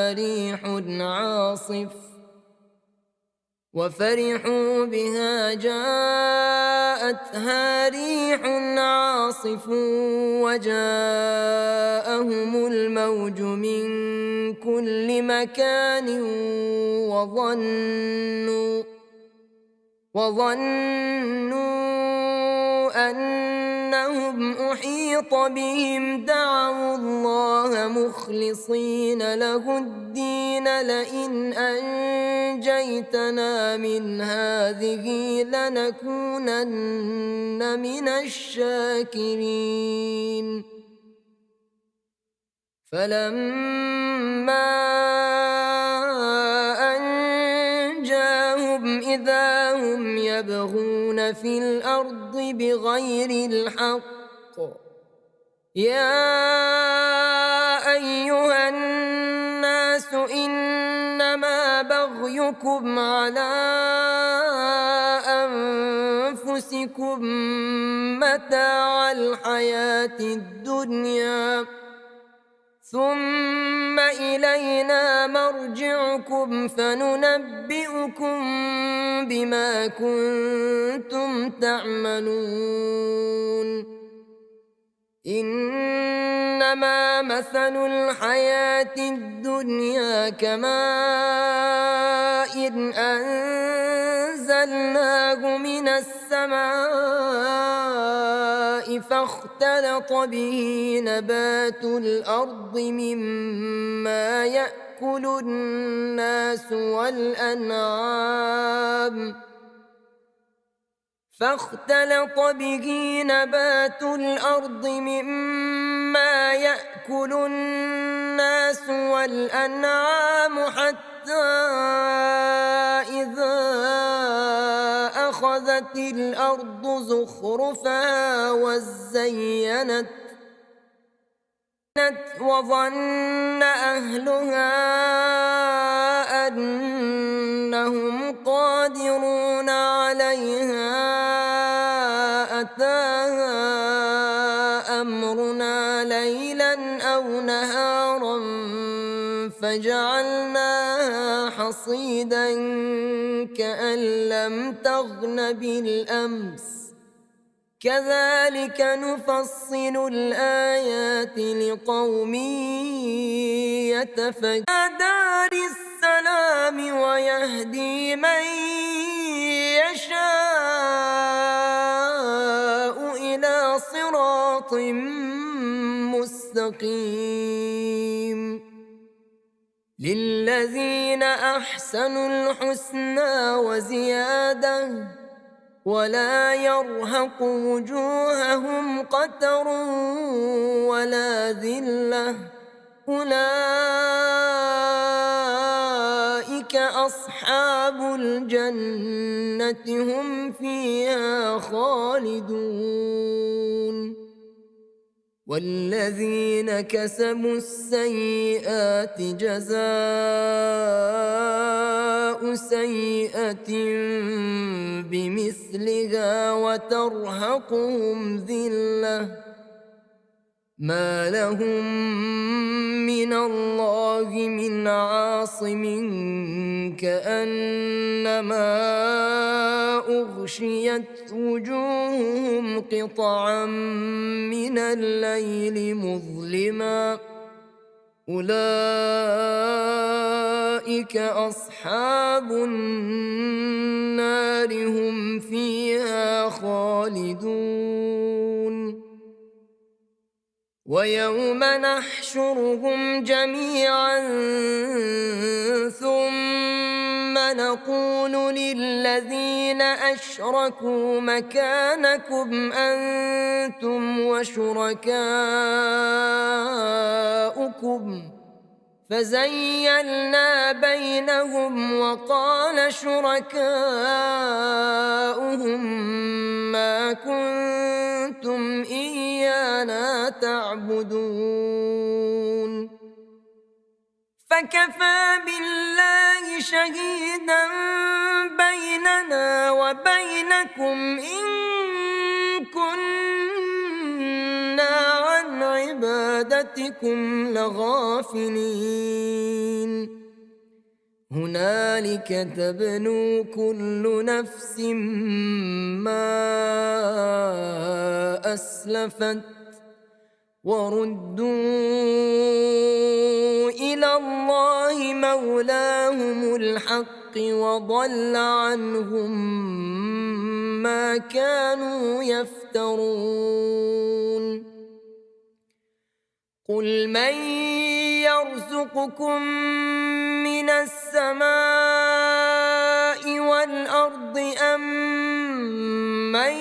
ريح عاصف وفرحوا بها جاءتها ريح عاصف وجاءهم الموج من كل مكان وظنوا أنهم أحيط بهم دعوا الله مخلصين له الدين لئن أنجيتنا من هذه لنكونن من الشاكرين فلما أنجاهم إذا هم يبغون في الأرض بغير الحق يا أيها الناس إنما بغيكم على أنفسكم متاع الحياة الدنيا ثم إلينا مرجعكم فننبئكم بما كنتم تعملون إنما مثل الحياة الدنيا كماء أنزلناه من السماء فاختلط به نبات الأرض مما يأكل الناس والأنعام حتى إذا أخذت الأرض زخرفها وزينت وظن أهلها أنهم قادرون عليها أتاها أمرنا ليلا أو نهارا فجعلناها حصيدا كأن لم تغن بالأمس كذلك نفصل الآيات لقوم يتفكرون دار السلام ويهدي من يشاء إلى صراط مستقيم للذين أحسنوا الحسنى وزيادة ولا يرهق وجوههم قتر ولا ذلة أولئك أصحاب الجنة هم فيها خالدون والذين كسبوا السيئات جزاء سيئة بمثلها وترهقهم ذلة ما لهم من الله من عاصم كأنما أغشيت وجوههم قطعا من الليل مظلما أولئك أصحاب النار هم فيها خالدون ويوم نحشرهم جميعا ثم نقول للذين أشركوا مكانكم أنتم وشركاؤكم فزيلنا بينهم وقال شركاؤهم ما كنتم إيانا تعبدون فكفى بالله شهيدا بيننا وبينكم إن كنا عن عبادتنا عبادتكم لغافلين هنالك تبلو كل نفس ما أسلفت وردوا إلى الله مولاهم الحق وضل عنهم ما كانوا يفترون قل من يرزقكم من السماء والأرض أم من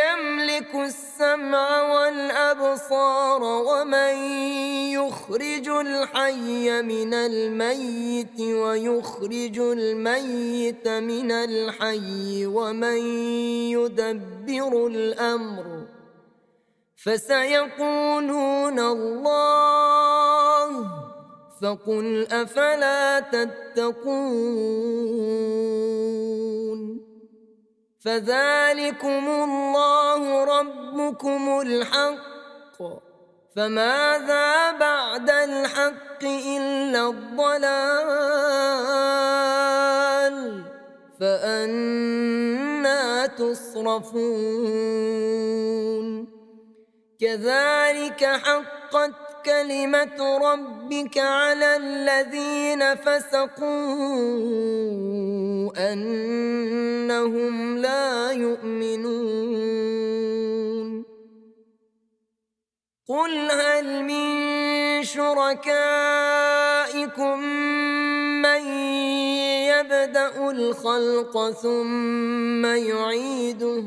يملك السمع والأبصار ومن يخرج الحي من الميت ويخرج الميت من الحي ومن يدبر الأمر فسيقولون الله فقل أفلا تتقون فذلكم الله ربكم الحق فماذا بعد الحق إلا الضلال فأنى تصرفون كذلك حقت كلمة ربك على الذين فسقوا أنهم لا يؤمنون قل هل من شركائكم من يبدأ الخلق ثم يعيده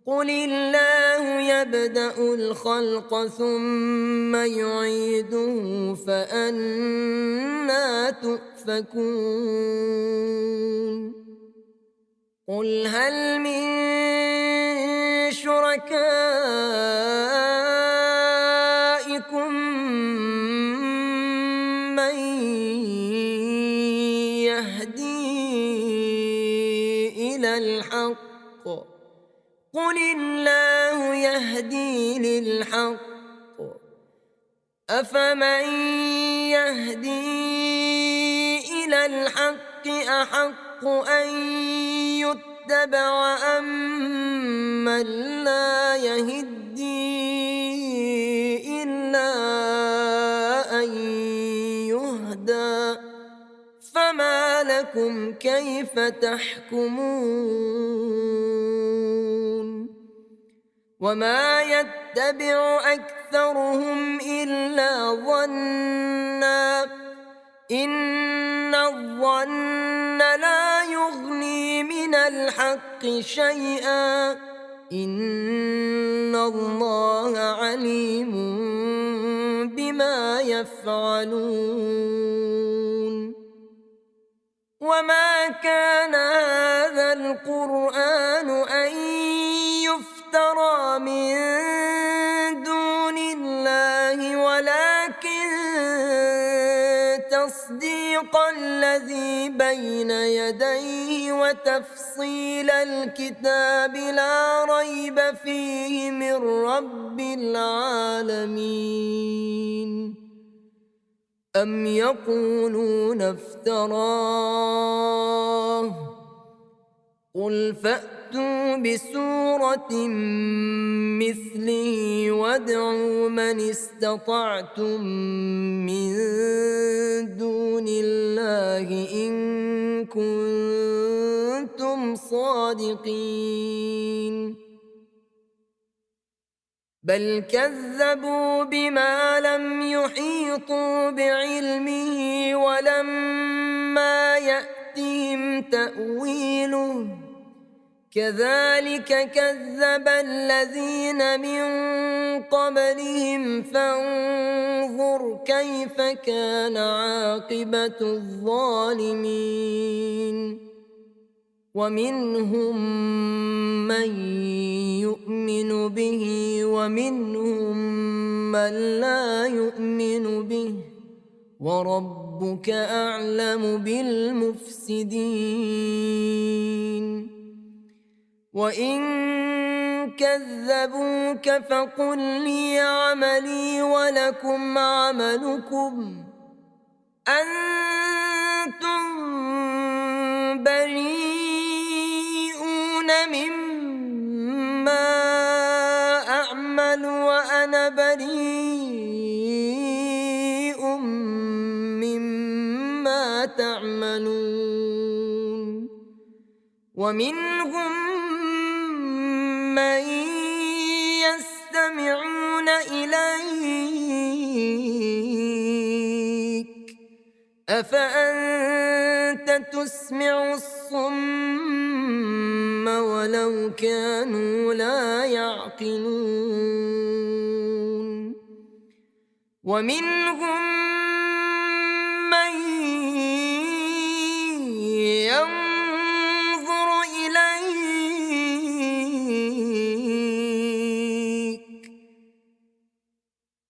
قل الله يبدأ الخلق ثم يعيده فأنى تؤفكون قل هل من شركائكم من يهدي إلى الحق قل الله يهدي للحق أفمن يهدي إلى الحق أحق أن يتبع أمن لا يهدي إلا أن يهدى فما لكم كيف تحكمون وما يتبع أكثرهم إلا ظنا إن الظن لا يغني من الحق شيئا إن الله عليم بما يفعلون وما كان هذا القرآن أن يفترى من دون الله ولكن تصديق الذي بين يديه وتفصيل الكتاب لا ريب فيه من رب العالمين أم يقولون افتراه قل فأتوا بسورة مثله وادعوا من استطعتم من دون الله إن كنتم صادقين بل كذبوا بما لم يحيطوا بعلمه ولما يأتهم تأويله كذلك كذب الذين من قبلهم فانظر كيف كان عاقبة الظالمين ومنهم من يؤمن به ومنهم من لا يؤمن به وربك أعلم بالمفسدين وإن كذبوك فقل لي عملي ولكم عملكم أنتم بريئون مما أعمل وأنا بريء مما تعملون ومنهم من يستمعون إليك أفأنت تسمع الصم ولو كانوا لا يعقلون ومنهم من ينظر إليك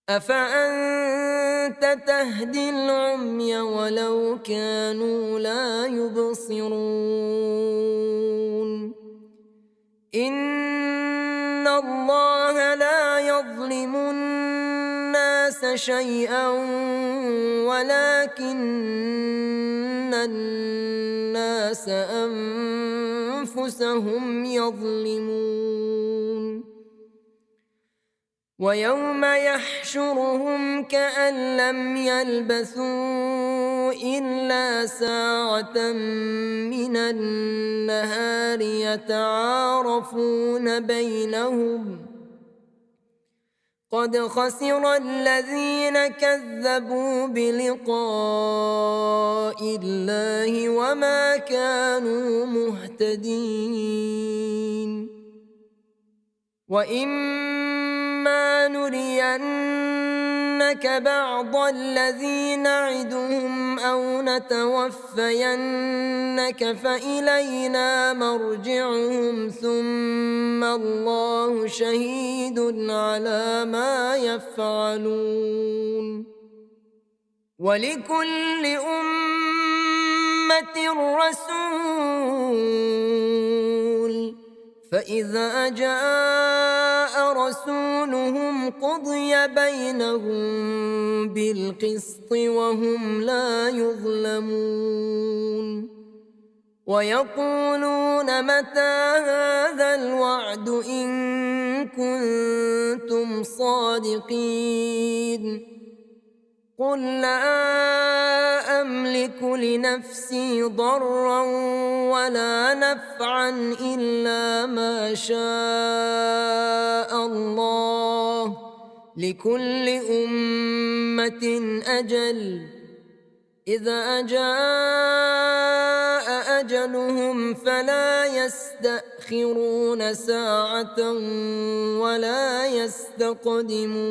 أفأنت تهدي العمي ولو كانوا لا يبصرون إن الله لا يظلم الناس شيئا ولكن الناس أنفسهم يظلمون ويوم يحشرهم كأن لم يلبثوا إلا ساعة من النهار يتعارفون بينهم قد خسر الذين كذبوا بلقاء الله وما كانوا مهتدين وإما نرينك بعض الذي نعدهم أو نتوفينك فإلينا مرجعهم ثم الله شهيد على ما يفعلون ولكل أمة رسول فإذا جاء رسولهم قضي بينهم بالقسط وهم لا يظلمون ويقولون متى هذا الوعد إن كنتم صادقين قل لا أملك لنفسي ضرا ولا نفعا إلا ما شاء الله لكل أمة أجل إذا جاء أجلهم فلا يستأخرون ساعة ولا يستقدمون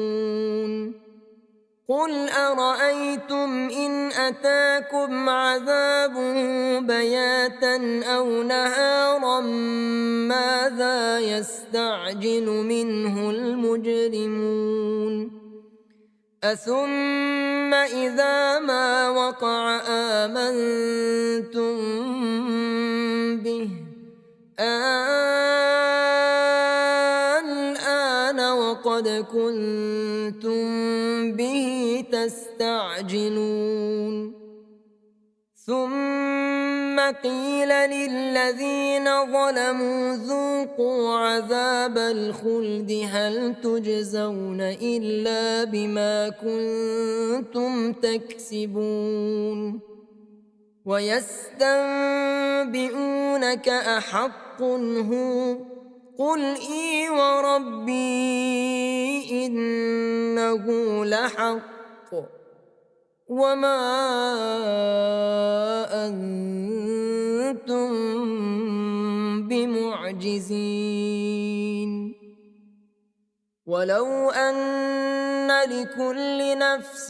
قل أرأيتم إن أتاكم عذابه بياتا أو نهارا ماذا يستعجل منه المجرمون أثم إذا ما وقع آمنتم به الآن وقد كنتم به تستعجلون ثم قيل للذين ظلموا ذوقوا عذاب الخلد هل تجزون إلا بما كنتم تكسبون ويستنبئونك أحق هو قل إي وربي إنه لحق وما أنتم بمعجزين ولو أن لكل نفس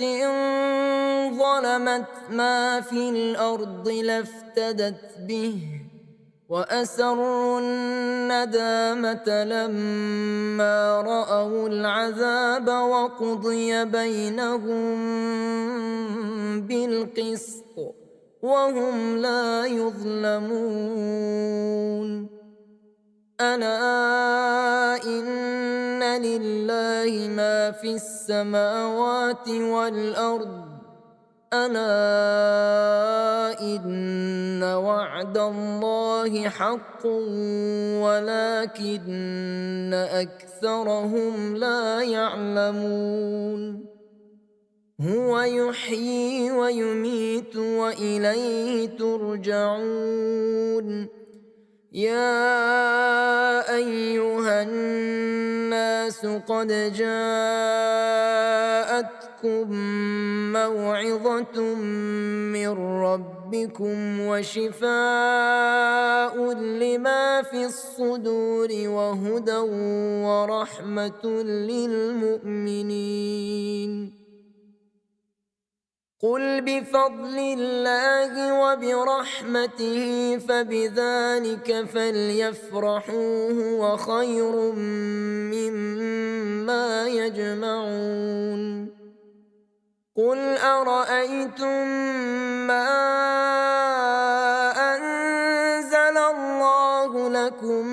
ظلمت ما في الأرض لافتدت به وأسروا الندامة لما رأوا العذاب وقضي بينهم بالقسط وهم لا يظلمون ألا إن لله ما في السماوات والأرض ألا إن وعد الله حق ولكن أكثرهم لا يعلمون هو يحيي ويميت وإليه ترجعون يا أيها الناس قد جاءتكم موعظة من ربكم وشفاء لما في الصدور وهدى ورحمة للمؤمنين قل بفضل الله وبرحمته فبذلك فليفرحوا هو خير مما يجمعون قل أرأيتم ما أنزل الله لكم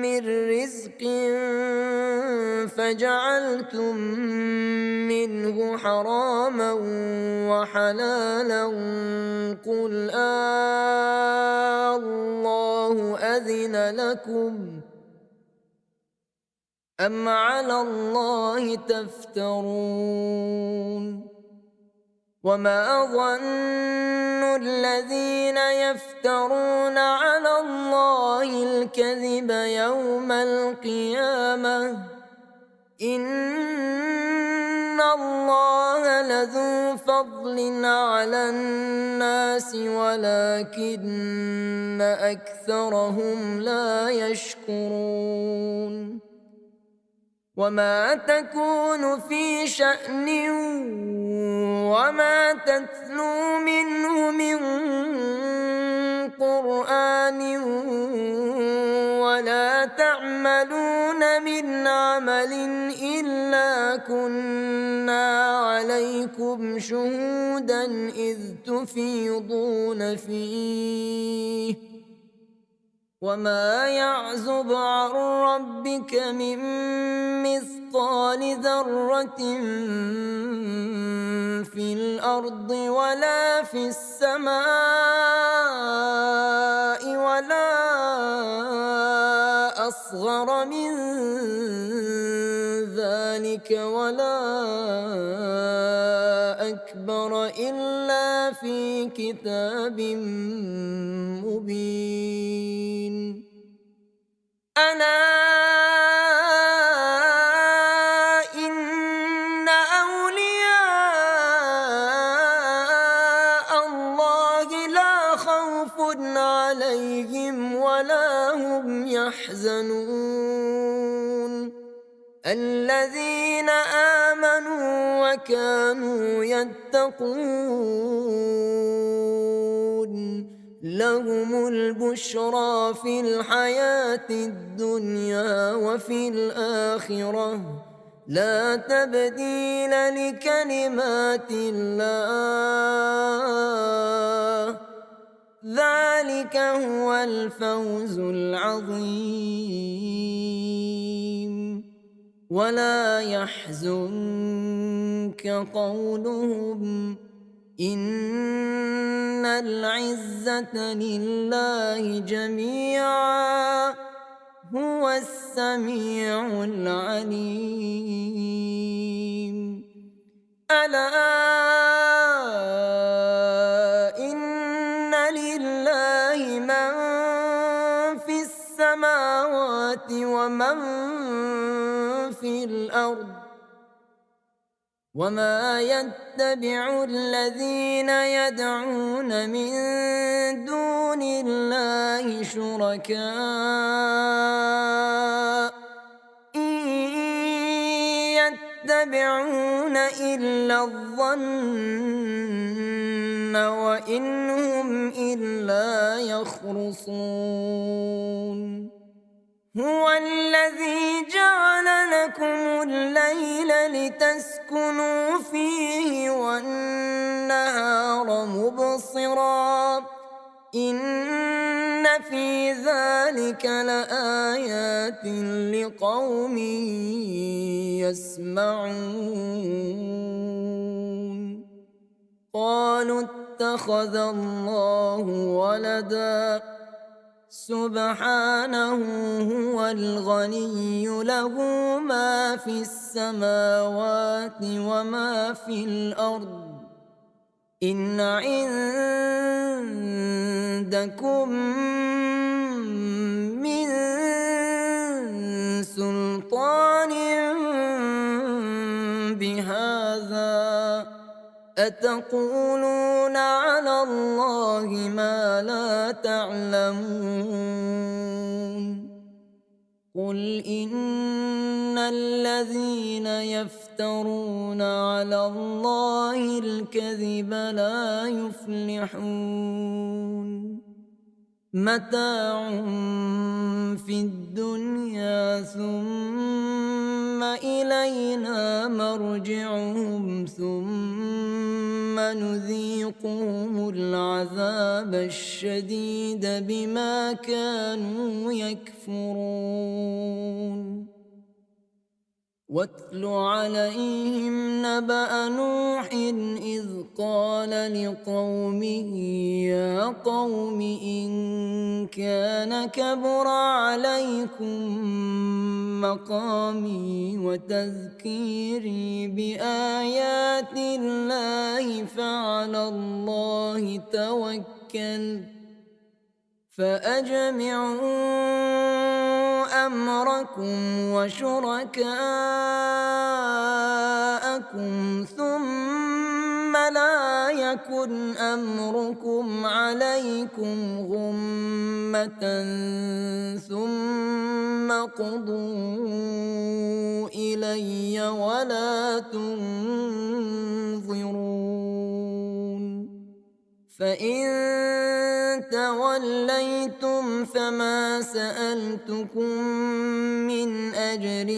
من رزق فجعلتم منه حراما وحلالا قل الله أذن لكم أم على الله تفترون وما ظن الذين يفترون على الله الكذب يوم القيامة إن الله لذو فضل على الناس ولكن أكثرهم لا يشكرون وما تكون في شأن وما تتلو منه من قرآن ولا تعملون من عمل إلا كنا عليكم شهودا إذ تفيضون فيه وما يعزب عن ربك من مثقال ذرة في الأرض ولا في السماء ولا أصغر من ذلك ولا أكبر إلا في كتاب مبين ألا إن أولياء الله لا خوف عليهم ولا هم يحزنون الذين آمنوا وكانوا يتقون لهم البشرى في الحياة الدنيا وفي الآخرة لا تبديل لكلمات الله ذلك هو الفوز العظيم ولا يحزنك قولهم إن العزة لله جميعا هو السميع العليم ألا إن لله من في السماوات ومن في الأرض وما يتبع الذين يدعون من دون الله شركاء إن يتبعون إلا الظن وإن هم إلا يخرصون هو الذي جعل لكم الليل لتسكنوا فيه والنهار مبصرا إن في ذلك لآيات لقوم يسمعون قالوا اتخذ الله ولدا سبحانه هو الغني له ما في السماوات وما في الأرض إن عندكم من سلطان بهذا أتقولون على الله ما لا تعلمون قل إن الذين يفترون على الله الكذب لا يفلحون متاع في الدنيا ثم إلينا مرجعهم ثم نذيقهم العذاب الشديد بما كانوا يكفرون واتل عليهم نبأ نوح إذ قال لقومه يا قوم إن كان كبر عليكم مقامي وتذكيري بآيات الله فعلى الله توكلت فأجمعوا أمركم وشركاءكم ثم لا يكن أمركم عليكم غمة ثم قضوا إلي ولا تنظرون فإن توليتم فما سألتكم من أجر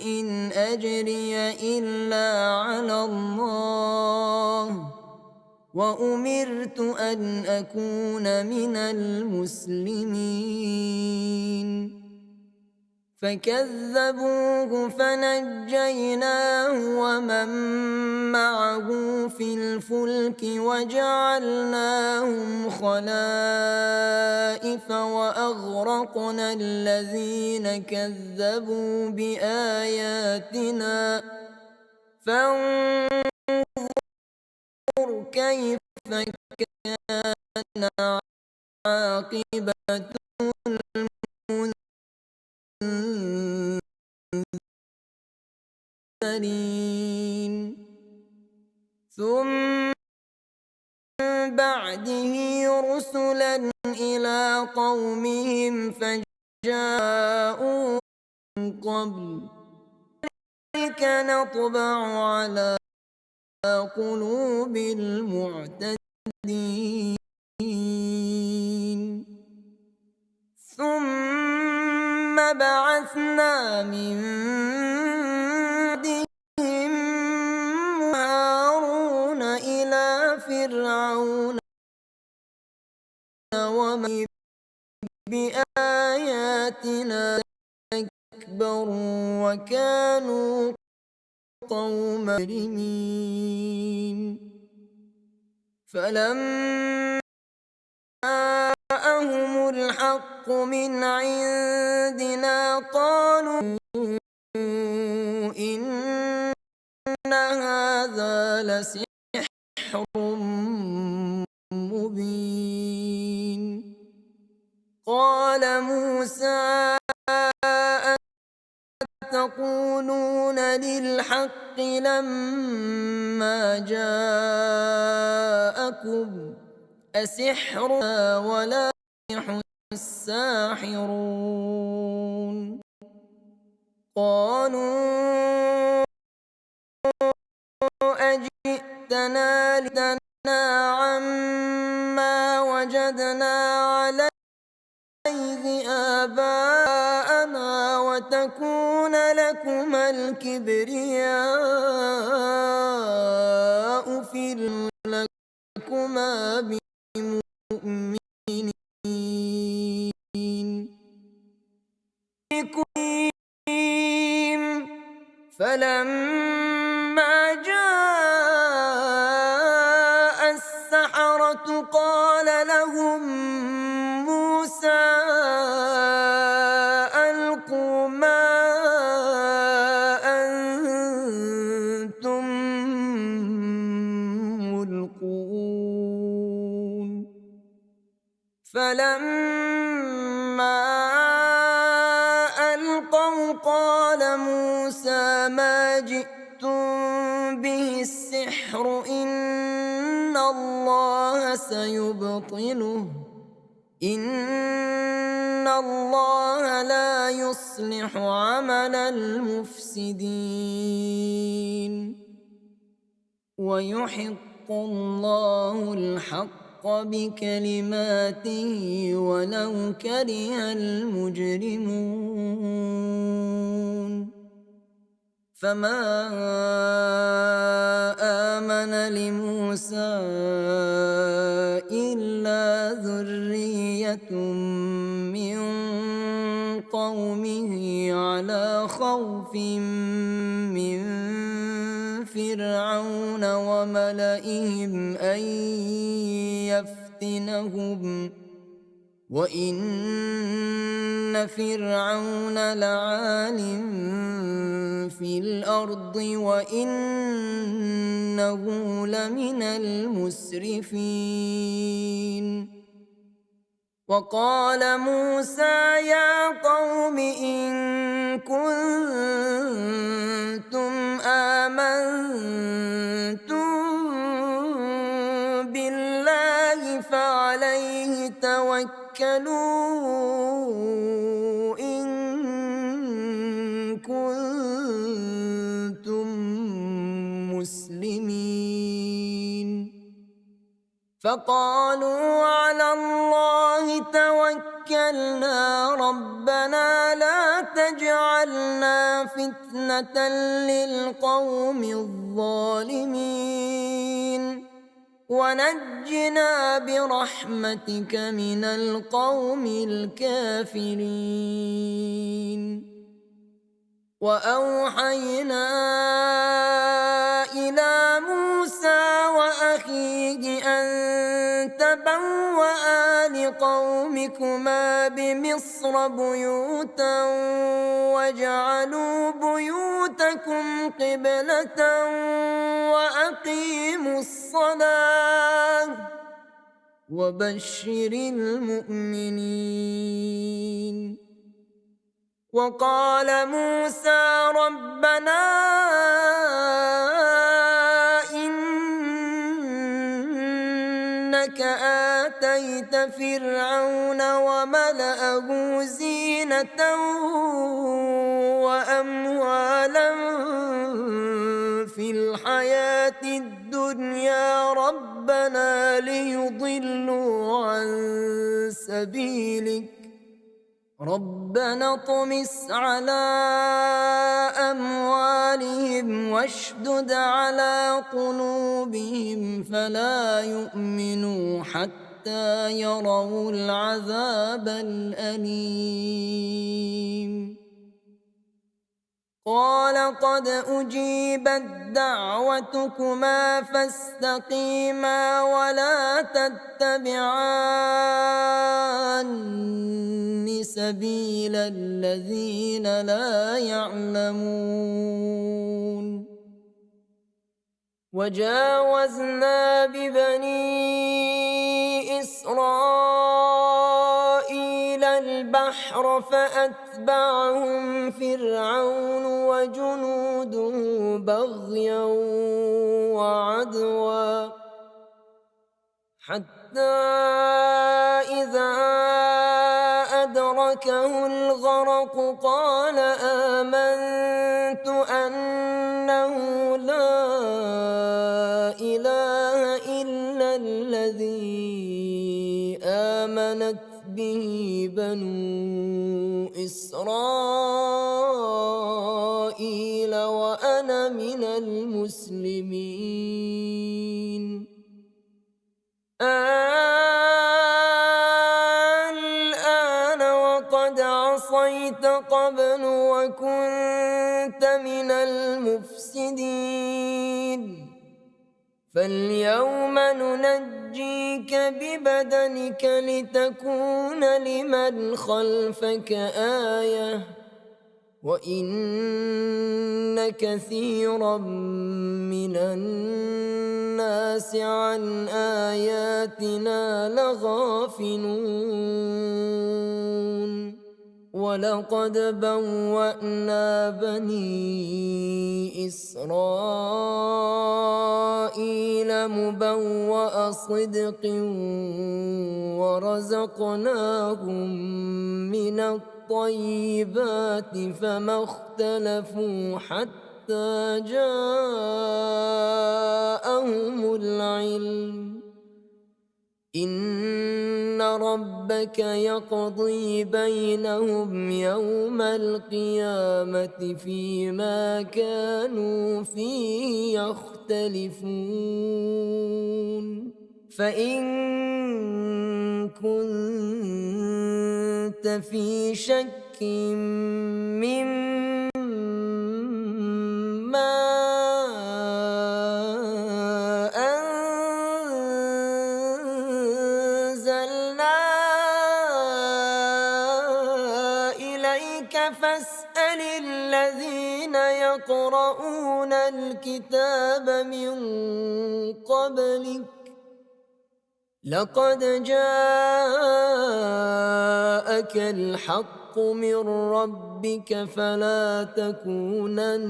إن أجري إلا على الله وأمرت أن أكون من المسلمين فكذبوه فنجيناه ومن معه في الفلك وجعلناهم خلائف وأغرقنا الذين كذبوا بآياتنا فانظر كيف كان عاقبة المنذرين ثم بعده رسلا إلى قومهم فجاءوا من قبل ذلك نطبع على قلوب المعتدين ثم بعثنا من بعدهم هارون إلى فرعون ومن بآياتنا استكبروا وكانوا قوما مجرمين فلما جاءهم الحق من عندنا قالوا إن هذا لسحر مبين قال موسى أتقولون للحق لما جاءكم أسحر ولا يفلح الساحرون قالوا أجئتنا لتنهانا عما وجدنا عليه آباءنا وتكون لكما الكبرياء في لكما بمؤمنين قال لهم موسى ألقوا ما أنتم ملقون فلما ألقوا قال موسى ما جئتم به السحر إن الله سيبطله إن الله لا يصلح عمل المفسدين ويحق الله الحق بكلماته ولو كره المجرمون فما آمن لموسى إلا ذرية من قومه على خوف من فرعون وملئهم أن يفتنهم وإن فرعون لعال في الأرض وإنه لمن المسرفين وقال موسى يا قوم إن كنتم آمنتم بالله فعليه توكلوا إن كنتم مسلمين فقالوا على الله توكلنا ربنا لا تجعلنا فتنة للقوم الظالمين ونجنا برحمتك من القوم الكافرين وأوحينا إلى موسى وأخيه أن تبوأ لقومكما بمصر بيوتا واجعلوا بيوتكم قبلة وأقيموا الصلاة وبشر المؤمنين وقال موسى ربنا إنك آتيت فرعون وملأه زينة وأموالا في الحياة الدنيا ربنا ليضلوا عن سبيلك ربنا اطمس على أموالهم واشدد على قلوبهم فلا يؤمنوا حتى يروا العذاب الأليم قال قد أجيبت دعوتكما فاستقيما ولا تتبعان سبيل الذين لا يعلمون وجاوزنا ببني إسرائيل البحر فأتبعهم فرعون وجنوده بغيا وعدوا حتى إذا أدركه الغرق قال آمنت أنه لا إله إلا الذي آمنت به بنو إسرائيل وأنا من المسلمين الآن وقد عصيت قبل وكنت من المفسدين فاليوم ننجيك ننجيك ببدنك لتكون لمن خلفك آية وإن كثيرا من الناس عن آياتنا لغافلون ولقد بوأنا بني إسرائيل مبوأ صدق ورزقناهم من الطيبات فما اختلفوا حتى جاءهم العلم إن ربك يقضي بينهم يوم القيامة فيما كانوا فيه يختلفون فإن كنت في شك مما فاسأل الذين يقرؤون الكتاب من قبلك لقد جاءك الحق من ربك فلا تكونن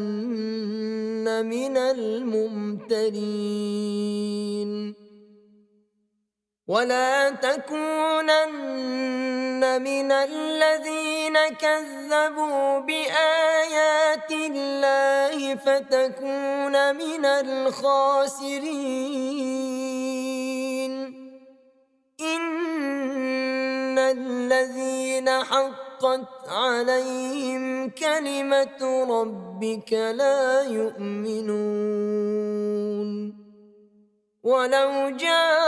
من الممترين ولا تكونن من الذين كذبوا بآيات الله فتكون من الخاسرين إن الذين حقت عليهم كلمة ربك لا يؤمنون ولو جاءتهم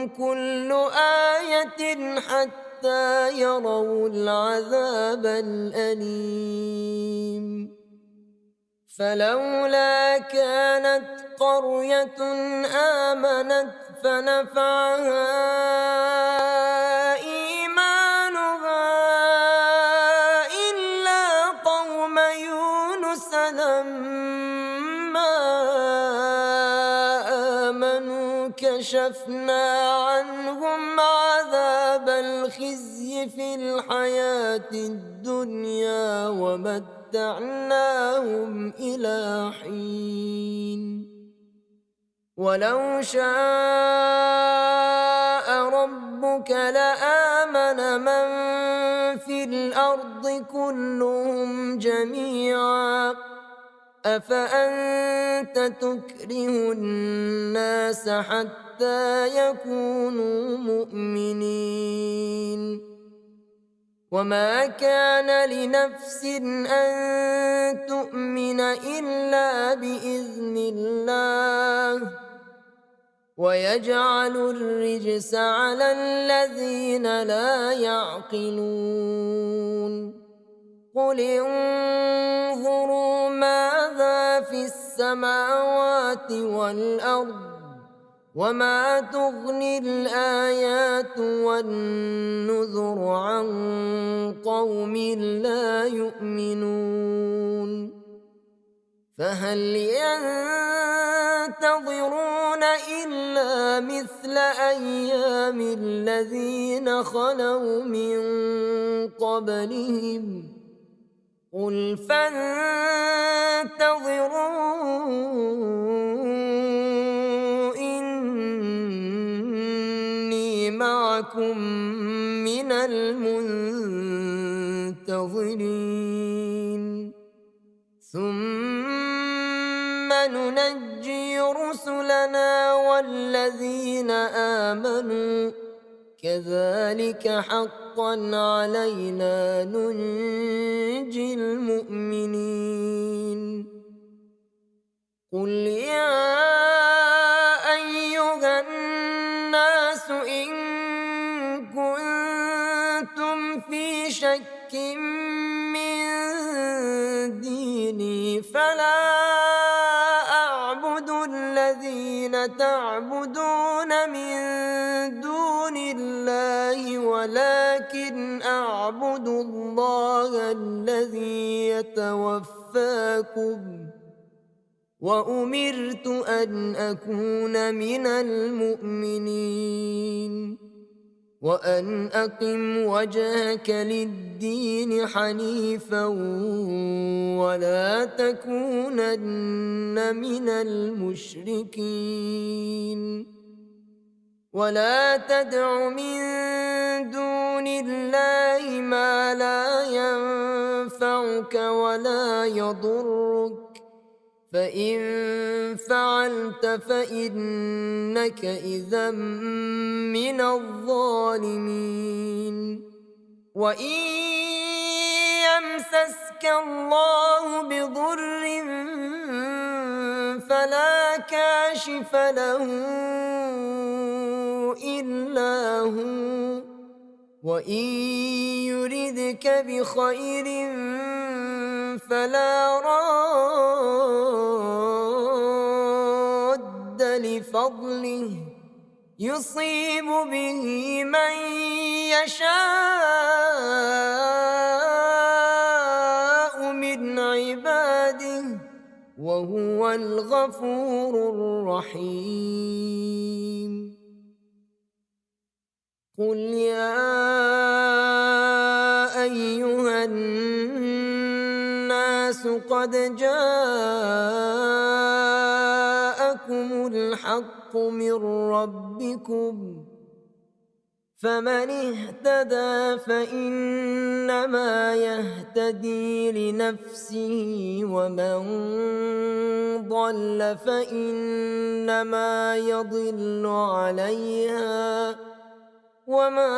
كل آية حتى يروا العذاب الأليم فلولا كانت قرية آمنت فنفعها إيمانها إلا قوم يونس لما آمنوا كشفنا عنهم عذاب الخزي في الحياة الدنيا ومتعناهم إلى حين ولو شاء ربك لآمن من في الأرض كلهم جميعا أفأنت تكره الناس حتى يكونوا مؤمنين وما كان لنفس أن تؤمن إلا بإذن الله ويجعل الرجس على الذين لا يعقلون قل انظروا ماذا في السماوات والأرض وما تغني الآيات والنذر عن قوم لا يؤمنون فهل ينتظرون إلا مثل أيام الذين خلوا من قبلهم قل فانتظروا إني معكم من المنتظرين ثم ننجي رسلنا والذين آمنوا كذلك حقا علينا ننجي المؤمنين قل يا أيها الناس إن كنتم في شك من ديني فلا أعبد الذين الذين تعبدون من دون الله ولكن أعبد الله الذي يتوفاكم وأمرت أن أكون من المؤمنين وأن أقم وجهك للدين حنيفا ولا تكونن من المشركين ولا تدع من دون الله ما لا ينفعك ولا يضرك فإن فعلت فإنك إذا من الظالمين وإن يمسسك الله بضر فلا كاشف له إلا هو وإن يردك بخير فلا راد لفضله يصيب به من يشاء من عباده وهو الغفور الرحيم قل يا أيها الناس قد جاءكم الحق من ربكم فمن اهتدى فإنما يهتدي لنفسه ومن ضل فإنما يضل عليها وما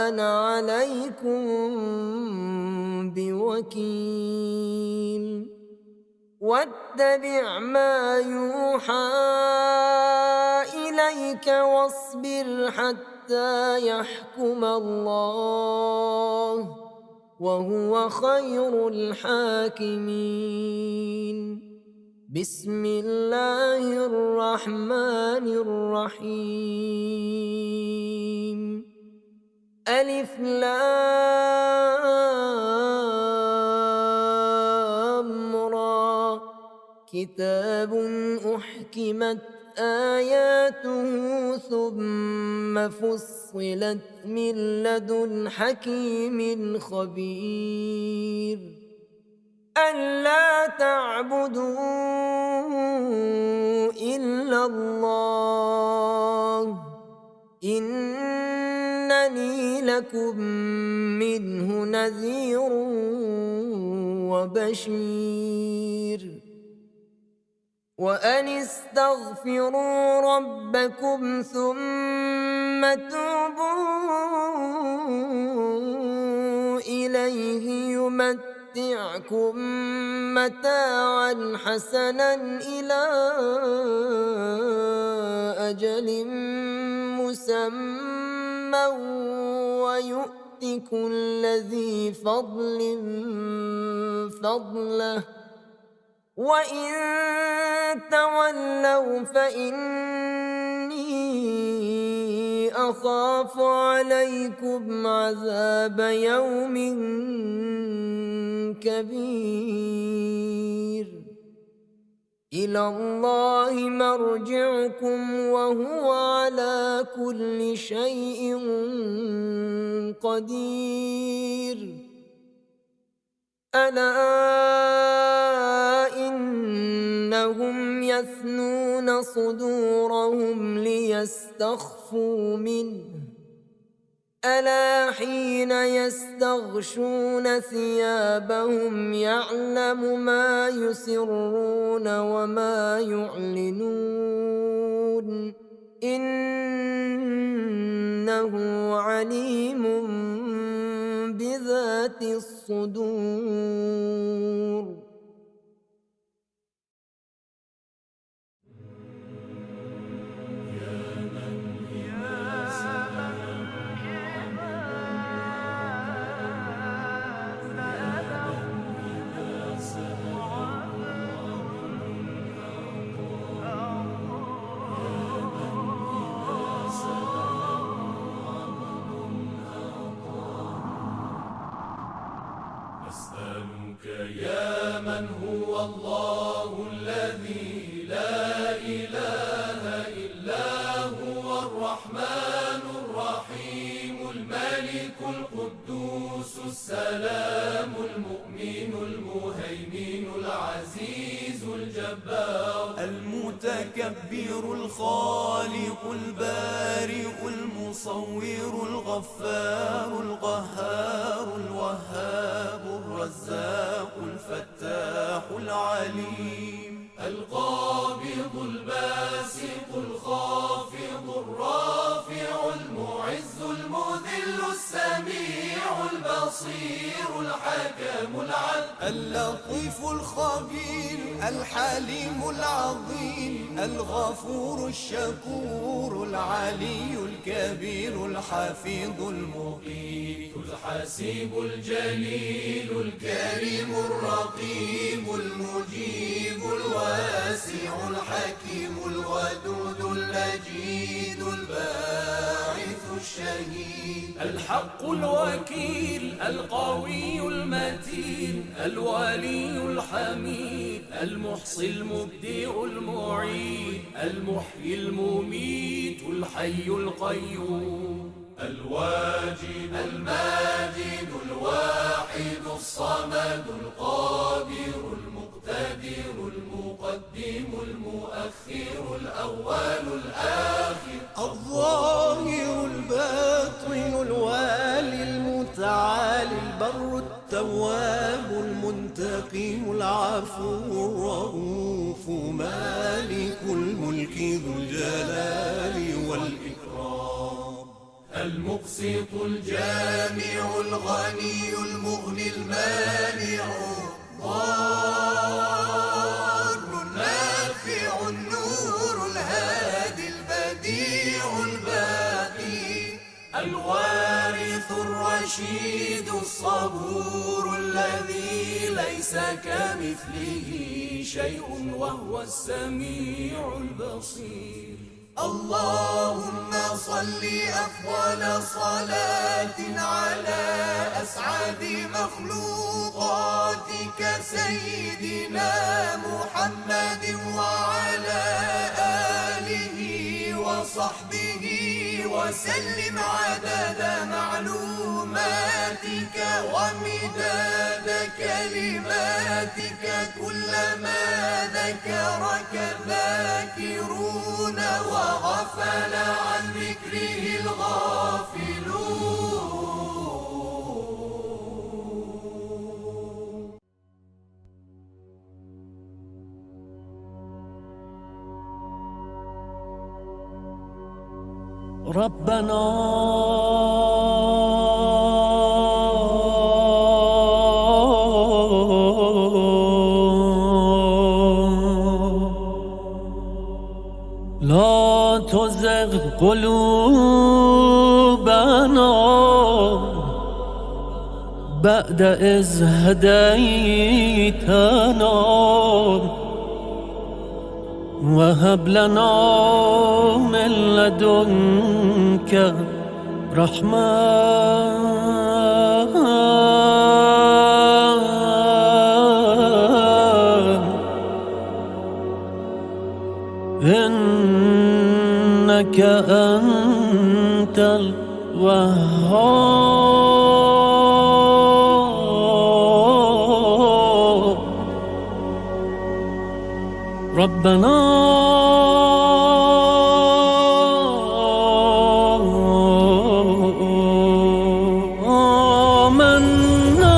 أنا عليكم بوكيل واتبع ما يوحى إليك واصبر حتى يحكم الله وهو خير الحاكمين بسم الله الرحمن الرحيم ألف لام را كتاب أحكمت آياته ثم فصلت من لدن حكيم خبير ألا تعبدوا إلا الله إنني لكم منه نذير وبشير وأن استغفروا ربكم ثم توبوا إليه يمتعكم متاعا حسنا إلى أجل مسمى ويؤت كل ذي فضل فضله وإن تولوا فإني أخاف عليكم عذاب يوم كبير إلى الله مرجعكم وهو على كل شيء قدير ألا إنهم يثنون صدورهم ليستخفوا منه ألا حين يستغشون ثيابهم يعلم ما يسرون وما يعلنون إنه عليم بذات الصدور من هو الله الذي لا إله إلا هو الرحمن الرحيم الملك القدوس السلام المؤمن المهيمن العزيز الجبار المتكبر الخالق البارئ المصور الغفار القهار الوهاب الرزاق الفتاح العليم القابض الباسط الخافض الرافع المعز المذل السميع البصير الحكم العدل اللطيف الخبير الحليم العظيم الغفور الشكور العلي الكبير الحفيظ المقيت الحسيب الجليل الكريم الرقيب المجيب الواسع الحكيم الودود المجيد الباعث الشهيد الحق الوكيل القوي المتين الولي الحميد المحصي المبدئ المعيد المحيي المميت الحي القيوم الواجد الماجد الواحد الصمد القادر المقتدر المقدم المؤخر الأول الآخر الظاهر الباطن الوالي المتعالي البر التواب المنتقم العفو الرؤوف مالك الملك ذو الجلال والإكرام المقسط الجامع الغني المغني المانع الضار النافع النور الهادي البديع الباقي الوارث الرشيد الصبور الذي ليس كمثله شيء وهو السميع البصير اللهم صل أفضل صلاة على أسعد مخلوقاتك سيدنا محمد وعلى آله وصحبه وسلم عدد معلوماتك ومداد كلماتك كلما ذكرك الذاكرون وغفل عن ذكره الغافلون. ربنا لا تزغ قلوبنا بعد إذ هديتنا وهب لنا من لدنك رحمة إنك أنت الوهاب. ربنا آمنا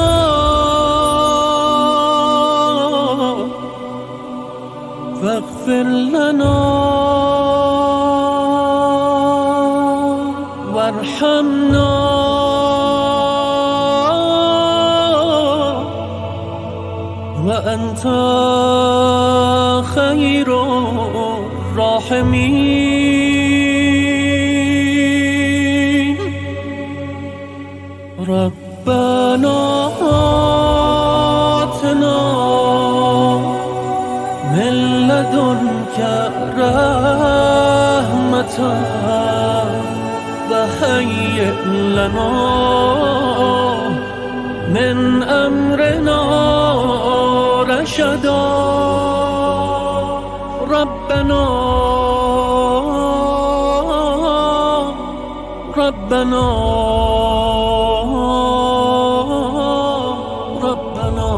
فاغفر لنا وارحمنا وأنت خير الراحمين. ربنا آتنا من لدنك رحمة وهيئ لنا من أمرنا رشدا. ربنا ربنا ربنا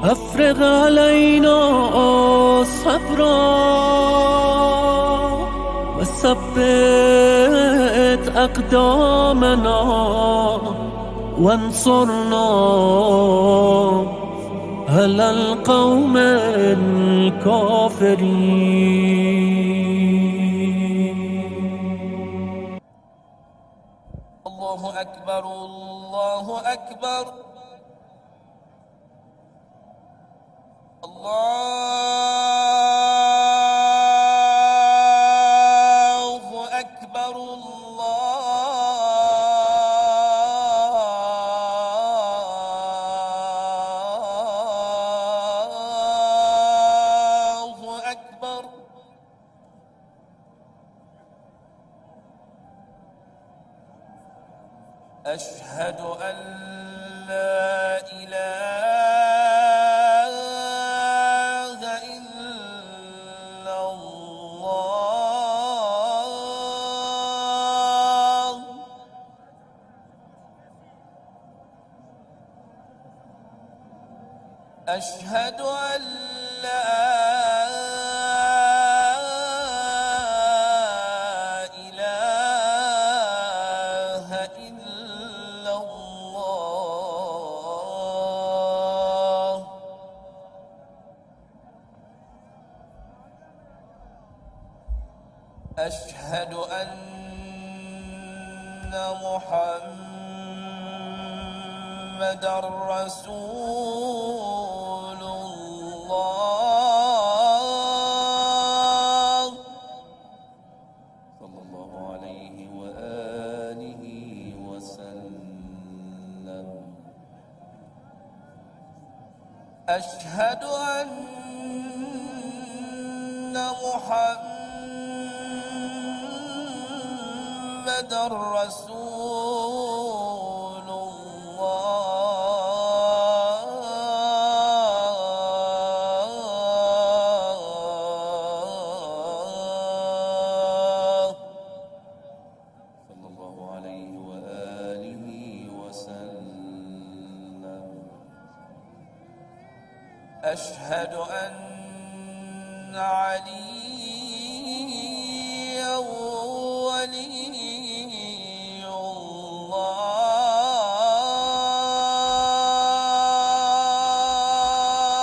أفرغ علينا صبرا وثبت أقدامنا وانصرنا على القوم الكافرين. الله أكبر الله أكبر الله أكبر الله أكبر. أشهد أن لا إله إلا الله. أشهد أن لا إله إلا الله. أشهد أن محمدًا رسول الله صلى الله عليه وآله وسلم. أشهد أن محمدًا رسول الله صلى الله عليه وآله وسلم. أشهد أن عليا ولي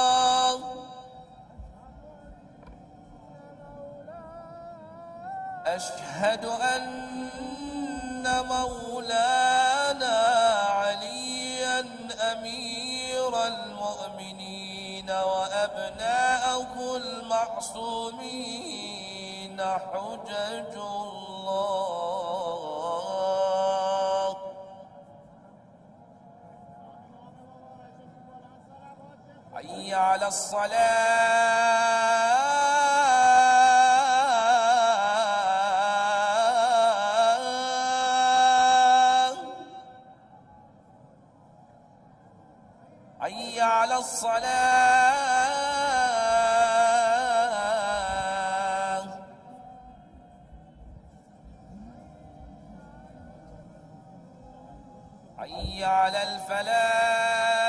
الله. أشهد أن مولانا عليا أمير المؤمنين وأبناءه المعصومين حجج الله. حي على الصلاة. حي على الصلاة. حي على الفلاح.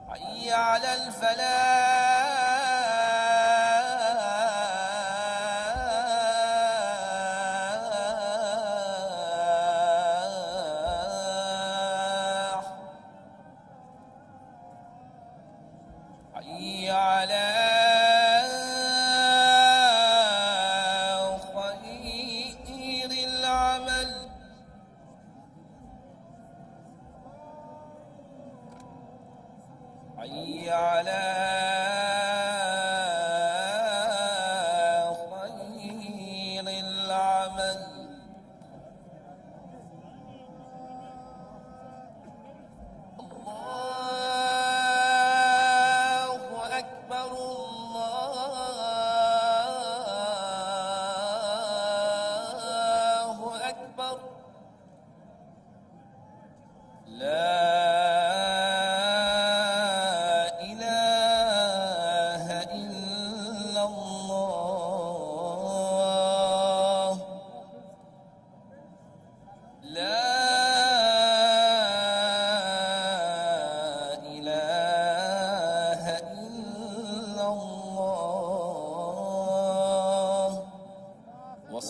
حي على الفلاح. حي على خير العمل. حي على خير العمل. الله أكبر الله أكبر.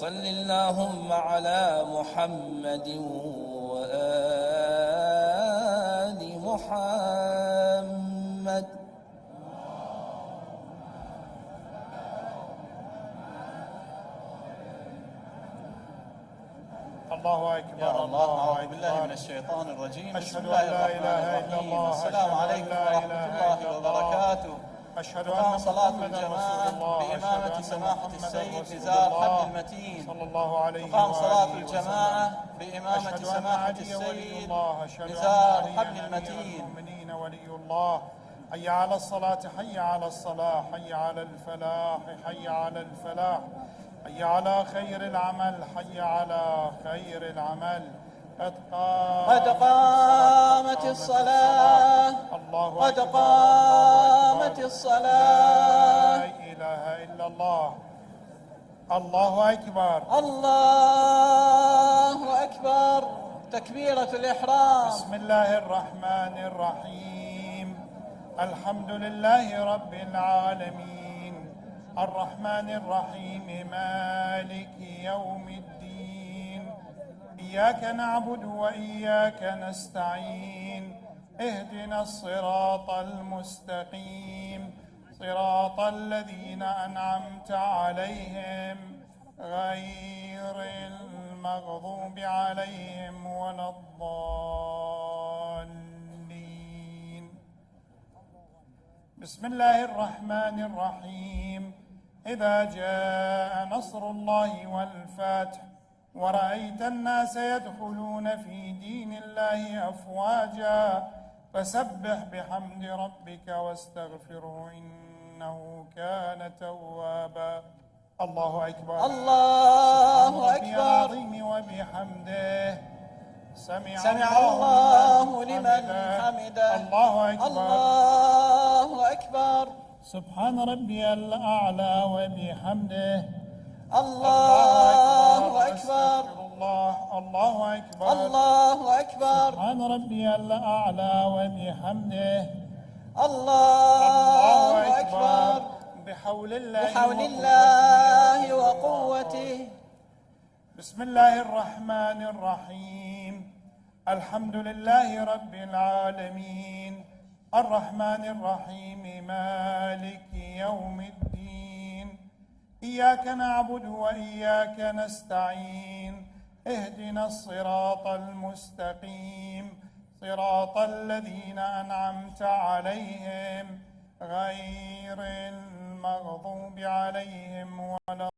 صل اللهم على محمد وآل محمد. الله أكبر. يا الله، أعوذ بالله من الشيطان الرجيم. أشهد أن لا إله إلا الله. السلام عليكم ورحمة الله وبركاته. أشهد أن صلاة محمدا رسول الجماعة الله. بإمامة سماحة السيد نزار حبل المتين. صلى الله عليه تقام صلاة وآله الجماعة وسلم. بإمامة أشهد أن سماحة علي ولي السيد الله. أشهد أن نزار علي حبل أمير المتين. المؤمنين ولي الله. حي على الصلاة، حي على الصلاة، حي على الفلاح، حي على الفلاح، حي على خير العمل، حي على خير العمل. قد قامت الصلاة. الله قد أكبر. قامت لا الصلاة. إله إلا الله. الله أكبر. الله أكبر. تكبيرة الإحرام. بسم الله الرحمن الرحيم. الحمد لله رب العالمين، الرحمن الرحيم، مالك يوم الدين. إياك نعبد وإياك نستعين. اهدنا الصراط المستقيم، صراط الذين أنعمت عليهم غير المغضوب عليهم ولا الضالين. بسم الله الرحمن الرحيم. إذا جاء نصر الله والفتح ورأيت الناس يدخلون في دين الله أفواجا فسبح بحمد ربك واستغفره إنه كان توابا. الله أكبر. الله أكبر. العظيم وبحمده سمع الله لمن حمده. الله أكبر. الله أكبر. سبحان ربي الأعلى وبحمده. الله أكبر. الله. الله أكبر. الله أكبر. سبحان ربي الأعلى وبحمده. الله أكبر. بحول الله بحول الله وقوته. بسم الله الرحمن الرحيم. الحمد لله رب العالمين، الرحمن الرحيم، مالك يوم الدين. إياك نعبد وإياك نستعين. اهدنا الصراط المستقيم، صراط الذين أنعمت عليهم غير المغضوب عليهم ولا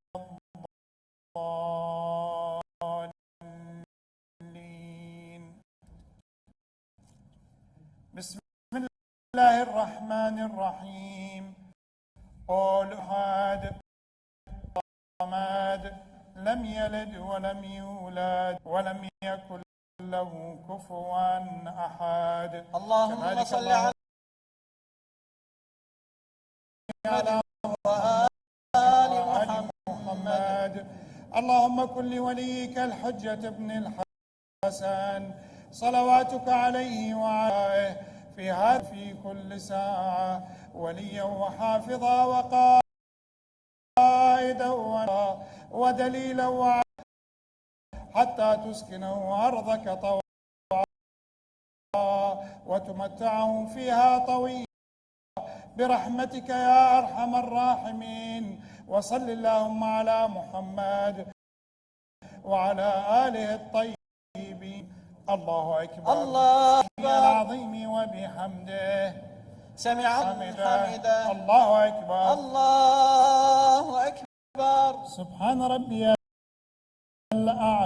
الضالين. بسم الله الرحمن الرحيم. قل أحد الصمد لم يلد ولم يولد ولم يكن له كفوا أحد. اللهم صل على وآل محمد. اللهم كن لوليك الحجة ابن الحسن صلواتك عليه وعليه في كل ساعة وليا وحافظا وقائدا ودليلا حتى تسكنه أرضك طوعا وتمتعه فيها طويلا برحمتك يا أرحم الراحمين. وصل اللهم على محمد وعلى آله الطيبين. الله أكبر. الله أكبر. العظيم وبحمده سمع حمده. الله أكبر. الله أكبر. سبحان ربي الأعلى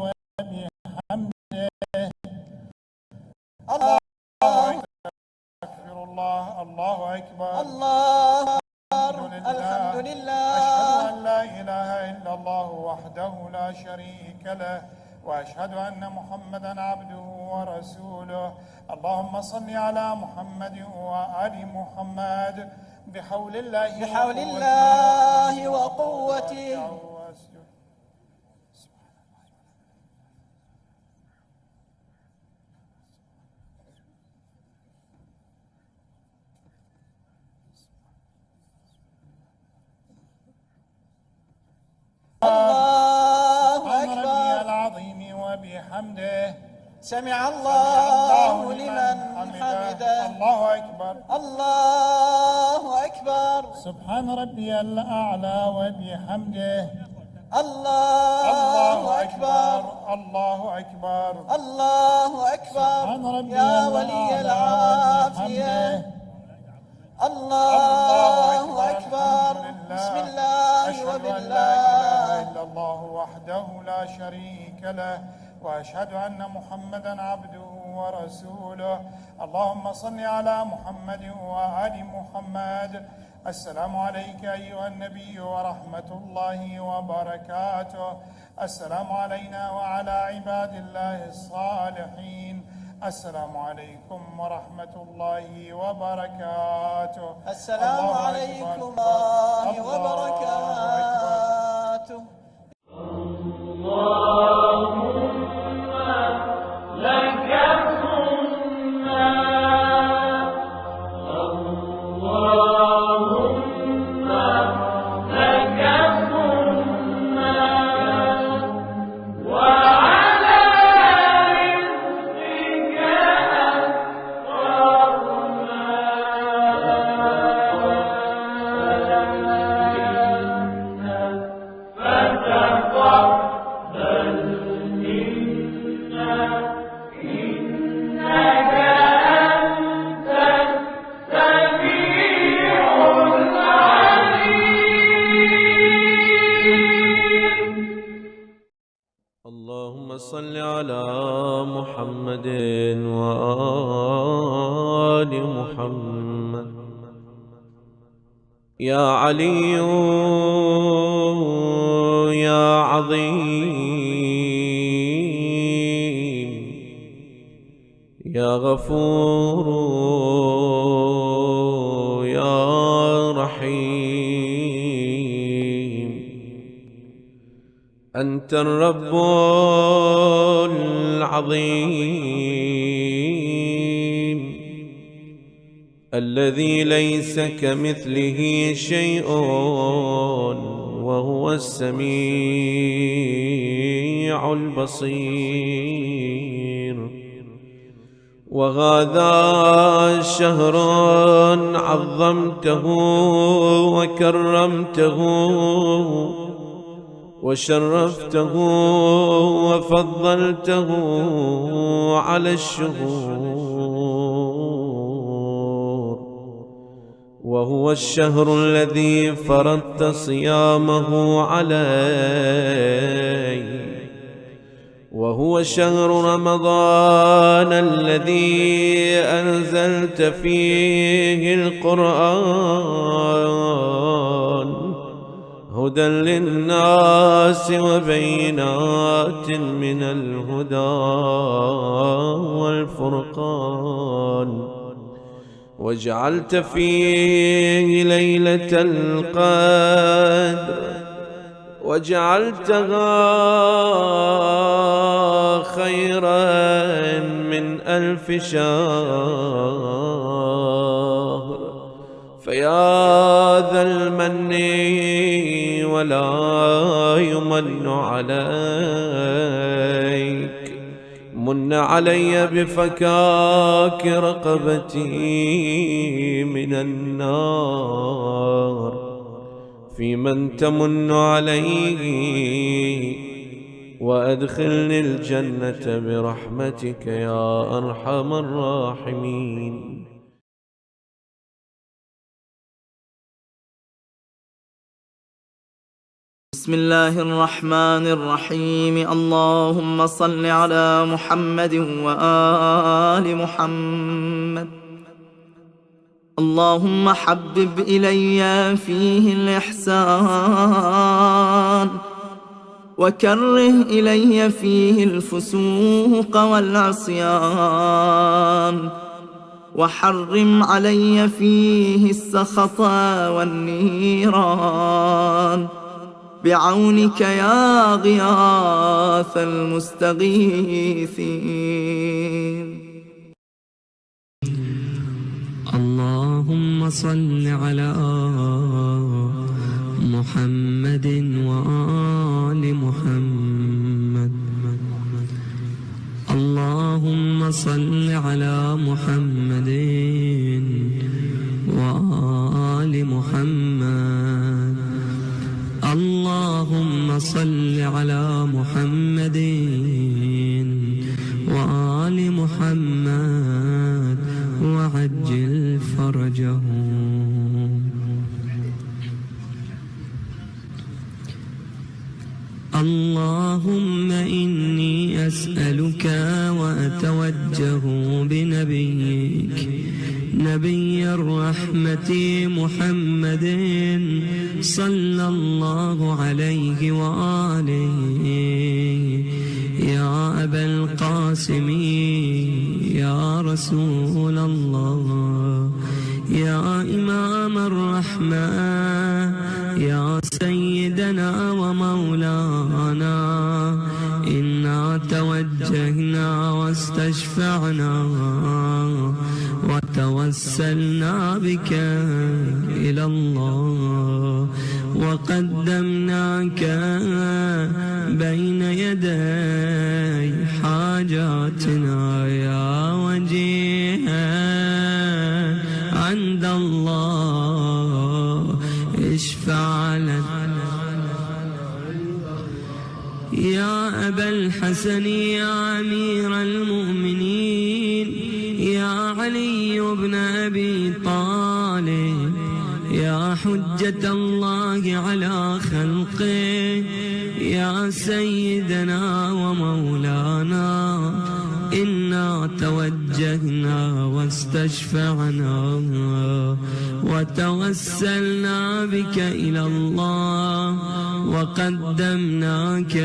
وبحمده. الله أكبر. الله. الله أكبر. الله أكبر. الحمد الحمد لله. أشهد أن لا إله إلا الله وحده لا شريك له وأشهد أن محمدا عبده ورسوله. اللهم صل على محمد وآل محمد بحول الله وقوته. وبحمده. سمع الله لمن حمده. الله أكبر. الله أكبر. سبحان ربي الأعلى وبحمده. الله أكبر. الله أكبر. الله أكبر. سبحان ربي يا ولي العافية. الله أكبر. بسم الله أشهد أن لا وبالله. إله إلا الله وحده لا شريك له، وأشهد أن محمدا عبده ورسوله. اللهم صل على محمد وآل محمد. السلام عليك أيها النبي ورحمة الله وبركاته. السلام علينا وعلى عباد الله الصالحين. السلام عليكم ورحمة الله وبركاته. السلام عليكم ورحمة الله وبركاته. اللهم صل على محمد وآل محمد. يا علي يا عظيم يا غفور يا رحيم. أنت الرب العظيم الذي ليس كمثله شيء وهو السميع البصير. وهذا شهر عظمته وكرمته وشرفته وفضلته على الشهور، وهو الشهر الذي فرضت صيامه علي، وهو شهر رمضان الذي أنزلت فيه القرآن هدى للناس وبينات من الهدى والفرقان، وجعلت فيه ليلة القدر وجعلتها خيرا من 1000 شهر. فيا ذا المن ولا يمن عليك، من علي بفكاك رقبتي من النار، في من تمن عليه وأدخلني الجنة برحمتك يا أرحم الراحمين. بسم الله الرحمن الرحيم. اللهم صل على محمد وآل محمد. اللهم حبب إلي فيه الإحسان وكره إلي فيه الفسوق والعصيان، وحرم علي فيه السخط والنيران، بعونك يا غياث المستغيثين. اللهم صل على محمد وآل محمد. واجعل فرجهم. اللهم إني أسألك وأتوجه بنبيك نبي الرحمة محمد صلى الله عليه وآله يا أبا القاسم يا رسول الله يا إمام الرحمة يا سيدنا ومولانا إنا توجهنا واستشفعنا وتوسلنا بك إلى الله وقدمناك بين يدي حاجاتنا يا وجيها عند الله اشفع لنا يا أبا الحسن يا أمير المؤمنين يا علي بن أبي طالب يا حجة الله على خلقه يا سيدنا ومولانا إنا توجهنا واستشفعنا وتوسلنا بك إلى الله وقدمناك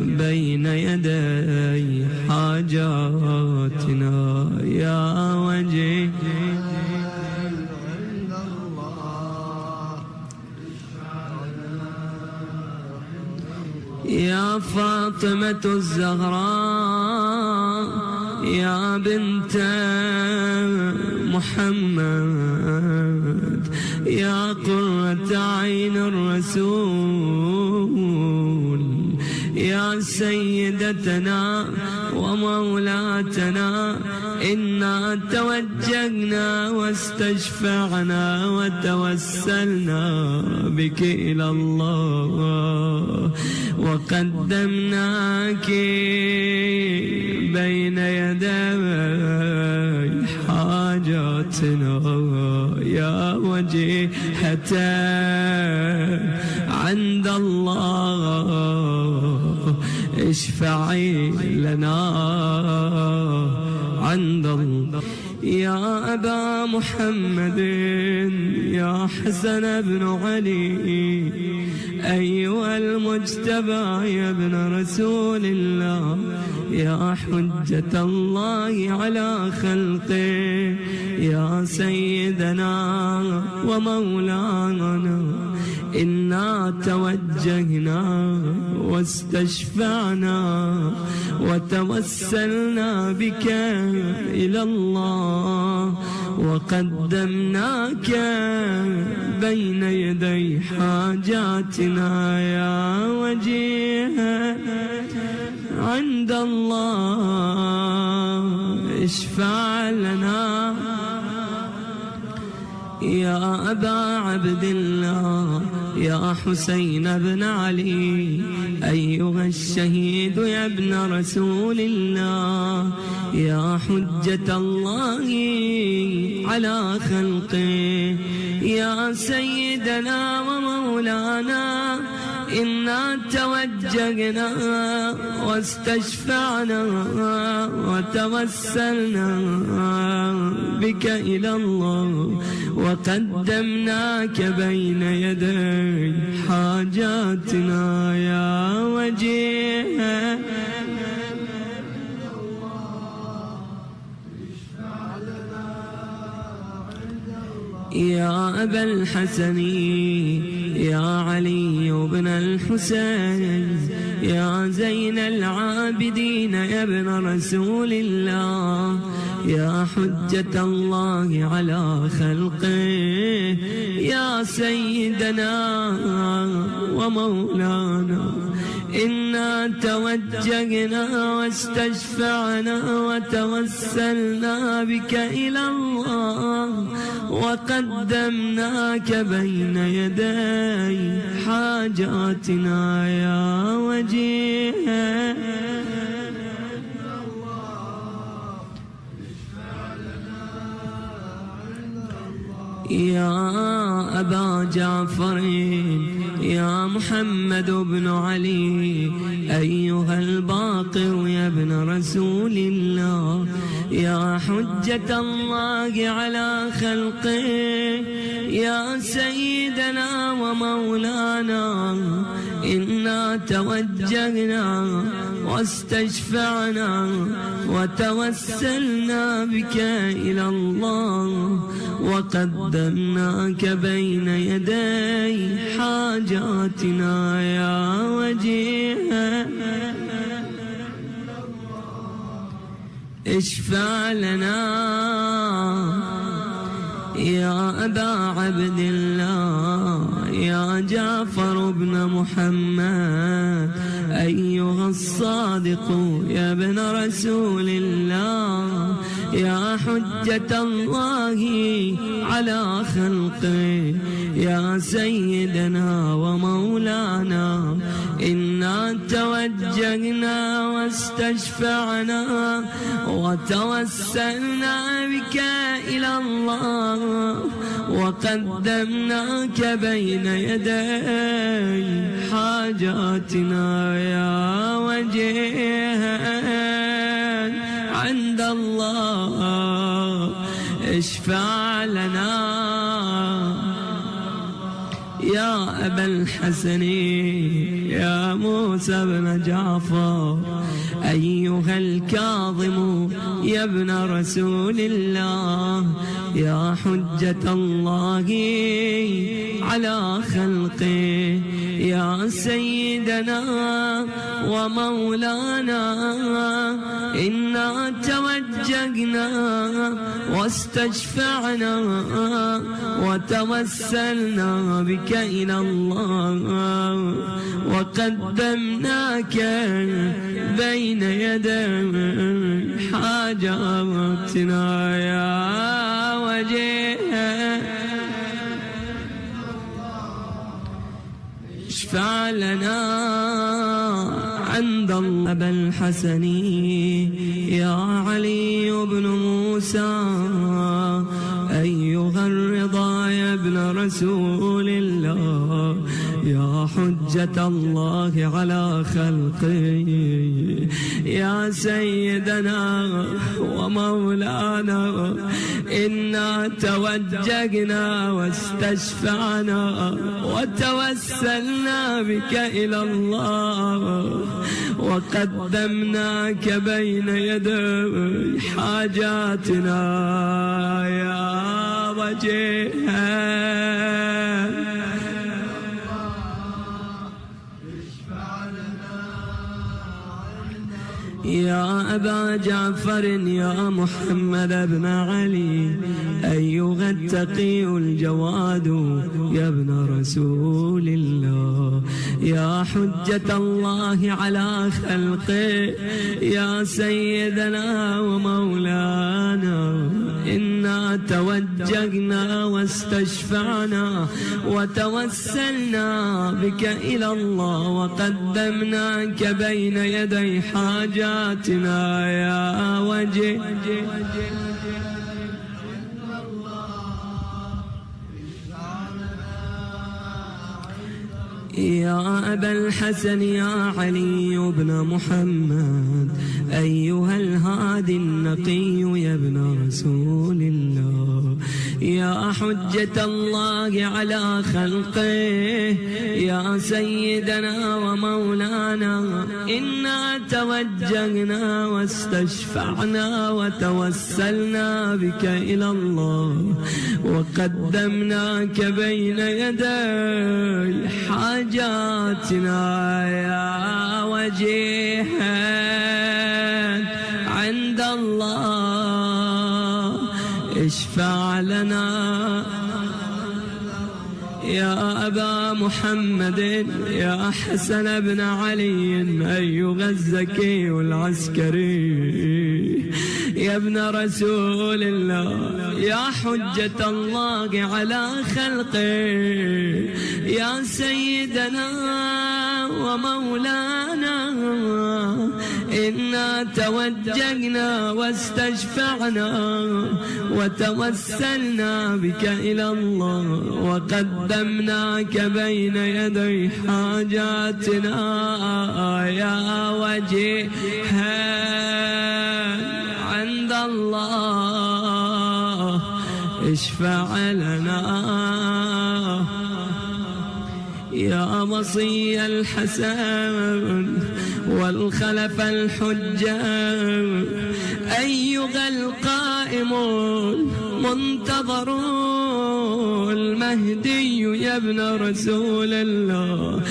بين يدي حاجاتنا يا وجيه يا فاطمة الزهراء يا بنت محمد يا قرة عين الرسول يا سيدتنا ومولاتنا إنا توجهنا واستشفعنا وتوسلنا بك إلى الله وقدمناك بين يدي حاجاتنا يا وجيهة عند الله اشفعي لنا عند الله يا أبا محمد يا حسن بن علي أيها المجتبى يا ابن رسول الله يا حجة الله على خلقه يا سيدنا ومولانا إنا توجهنا واستشفعنا وتوسلنا بك إلى الله وقدمناك بين يدي حاجاتنا يا وجيها عند الله اشفع لنا يا أبا عبد الله يا حسين بن علي أيها الشهيد يا ابن رسول الله يا حجة الله على خلقه يا سيدنا ومولانا إنا توجهنا واستشفعنا وتوسلنا بك إلى الله وقدمناك بين يدي حاجاتنا يا وجيه يا أبا الحسن يا علي بن الحسين يا زين العابدين يا ابن رسول الله يا حجة الله على خلقه يا سيدنا ومولانا إنا توجهنا واستشفعنا وتوسلنا بك إلى الله وقدمناك بين يدي حاجاتنا يا وجيه يا أبا جعفر يا محمد بن علي أيها الباقر يا ابن رسول الله يا حجة الله على خلقه يا سيدنا ومولانا إنا توجهنا واستشفعنا وتوسلنا بك إلى الله وقدمناك بين يدي حاجاتنا يا وجيه اشفع لنا يا أبا عبد الله يا جعفر بن محمد أيها الصادق يا ابن رسول الله يا حجة الله على خلقه يا سيدنا ومولانا إنا توجهنا واستشفعنا وتوسلنا بك إلى الله وقدمناك بين يدي حاجاتنا يا وجيه عند الله اشفع لنا يا أبا الحسن يا موسى بن جعفر أيها الكاظم يا ابن رسول الله يا حجة الله على خلقه يا سيدنا ومولانا إنا توجهنا واستشفعنا وتوسلنا بك إلى الله وقدمناك بين يدي حاجاتنا يا وجيه اشفع لنا عند الله أبا الحسن يا علي بن موسى أيها الرضا يا ابن رسول الله يا حجة الله على خلقه يا سيدنا ومولانا إنا توجهنا واستشفعنا وتوسلنا بك إلى الله وقدمناك بين يدي حاجاتنا يا وجيه يا أبا جعفر يا محمد بن علي أيها التقي الجواد يا ابن رسول الله يا حجة الله على خلقه يا سيدنا ومولانا إنا توجهنا واستشفعنا وتوسلنا بك إلى الله وقدمناك بين يدي حاجاتنا يا وجه يا أبا الحسن يا علي بن محمد أيها الهادي النقي يا ابن رسول الله يا حجة الله على خلقه يا سيدنا ومولانا إنا توجهنا واستشفعنا وتوسلنا بك إلى الله وقدمناك بين يدي حاجاتنا يا وجيها عند الله اشفع لنا يا أبا محمد يا حسن بن علي أيها الزكي العسكري يا ابن رسول الله، يا حجة الله على خلقه، يا سيدنا ومولانا، إنا توجهنا واستشفعنا وتوسلنا بك إلى الله، وقدمناك بين يدي حاجاتنا يا وجيها عند الله، اشفع لنا يا وصي الحسن والخلف الحجة، أيها القائم المنتظر المهدي يا ابن رسول الله،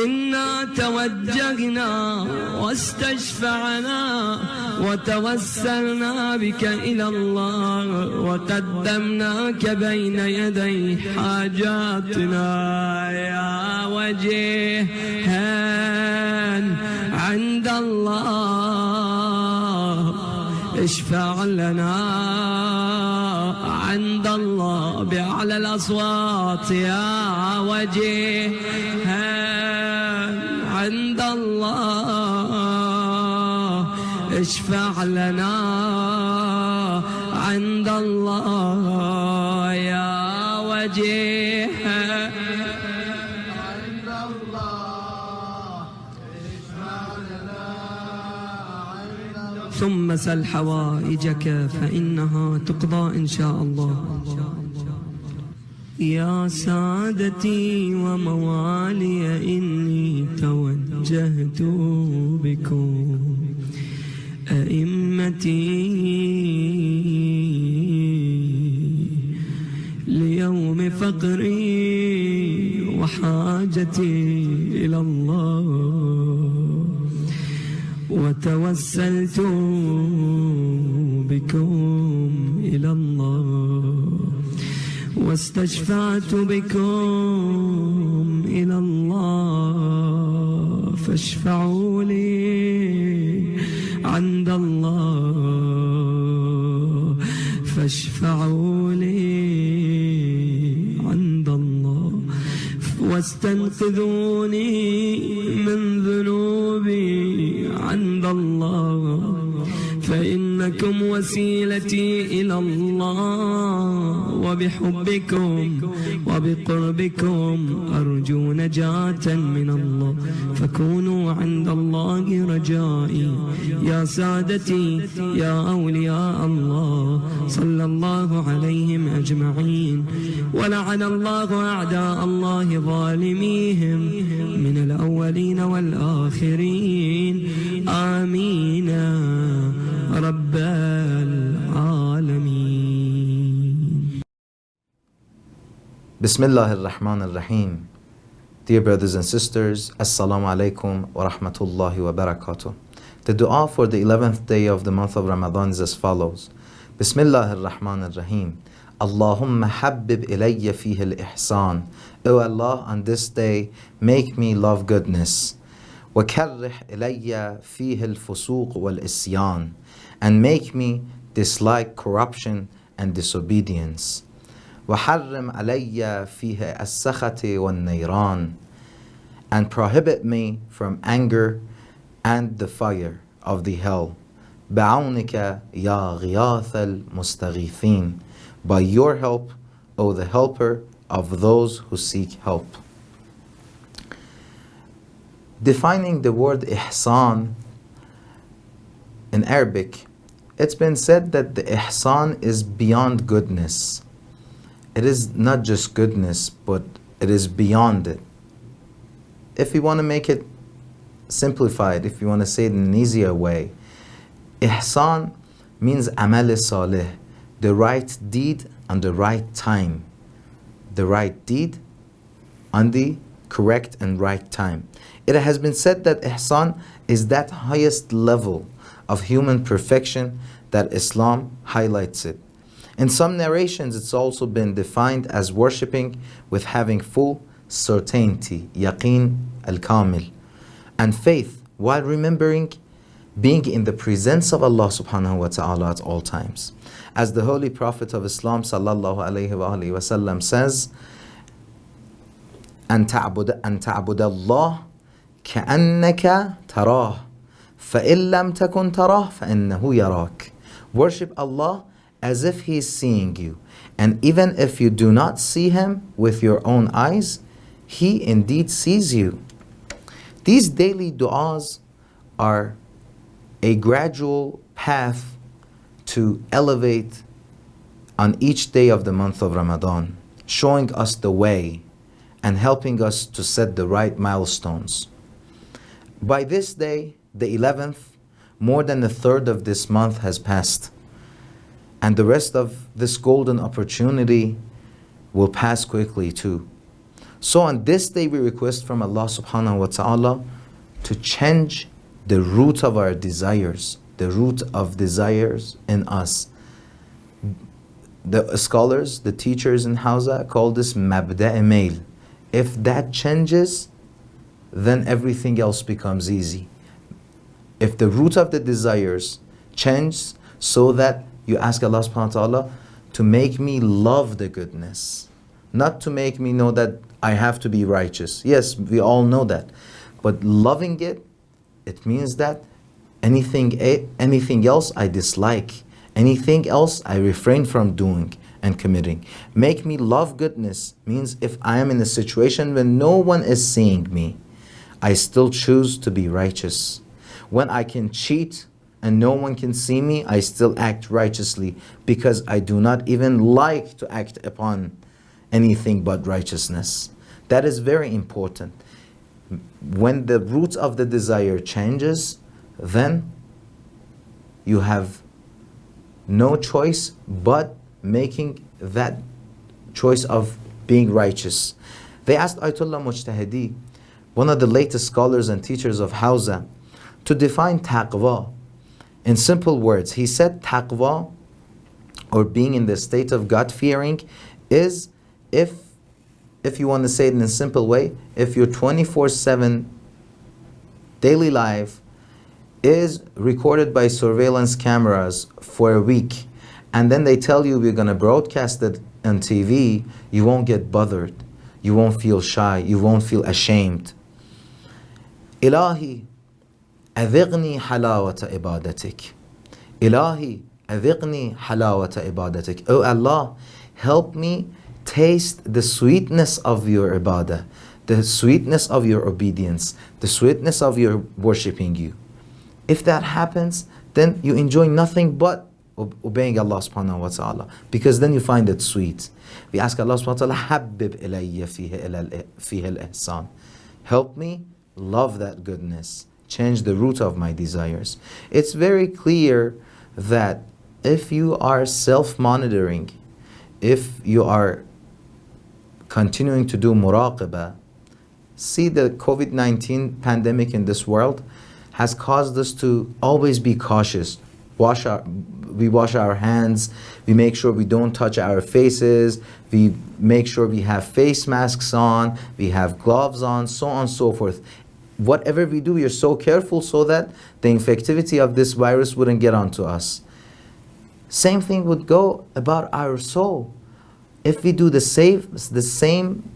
إنا توجهنا واستشفعنا وتوسلنا بك إلى الله، وقدمناك بين يدي حاجاتنا يا وجيها عند الله، اشفع لنا عند الله بأعلى الأصوات يا وجيها عند الله، اشفع لنا عند الله يا وجيها عند الله، اشفع لنا عند الله. ثم سل حوائجك فإنها تقضى إن شاء الله. يا سادتي وموالي إني توجهت بكم أئمتي ليوم فقري وحاجتي إلى الله، وتوسلت بكم إلى الله، واستشفعت بكم إلى الله، فاشفعوا لي عند الله، فاشفعوا لي عند الله، واستنقذوني من ذنوبي عند الله، فإنكم وسيلتي إلى الله، وبحبكم وبقربكم أرجو نجاة من الله، فكونوا عند الله رجائي يا سادتي يا أولياء الله، صلى الله عليهم أجمعين، ولعن الله أعداء الله ظالميهم من الأولين والآخرين، آمين رب العالمين. Bismillah ar-Rahman ar-Rahim. Dear brothers and sisters, Assalamu alaikum wa rahmatullahi wa barakatuh. The dua for the 11th day of the month of Ramadan is as follows. Bismillah ar-Rahman ar-Rahim. Allahumma habbib ilayya fihi al-ihsan. O Allah, on this day, make me love goodness. وَكَرِّحْ إِلَيَّ فِيهِ الْفُسُوقُ وَالْإِسْيَانِ, and make me dislike corruption and disobedience. وَحَرِّمْ عَلَيَّ فِيهِ السَّخَطِ وَالنَّيْرَانِ, and prohibit me from anger and the fire of the hell. بِعَوْنِكَ يَا غِيَاثَ الْمُسْتَغِيثِينَ, by your help, O the helper of those who seek help. Defining the word ihsan in Arabic, it's been said that the ihsan is beyond goodness. It is not just goodness, but it is beyond it. If you want to make it simplified, if you want to say it in an easier way, ihsan means amal salih, the right deed on the right time. The right deed on the correct and right time. It has been said that ihsan is that highest level of human perfection that Islam highlights it. In some narrations, it's also been defined as worshipping with having full certainty, yaqeen al-kamil, and faith while remembering being in the presence of Allah subhanahu wa ta'ala at all times. As the Holy Prophet of Islam sallallahu alayhi wa alihi wa sallam says, أن تعبد الله كأنك تراه فإن لم تكن تراه فإنه يراك. Worship Allah as if He is seeing you. And even if you do not see Him with your own eyes, He indeed sees you. These daily du'as are a gradual path to elevate on each day of the month of Ramadan, showing us the way and helping us to set the right milestones. By this day, the 11th, more than a third of this month has passed, and the rest of this golden opportunity will pass quickly too. So on this day we request from Allah subhanahu wa ta'ala to change the root of our desires, the root of desires in us. The scholars, the teachers in Hausa call this mabda' mail. If that changes, then everything else becomes easy. If the root of the desires changes, so that you ask Allah subhanahu wa ta'ala to make me love the goodness, not to make me know that I have to be righteous. Yes, we all know that. But loving it, it means that anything else I dislike, anything else I refrain from doing and committing. Make me love goodness means if I am in a situation when no one is seeing me, I still choose to be righteous. When I can cheat and no one can see me, I still act righteously because I do not even like to act upon anything but righteousness. That is very important. When the root of the desire changes, then you have no choice but making that choice of being righteous. They asked Ayatollah Mujtahidi, one of the latest scholars and teachers of Hausa, to define taqwa in simple words. He said taqwa, or being in the state of God-fearing, is if you want to say it in a simple way, if your 24/7 daily life is recorded by surveillance cameras for a week, and then they tell you we're going to broadcast it on TV, you won't get bothered, you won't feel shy, you won't feel ashamed. Ilahi, أذقني حلاوة عبادتك. Ilahi, أذقني حلاوة عبادتك. Oh Allah, help me taste the sweetness of your ibadah, the sweetness of your obedience, the sweetness of your worshipping you. If that happens, then you enjoy nothing but obeying Allah subhanahu wa ta'ala, because then you find it sweet. We ask Allah subhanahu wa ta'ala, حبب إلي فيه الإحسان. Help me love that goodness. Change the root of my desires. It's very clear that if you are self-monitoring, if you are continuing to do muraqabah, see the COVID-19 pandemic in this world has caused us to always be cautious. We wash our hands, we make sure we don't touch our faces, we make sure we have face masks on, we have gloves on, so on and so forth. Whatever we do, we are so careful so that the infectivity of this virus wouldn't get onto us. Same thing would go about our soul. If we do the same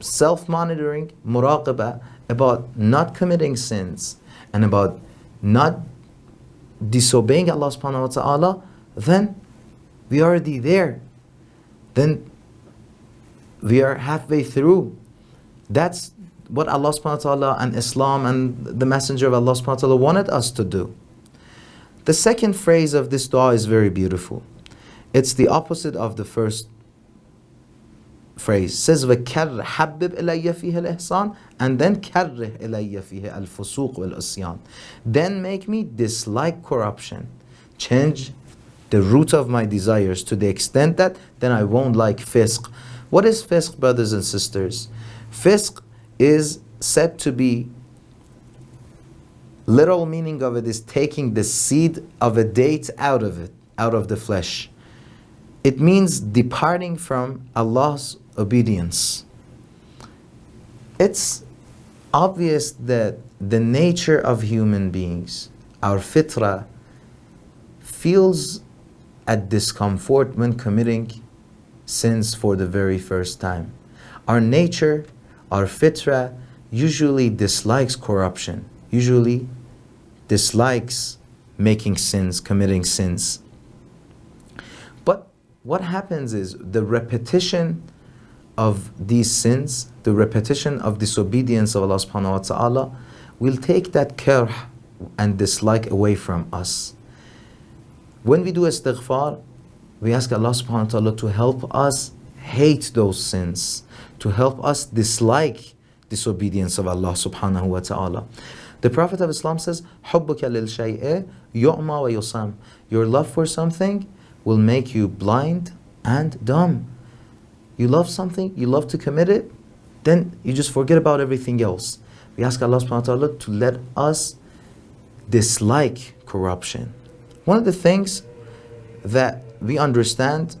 self-monitoring, muraqabah, about not committing sins and about not disobeying Allah subhanahu wa ta'ala, then we are already there. Then we are halfway through. That's what Allah subhanahu wa ta'ala and Islam and the Messenger of Allah subhanahu wa ta'ala wanted us to do. The second phrase of this dua is very beautiful. It's the opposite of the first phrase. It says وَكَرِّ حَبِّبْ إِلَيَّ فِيهِ الْإِحْسَانِ, and then كَرِّهْ إِلَيَّ فِيهِ الْفُسُوقُ وَالْعِصْيَانِ. Then make me dislike corruption. Change the root of my desires to the extent that then I won't like fisq. What is fisq, brothers and sisters? Fisq is said to be, literal meaning of it is taking the seed of a date out of the flesh. It means departing from Allah's obedience. It's obvious that the nature of human beings, our fitra feels a discomfort when committing sins for the very first time. Our nature, our fitra, usually dislikes corruption, usually dislikes making sins, committing sins. But what happens is the repetition of these sins, the repetition of disobedience of Allah subhanahu wa ta'ala will take that karh and dislike away from us. When we do istighfar, we ask Allah subhanahu wa ta'ala to help us hate those sins, to help us dislike disobedience of Allah subhanahu wa ta'ala. The Prophet of Islam says, حُبُّكَ لِلْشَيْءِ يُعْمَى وَيُصَامْ. Your love for something will make you blind and dumb. You love something, you love to commit it, then you just forget about everything else. We ask Allah subhanahu wa ta'ala to let us dislike corruption. One of the things that we understand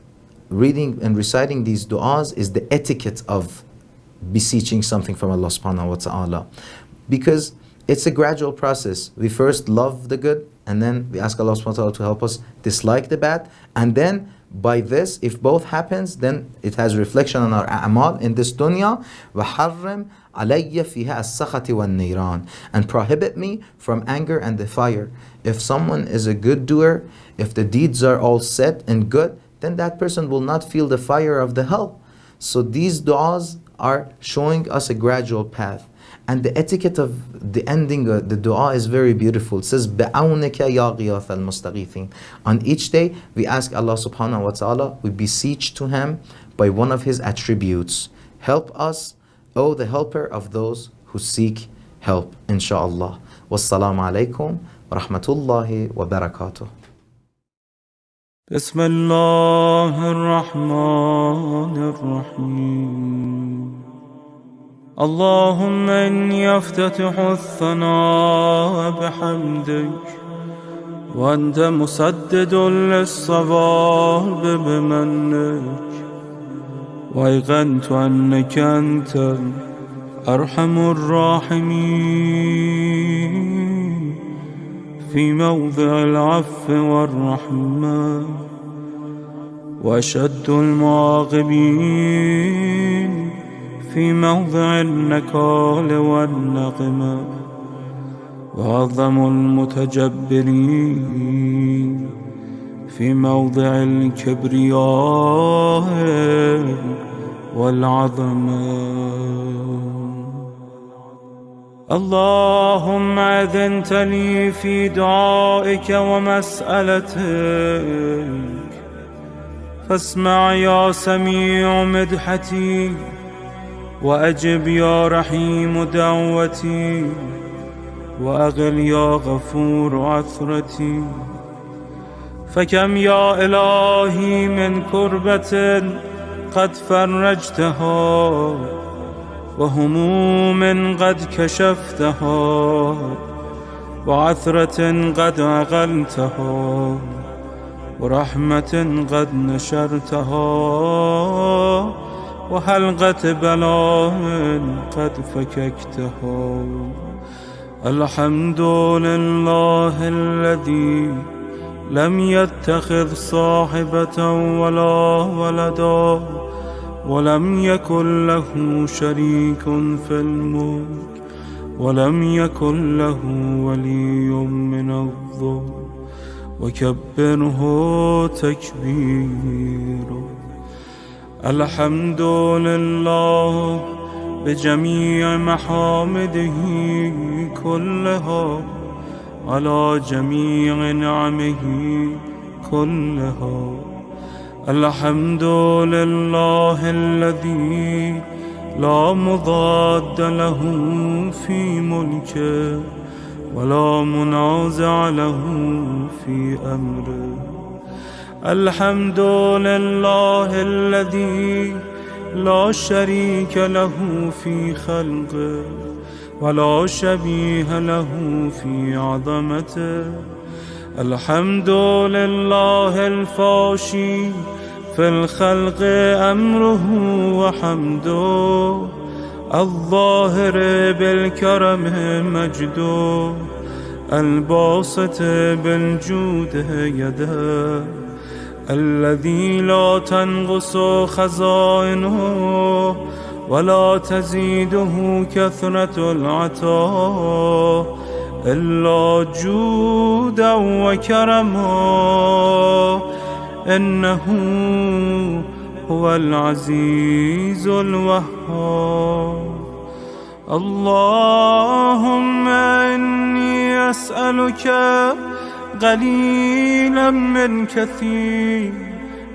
reading and reciting these du'as is the etiquette of beseeching something from Allah subhanahu wa ta'ala, because it's a gradual process. We first love the good, and then we ask Allah subhanahu wa ta'ala to help us dislike the bad, and then by this, if both happens, then it has reflection on our a'mal in this dunya. وَحَرِّمْ عَلَيَّ فِيهَا السَّخَةِ وَالنِّيرَانِ. And prohibit me from anger and the fire. If someone is a good doer, if the deeds are all set and good, then that person will not feel the fire of the hell. So these du'as are showing us a gradual path. And the etiquette of the ending of the dua is very beautiful. It says, بِعَوْنِكَ يَا غِيَاثَ الْمُسْتَغِيثِينَ. On each day, we ask Allah subhanahu wa ta'ala, we beseech to Him by one of His attributes. Help us, O the helper of those who seek help, insha'Allah. Wassalamu alaikum wa rahmatullahi wa barakatuh. بسم الله الرحمن الرحيم. اللهم إني أفتتح الثناء بحمدك وأنت مسدد للصواب بمنك، وأيقنت أنك أنت أرحم الراحمين في موضع العفو والرحمة، وأشد المعاقبين في موضع النكال والنقمة، وأعظم المتجبرين في موضع الكبرياء والعظمة. اللهم أذنت لي في دعائك ومسألتك، فاسمع يا سميع مدحتي، وأجب يا رحيم دعوتي، وأغل يا غفور عثرتي. فكم يا إلهي من كربة قد فرجتها، وهموم قد كشفتها، وعثرة قد أغلتها، ورحمة قد نشرتها، وحلقة بلاء قد فككتها. الحمد لله الذي لم يتخذ صاحبة ولا ولدا، ولم يكن له شريك في الملك، ولم يكن له ولي من الظلم، وكبره تكبيرا. الحمد لله بجميع محامده كلها، على جميع نعمه كلها. الحمد لله الذي لا مضاد له في ملكه، ولا منازع له في أمره. الحمد لله الذي لا شريك له في خلقه، ولا شبيه له في عظمته. الحمد لله الفاشي في الخلق أمره وحمده، الظاهر بالكرم مجده، الباسط بالجود يده الذي لا تنقص خزائنه ولا تزيده كثرة العطاء إلا جودا وكرما إنه هو العزيز الوهاب. اللهم إني أسألك قليلا من كثير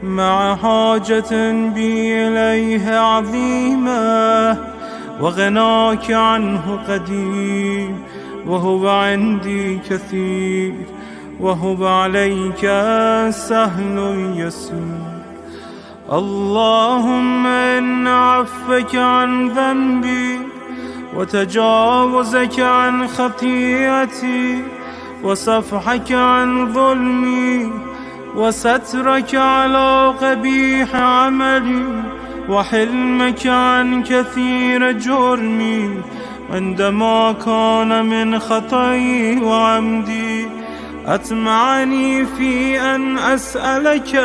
مع حاجة بي إليه عظيمة وغناك عنه قديم وهو عندي كثير وهو عليك سهل يسير. اللهم إن عفك عن ذنبي وتجاوزك عن خطيئتي وصفحك عن ظلمي وسترك على قبيح عملي وحلمك عن كثير جرمي عندما كان من خطئي وعمدي أطمعني في أن أسألك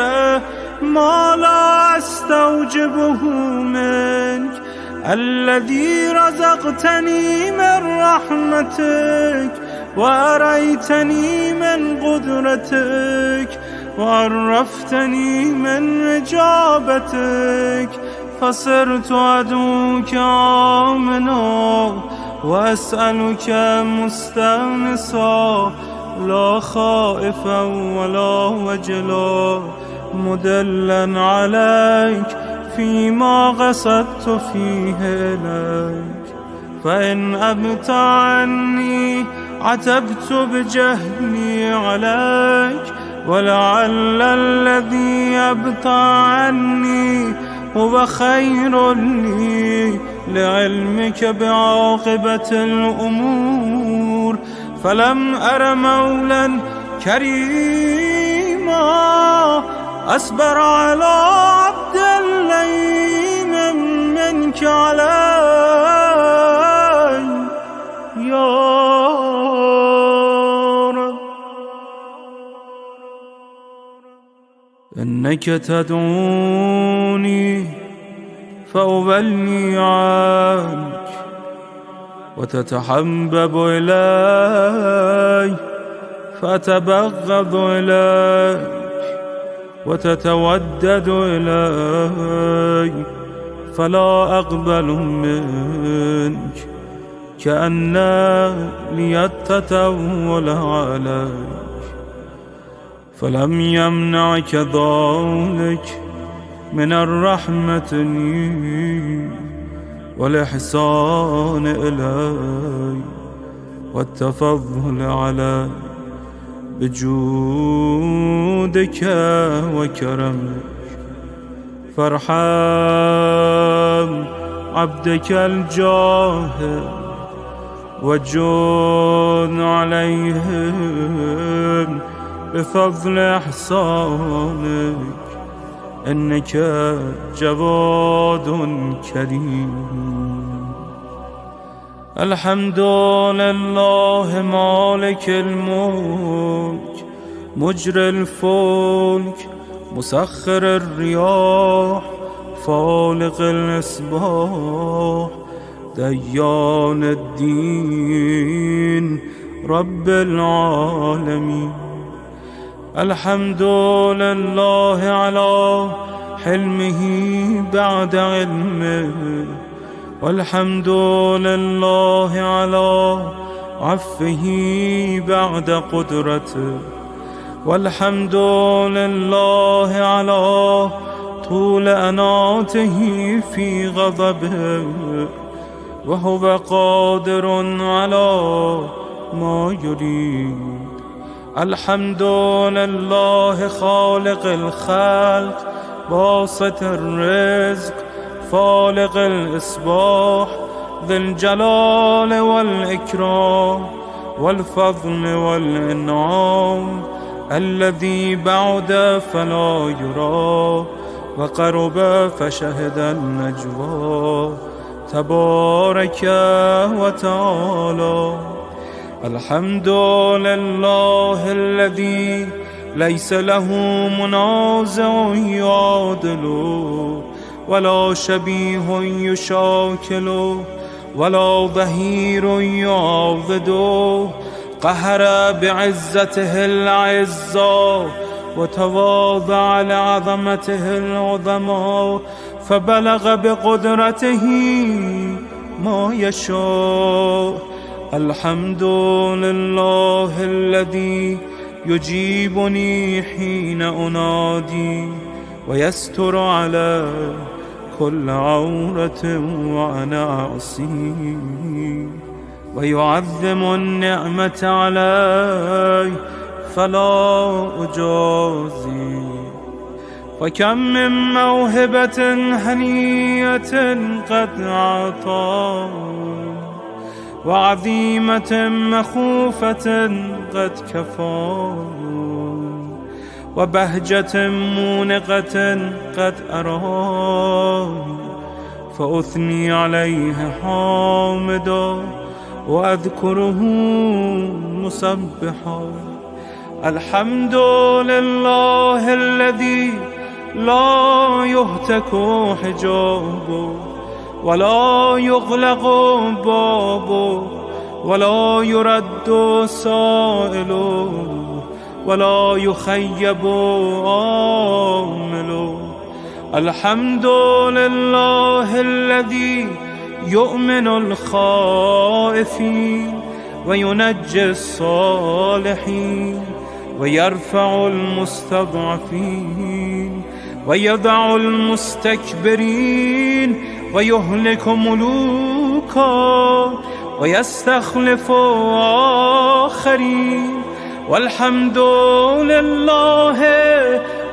ما لا أستوجبه منك الذي رزقتني من رحمتك وأريتني من قدرتك وعرفتني من إجابتك فصرت أدعوك آمنا وأسألك مستأنسا لا خائفا ولا وجلا مدلا عليك فيما قصدت فيه إليك. فإن أبت عني عتبت بجهلي عليك ولعل الذي أبطى عني هو خير لي لعلمك بعاقبة الأمور. فلم أر مولا كريما أصبر على عبد اللئيم منك علي يا رب. إنك تدعوني فأبلي عنك وتتحبب إلي فأتبغض إليك وتتودد إلي فلا أقبل منك كأن لي التطول عليك. فلم يمنعك ذلك من الرحمة لي والإحسان إلي والتفضل علي بجودك وكرمك. فارحم عبدك الجاهل وجود عليهم بفضل إحسانك إنك جواد كريم. الحمد لله مالك الملك مجري الفلك مسخر الرياح فالق الإصباح ديان الدين رب العالمين. الحمد لله على حلمه بعد علمه والحمد لله على عفه بعد قدرته والحمد لله على طول أناته في غضبه وهو قادر على ما يريد. الحمد لله خالق الخلق باسط الرزق فالق الإصباح ذي الجلال والإكرام والفضل والإنعام الذي بعد فلا يرى وقرب فشهد النجوى تبارك وتعالى. الحمد لله الذي ليس له منازع يعادله ولا شبيه يشاكله ولا ظهير يعاضده، قهر بعزته العزة وتواضع لعظمته العظمى، فبلغ بقدرته ما يشاء. الحمد لله الذي يجيبني حين أنادي ويستر على كل عورة وأنا أعصيه، ويعظم النعمة علي فلا أجازي. وكم من موهبة هنية قد أعطى، وعظيمة مخوفة قد كفى، وبهجة مونقة قد أرى، فأثني عليه حامدا وأذكره مسبحا. الحمد لله الذي لا يهتك حجابه ولا يغلق بابه ولا يرد سائله ولا يخيب آمله. الحمد لله الذي يؤمن الخائفين وينجي الصالحين ويرفع المستضعفين ويضع المستكبرين ويهلك ملوكا ويستخلف آخرين. والحمد لله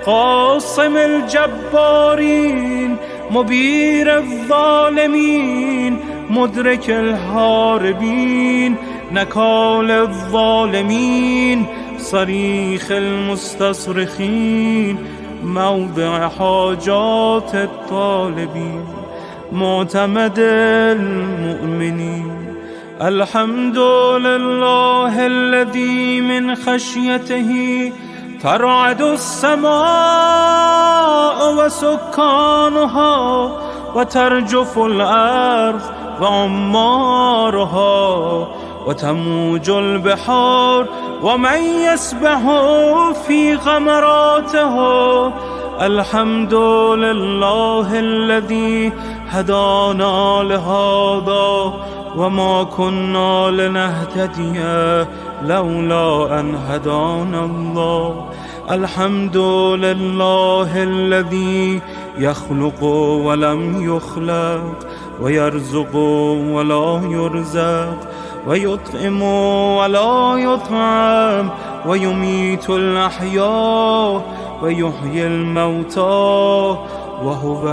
قاصم الجبارين مبير الظالمين مدرك الهاربين نكال الظالمين صريخ المستصرخين موضع حاجات الطالبين معتمد المؤمنين. الحمد لله الذي من خشيته ترعد السماء وسكانها وترجف الأرض وعمارها وتموج البحار ومن يسبح في غمراته. الحمد لله الذي هدانا لهذا وما كنا لنهتدي لولا أن هدانا الله. الحمد لله الذي يخلق ولم يخلق ويرزق ولا يرزق ويطعم ولا يطعم ويميت الأحياء ويحيي الموتى وهو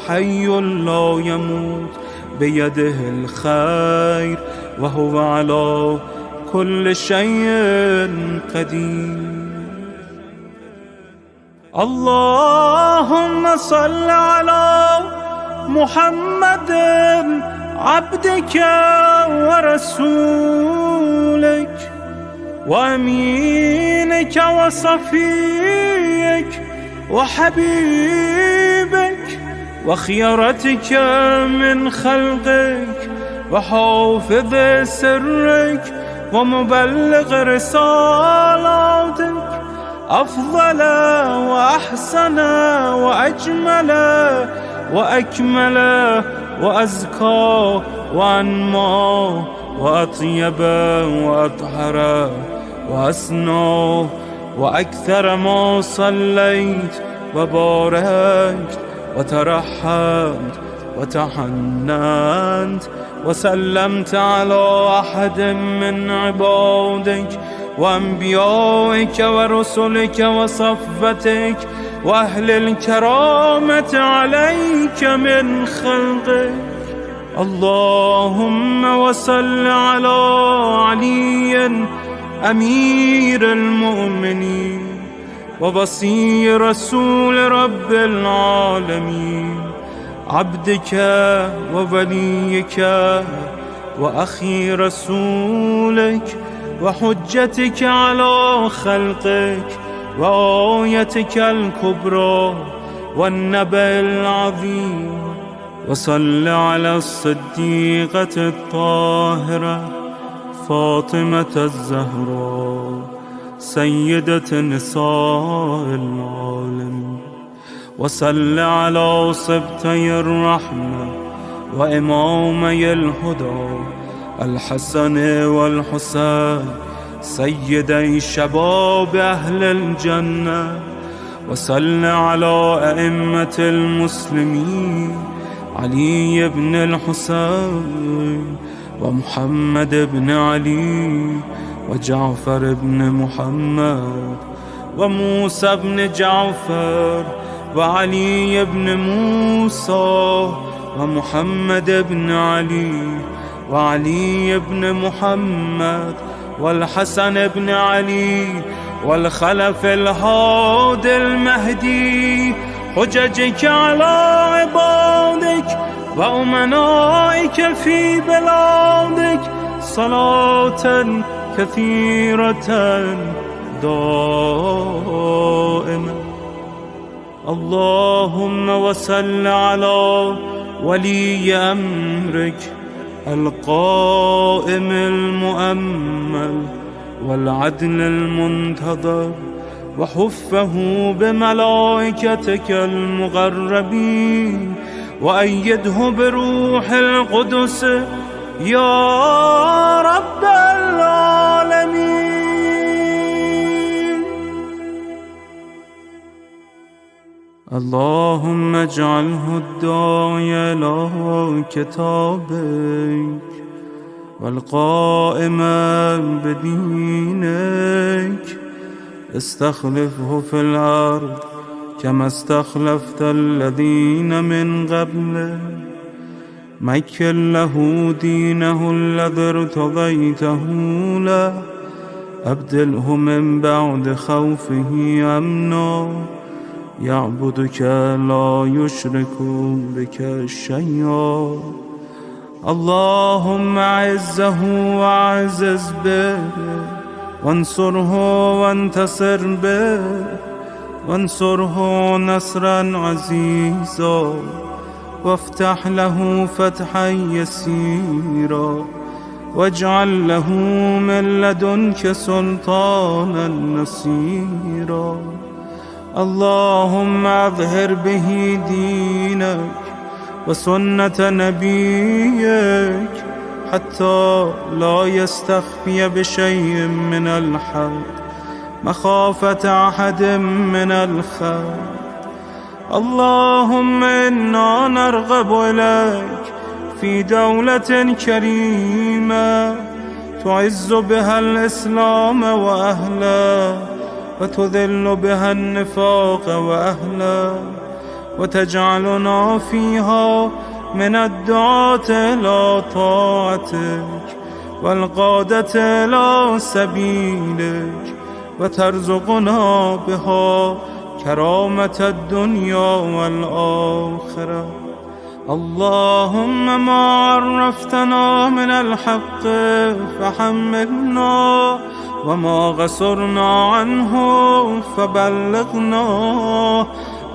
حي لا يموت بيده الخير وهو على كل شيء قدير. اللهم صل على محمد عبدك ورسولك وأمينك وصفيك وحبيبك وخيرتك من خلقك وحافظ سرك ومبلغ رسالاتك أفضل وأحسن وأجمل وأكمل وأزكى وأنمى وأطيب وأطهر وأسنى وأكثر ما صليت وباركت وترحمت وتحننت وسلمت على أحد من عبادك وأنبيائك ورسلك وصفتك وأهل الكرامة عليك من خلقك. اللهم وصل على علي أمير المؤمنين ووصي رسول رب العالمين عبدك ووليك وأخي رسولك وحجتك على خلقك وآيتك الكبرى والنبأ العظيم. وصل على الصديقة الطاهرة فاطمة الزهراء سيدة نساء العالمين. وصل على سبتي الرحمة وإمامي الهدى الحسن والحسين سيدي شباب أهل الجنة. وصل على أئمة المسلمين علي بن الحسين ومحمد بن علي وجعفر بن محمد وموسى بن جعفر وعلي بن موسى ومحمد بن علي وعلي بن محمد والحسن بن علي والخلف الهادي المهدي. حججك على عبادك وأمنائك في بلادك صلاة كثيرة دائمة. اللهم وصل على ولي أمرك القائم المؤمل والعدل المنتظر وحفه بملائكتك المقربين وأيده بروح القدس يا رب العالمين. اللهم اجعله الداعي إلى كتابك والقائم بدينك. استخلفه في الأرض كما استخلفت الذين من قبله. مكن له دينه الذي ارتضيته له. أبدله من بعد خوفه أمنا يعبدك لا يشرك بك شيئا. اللهم أعزه وأعزز به وانصره وانتصر به وانصره نصرا عزيزا وافتح له فتحا يسيرا واجعل له من لدنك سلطانا نصيرا. اللهم أظهر به دينك وسنة نبيك حتى لا يستخفي بشيء من الحق مخافة أحد من الخلق. اللهم إنا نرغب إليك في دولة كريمة تعز بها الإسلام وأهله وتذل بها النفاق وأهله وتجعلنا فيها من الدعاة إلى طاعتك والقادة إلى سبيلك وترزقنا بها كرامة الدنيا والآخرة. اللهم ما عرفتنا من الحق فحملنا وما غسرنا عنه فبلغنا.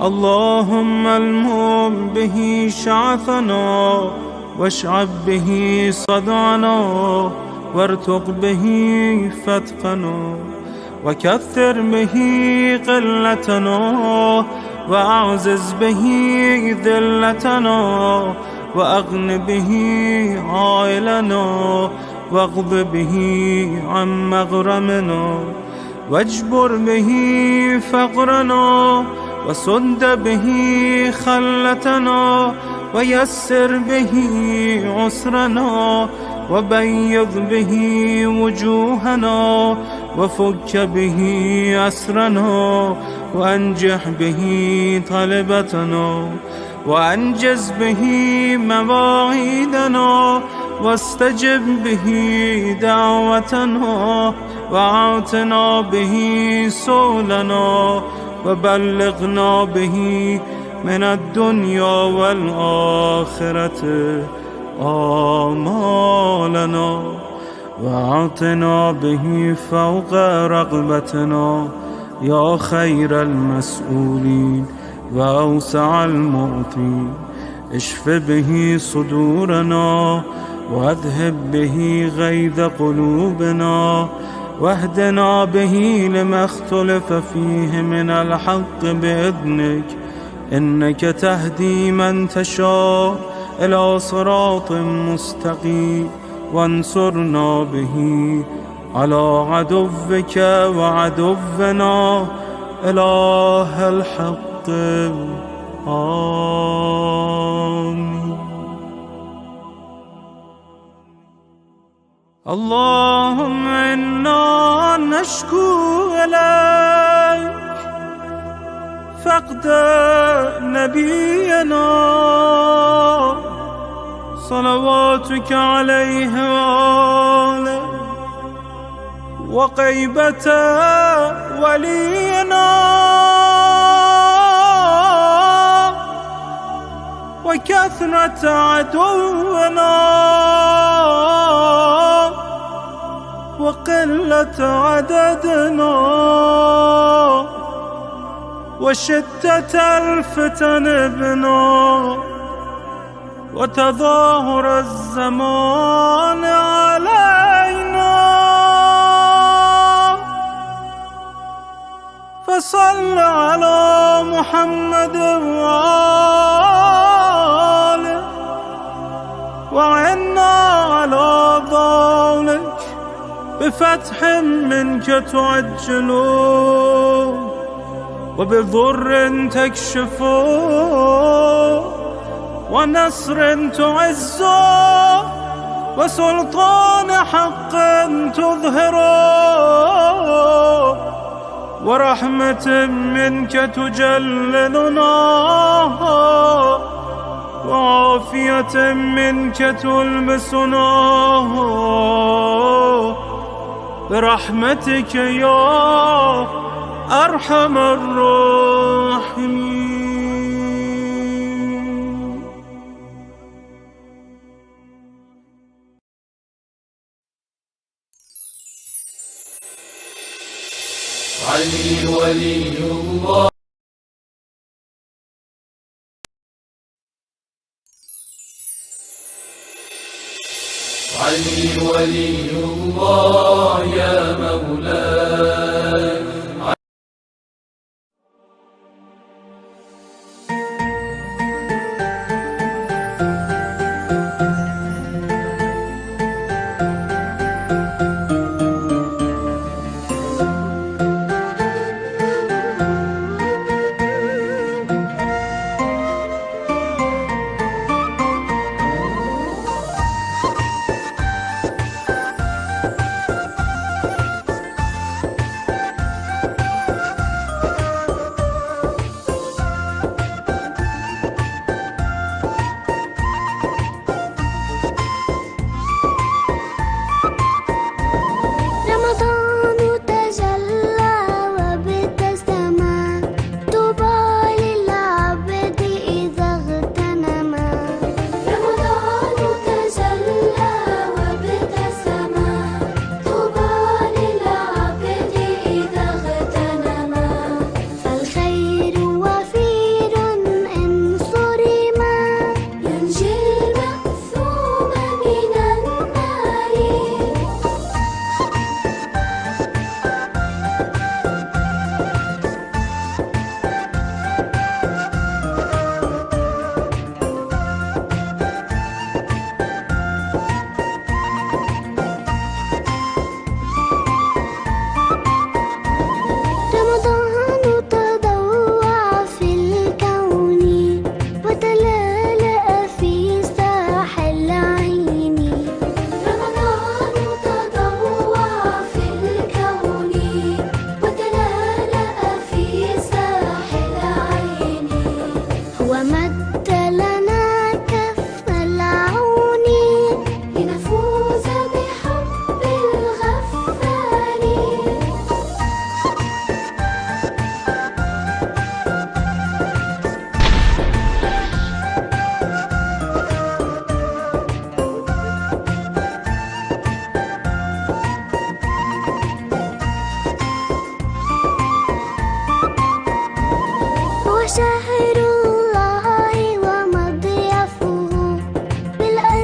اللهم المم به شعثنا واشعب به صدعنا وارتق به فتقنا وكثر به قلتنا وأعزز به ذلتنا وأغن به عائلنا واغض به عن مغرمنا واجبر به فقرنا وسد به خلتنا ويسر به عسرنا وبيض به وجوهنا وفك به أسرنا وأنجح به طلبتنا وأنجز به مواعيدنا واستجب به دعوتنا وأعطنا به سؤلنا وبلغنا به من الدنيا والآخرة آمالنا وأعطنا به فوق رغبتنا يا خير المسؤولين وأوسع المعطين. اشف به صدورنا واذهب به غيظ قلوبنا واهدنا به لما اختلف فيه من الحق بإذنك، إنك تهدي من تشاء إلى صراط مستقيم. وانصرنا به على عدوك وعدونا إله الحق. آمين. اللهم إنا نشكو إليك فقد نبينا صلواتك عليه وآله وغيبة ولينا وكثرة عدونا وقلة عددنا وشدة الفتن بنا وتظاهر الزمان علينا. فصل على محمد وآله وعنا على ذلك بفتح منك تعجله وبضر تكشفه ونصر تعزه وسلطان حق تظهره ورحمة منك تجللنا وعافية منك تلبسنا برحمتك يا أرحم الراحمين. علي ولي الله علي ولي الله يا مولاي.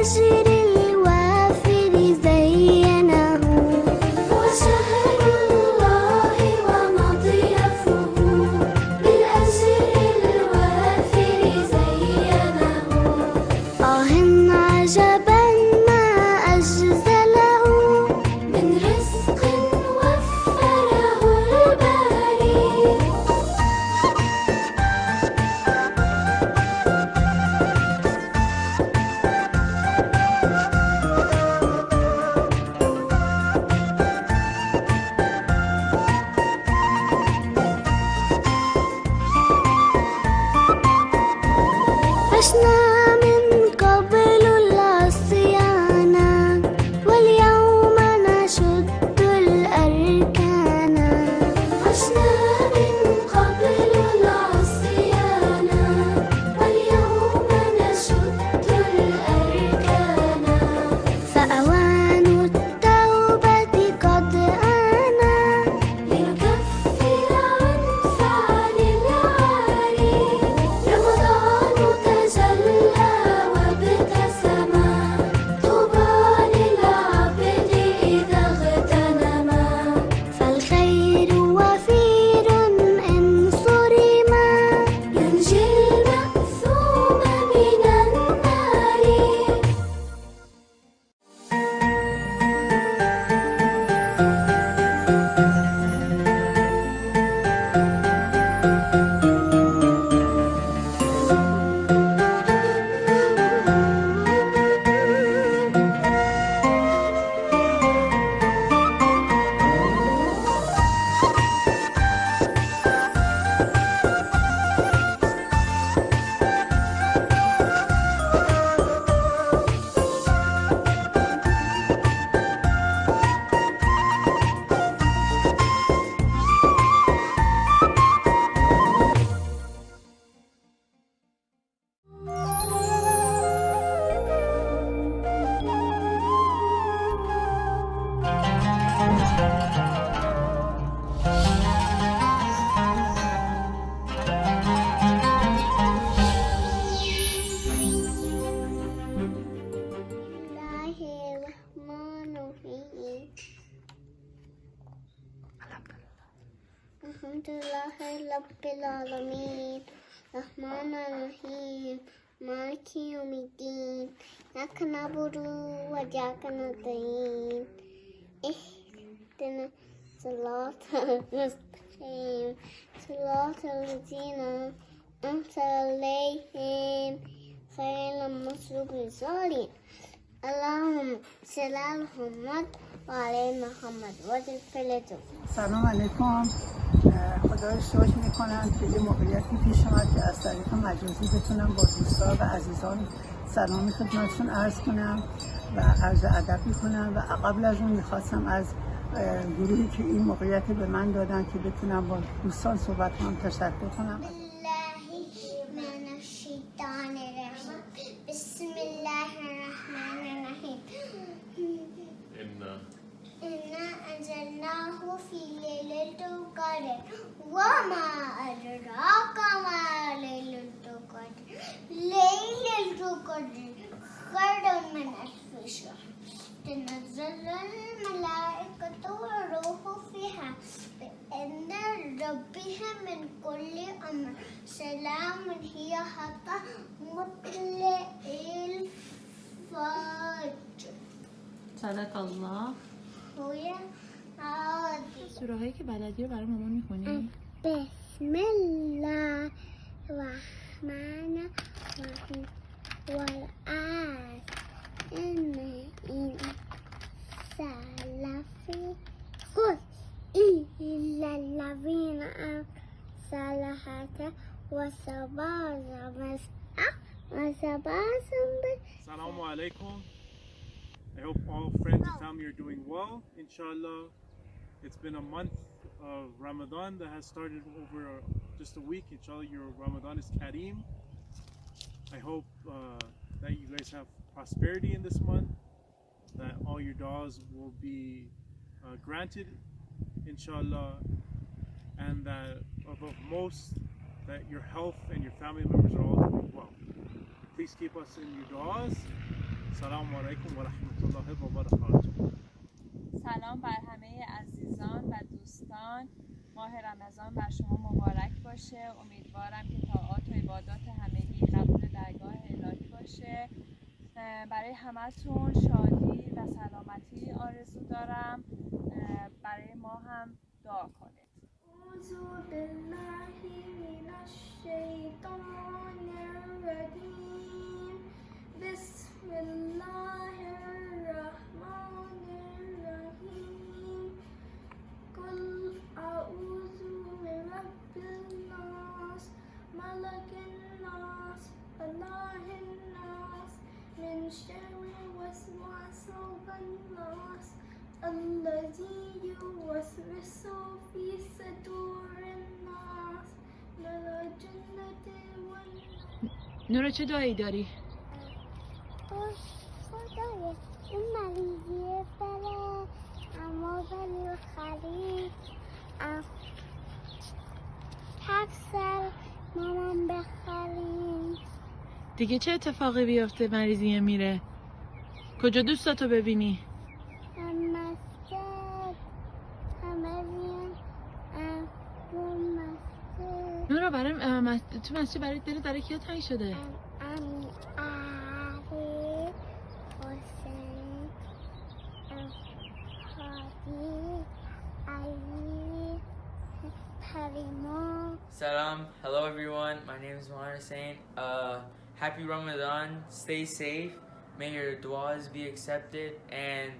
بالأجر الوافر زينه هو شهر الله ومضيفه بالأجر الوافر زينه عجبا ما أجزله من رزق وفره الباري عشنا من قبل العصيان واليوم نشد الأركان عشنا من قبل العصيان واليوم نشد الأركان فأوان التوبة قد آن لنكفر عن فعل العاري رمضان تجلى وابتسما طوبى للعبد إذا اغتنما فالخير وفير إن صرما ينجي المأثوم من النار Alhamdulillah Rabbil Alameen Rahman Rahim Maliki Yawmiddin إياك نعبد وإياك نستعين اهدنا صراط المستقيم صراط الذين أنعمت عليهم غير المغضوب عليهم اللهم صل على محمد وعلى محمد واغفر لهم. سلام علیکم. خدا رو شکر میکنم که یه موقعیتی پیش اومد که از طریق مجازی بتونم با دوستان و عزیزان سلامی خدمتشون عرض کنم و عرض ادب کنم و قبل از اون میخواستم از گروهی که این موقعیت به من دادن که بتونم با دوستان صحبت کنم تشکر کنم. بسم الله الرحمن الرحیم إنا أنزلناه في ليلة القدر وما أدراك ما ليلة القدر ليلة القدر خير من ألف شهر تنزل الملائكة والروح فيها بإذن ربهم من كل أمر سلام هي حتى مطلع الفجر. صدق الله. سوره هایی که بلدی رو برای مامان میخونی؟ بسم الله الرحمن الرحیم والعصر إن الإنسان لفی خسر إلا الذين آمنوا الصالحات وتواصوا Assalamu alaikum. I hope all friends and family are doing well, inshallah. It's been a month of Ramadan that has started over just a week. Inshallah, your Ramadan is Kareem. I hope that you guys have prosperity in this month, that all your du'as will be granted, inshallah, and that above most, that your health and your family members are all doing well. Please keep us in your du'as. Assalamu alaikum wa rahmatullahi wa barakatuh. سلام بر همه عزیزان و دوستان. ماه رمضان بر شما مبارک باشه. امیدوارم که طاعات و عبادات همگی قبول درگاه الهی باشه. برای همتون شادی و سلامتی آرزو دارم. برای ما هم دعا کنید. اعوذ بالله من الشیطان الرجیم. بسم الله الرحمن الرحیم. قل اعوذ برب الناس ملک الناس اله الناس من شر وسواس الناس الذي يوسوس في صدور الناس من الجنة والناس. نورا چه دعایی داری؟ خدایا این مریضیه بره اما ولی خرید تفسر مامان بخریم. دیگه چه اتفاقی بیفته مریضیه میره؟ کجا دوستاتو ببینی؟ مسجد همه بیان رو مسجد. نورا برای تو مسجد برای دلت برای کیا تنگ شده؟ علی حسین هادی علی پریما. Salam, hello everyone, my name is Shahr Ramadan. Happy Ramadan, stay safe, may your du'as be accepted, and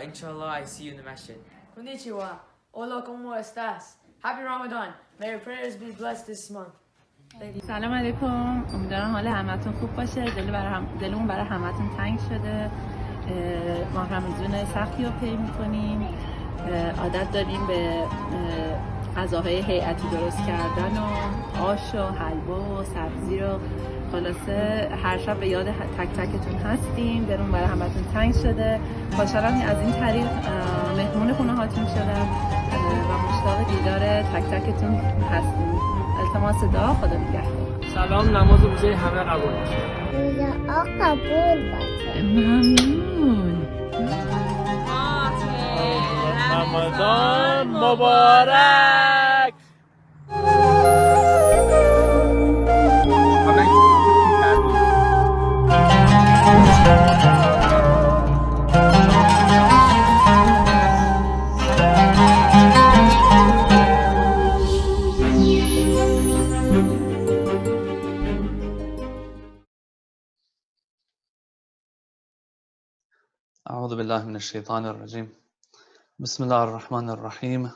inshallah I see you in the masjid. Konnichiwa, hola, ¿cómo estás? Happy Ramadan, may your prayers be blessed this month. سلام علیکم، امیدوارم حال همتون خوب باشه. دلمون برای همتون تنگ شده. ماه رمضان سختی رو طی می‌کنیم. عادت داریم به غذاهای هیئتی درست کردن و آش و حلوا و سبزی رو. خلاصه هر شب به یاد تک تکتون هستیم. دلمون برای همتون تنگ شده. خوشحالم از این طریق مهمون خونه هاتون شدم و مشتاق دیدار تک تکتون هستیم. التماس دعا. خدا نگهدار. سلام، نماز روزه همه قبول باشه. روزه قبول باشه. ممنون. رمضان مبارک. أعوذ بالله من الشيطان الرجيم. بسم الله الرحمن الرحيم.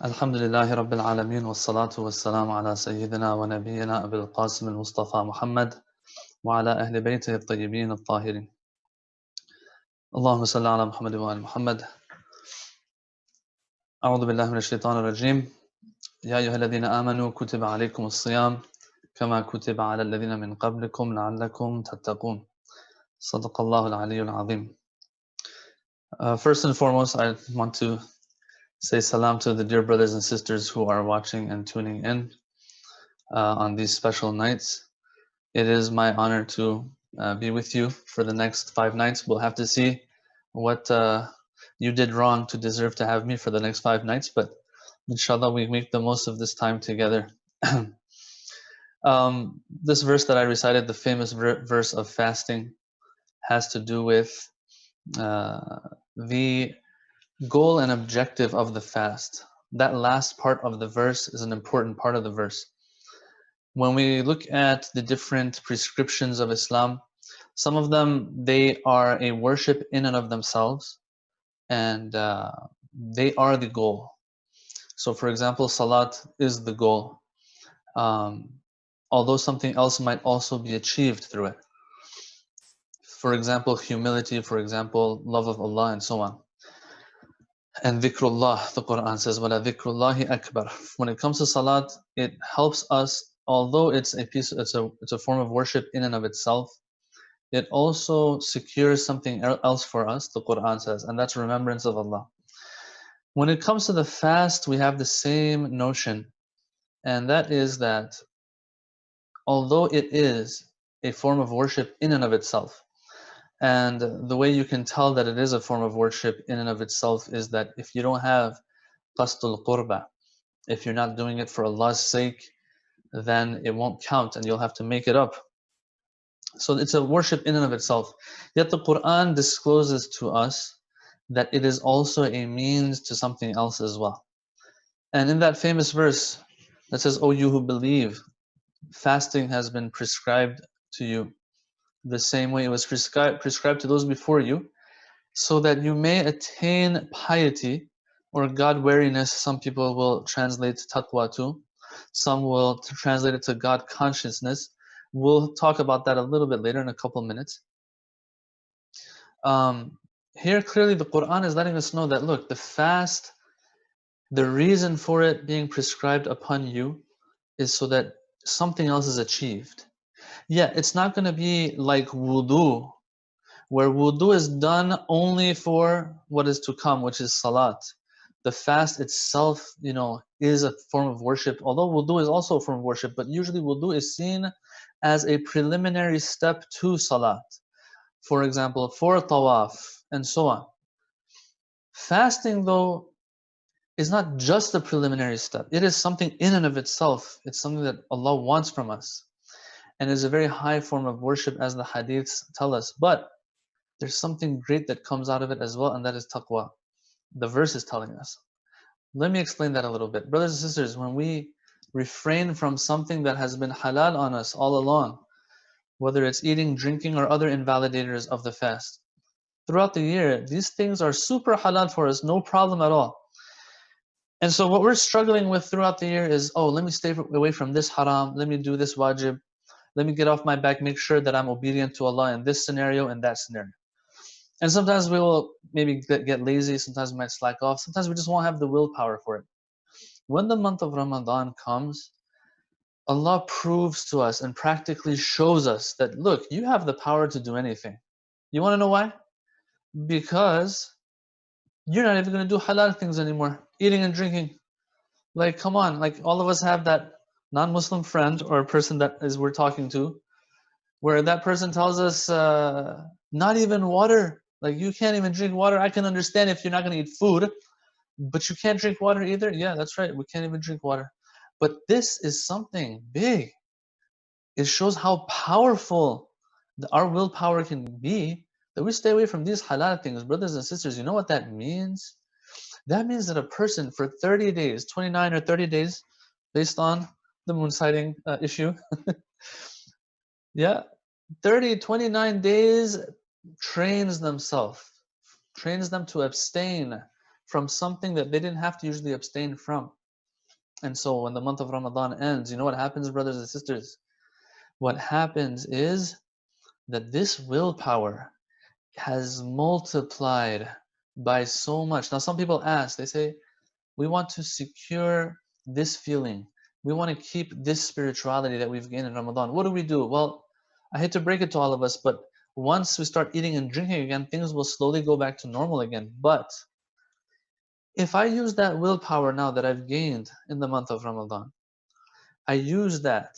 الحمد لله رب العالمين والصلاة والسلام على سيدنا ونبينا أبي القاسم المصطفى محمد وعلى أهل بيته الطيبين الطاهرين. اللهم صل على محمد وآل محمد. أعوذ بالله من الشيطان الرجيم. يا أيها الذين آمنوا كتب عليكم الصيام كما كتب على الذين من قبلكم لعلكم تتقون. صدق الله العلي العظيم. First and foremost, I want to say salam to the dear brothers and sisters who are watching and tuning in on these special nights. It is my honor to be with you for the next 5 nights. We'll have to see what you did wrong to deserve to have me for the next 5 nights, but inshallah we make the most of this time together. This verse that I recited, the famous verse of fasting, has to do with the goal and objective of the fast. That last part of the verse is an important part of the verse. When we look at the different prescriptions of Islam, some of them, they are a worship in and of themselves, and they are the goal. So for example, salat is the goal, although something else might also be achieved through it. For example, humility, for example, love of Allah, and so on. And dhikrullah, the Quran says, وَلَا dhikrullahi akbar. When it comes to salat, it helps us, although it's a form of worship in and of itself, it also secures something else for us, the Quran says, and that's remembrance of Allah. When it comes to the fast, we have the same notion, and that is that although it is a form of worship in and of itself, And the way you can tell that it is a form of worship in and of itself is that if you don't have qasdul qurba, if you're not doing it for Allah's sake, then it won't count and you'll have to make it up. So it's a worship in and of itself. Yet the Quran discloses to us that it is also a means to something else as well. And in that famous verse that says, "O you who believe, fasting has been prescribed to you the same way it was prescribed to those before you, so that you may attain piety," or God wariness. Some people will translate taqwa too. Some will translate it to God consciousness. We'll talk about that a little bit later in a couple minutes. Here clearly the Quran is letting us know that, look, the fast, the reason for it being prescribed upon you is so that something else is achieved. Yeah, it's not going to be like wudu, where wudu is done only for what is to come, which is salat. The fast itself, is a form of worship, although wudu is also a form of worship, but usually wudu is seen as a preliminary step to salat. For example, for tawaf, and so on. Fasting, though, is not just a preliminary step. It is something in and of itself. It's something that Allah wants from us. And is a very high form of worship, as the hadiths tell us. But there's something great that comes out of it as well, and that is taqwa. The verse is telling us. Let me explain that a little bit. Brothers and sisters, when we refrain from something that has been halal on us all along, whether it's eating, drinking, or other invalidators of the fast, throughout the year, these things are super halal for us, no problem at all. And so what we're struggling with throughout the year is, let me stay away from this haram, let me do this wajib, let me get off my back, make sure that I'm obedient to Allah in this scenario and that scenario. And sometimes we will maybe get lazy, sometimes we might slack off, sometimes we just won't have the willpower for it. When the month of Ramadan comes, Allah proves to us and practically shows us that, look, you have the power to do anything. You want to know why? Because you're not even going to do halal things anymore, eating and drinking. Like, come on, like all of us have that non-Muslim friend or person that we're talking to, where that person tells us, not even water. Like, you can't even drink water. I can understand if you're not going to eat food, but you can't drink water either. Yeah, that's right. We can't even drink water. But this is something big. It shows how powerful our willpower can be, that we stay away from these halal things. Brothers and sisters, you know what that means? That means that a person for 30 days, 29 or 30 days, based on the moon sighting issue, yeah, 29 days trains them to abstain from something that they didn't have to usually abstain from. And so when the month of Ramadan ends, you know what happens, brothers and sisters? What happens is that this willpower has multiplied by so much. Now, some people ask, they say, we want to secure this feeling. We want to keep this spirituality that we've gained in Ramadan. What do we do? Well, I hate to break it to all of us, but once we start eating and drinking again, things will slowly go back to normal again. But if I use that willpower now that I've gained in the month of Ramadan, I use that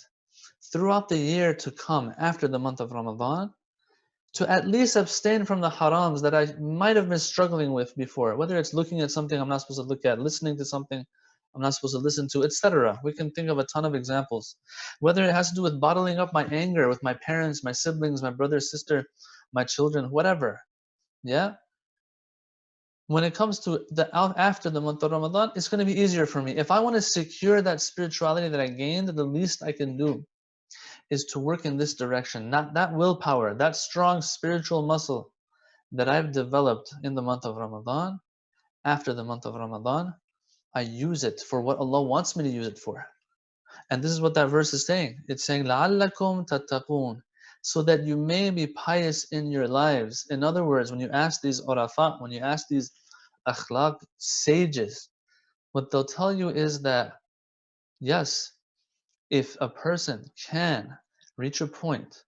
throughout the year to come after the month of Ramadan to at least abstain from the harams that I might have been struggling with before, whether it's looking at something I'm not supposed to look at, listening to something I'm not supposed to listen to, etc. We can think of a ton of examples. Whether it has to do with bottling up my anger with my parents, my siblings, my brother, sister, my children, whatever. Yeah? When it comes to after the month of Ramadan, it's going to be easier for me. If I want to secure that spirituality that I gained, the least I can do is to work in this direction. Not that willpower, that strong spiritual muscle that I've developed in the month of Ramadan. After the month of Ramadan, I use it for what Allah wants me to use it for. And this is what that verse is saying. It's saying, لَعَلَّكُمْ تَتَّقُونَ, so that you may be pious in your lives. In other words, when you ask these urafat, when you ask these akhlaq sages, what they'll tell you is that, yes, if a person can reach a point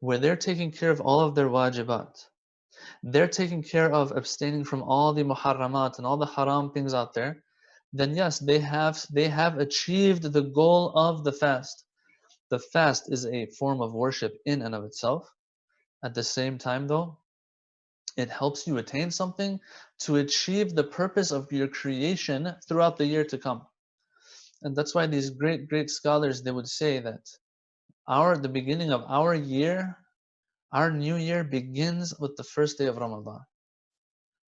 where they're taking care of all of their wajibat, they're taking care of abstaining from all the muharramat and all the haram things out there, then yes, they have achieved the goal of the fast. The fast is a form of worship in and of itself. At the same time, though, It helps you attain something to achieve the purpose of your creation throughout the year to come. And that's why these great, great scholars, they would say that the beginning of our year, our new year begins with the first day of Ramadan.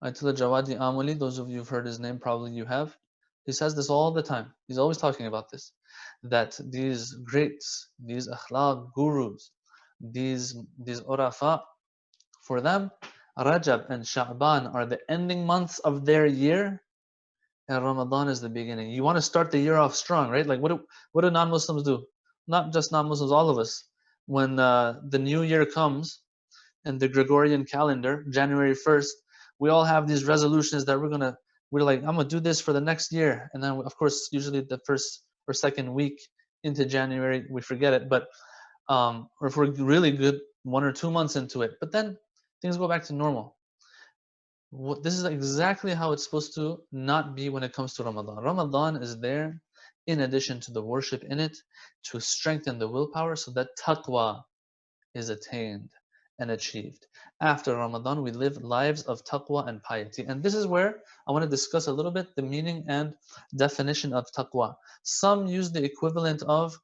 Ayatollah Jawadi Amuli, those of you who've heard his name, probably you have. He says this all the time. He's always talking about this. That these greats, these akhlaq gurus, these urafa, for them, Rajab and Sha'ban are the ending months of their year, and Ramadan is the beginning. You want to start the year off strong, right? Like what do non-Muslims do? Not just non-Muslims, all of us. When the new year comes and the Gregorian calendar, January 1st, we all have these resolutions that we're like, I'm gonna do this for the next year. And then of course, usually the first or second week into January, we forget it. But or if we're really good, 1 or 2 months into it. But then things go back to normal. This is exactly how it's supposed to not be when it comes to Ramadan. Ramadan is there in addition to the worship in it to strengthen the willpower so that taqwa is attained and achieved. After Ramadan, we live lives of taqwa and piety. And this is where I want to discuss a little bit the meaning and definition of taqwa. Some use the equivalent of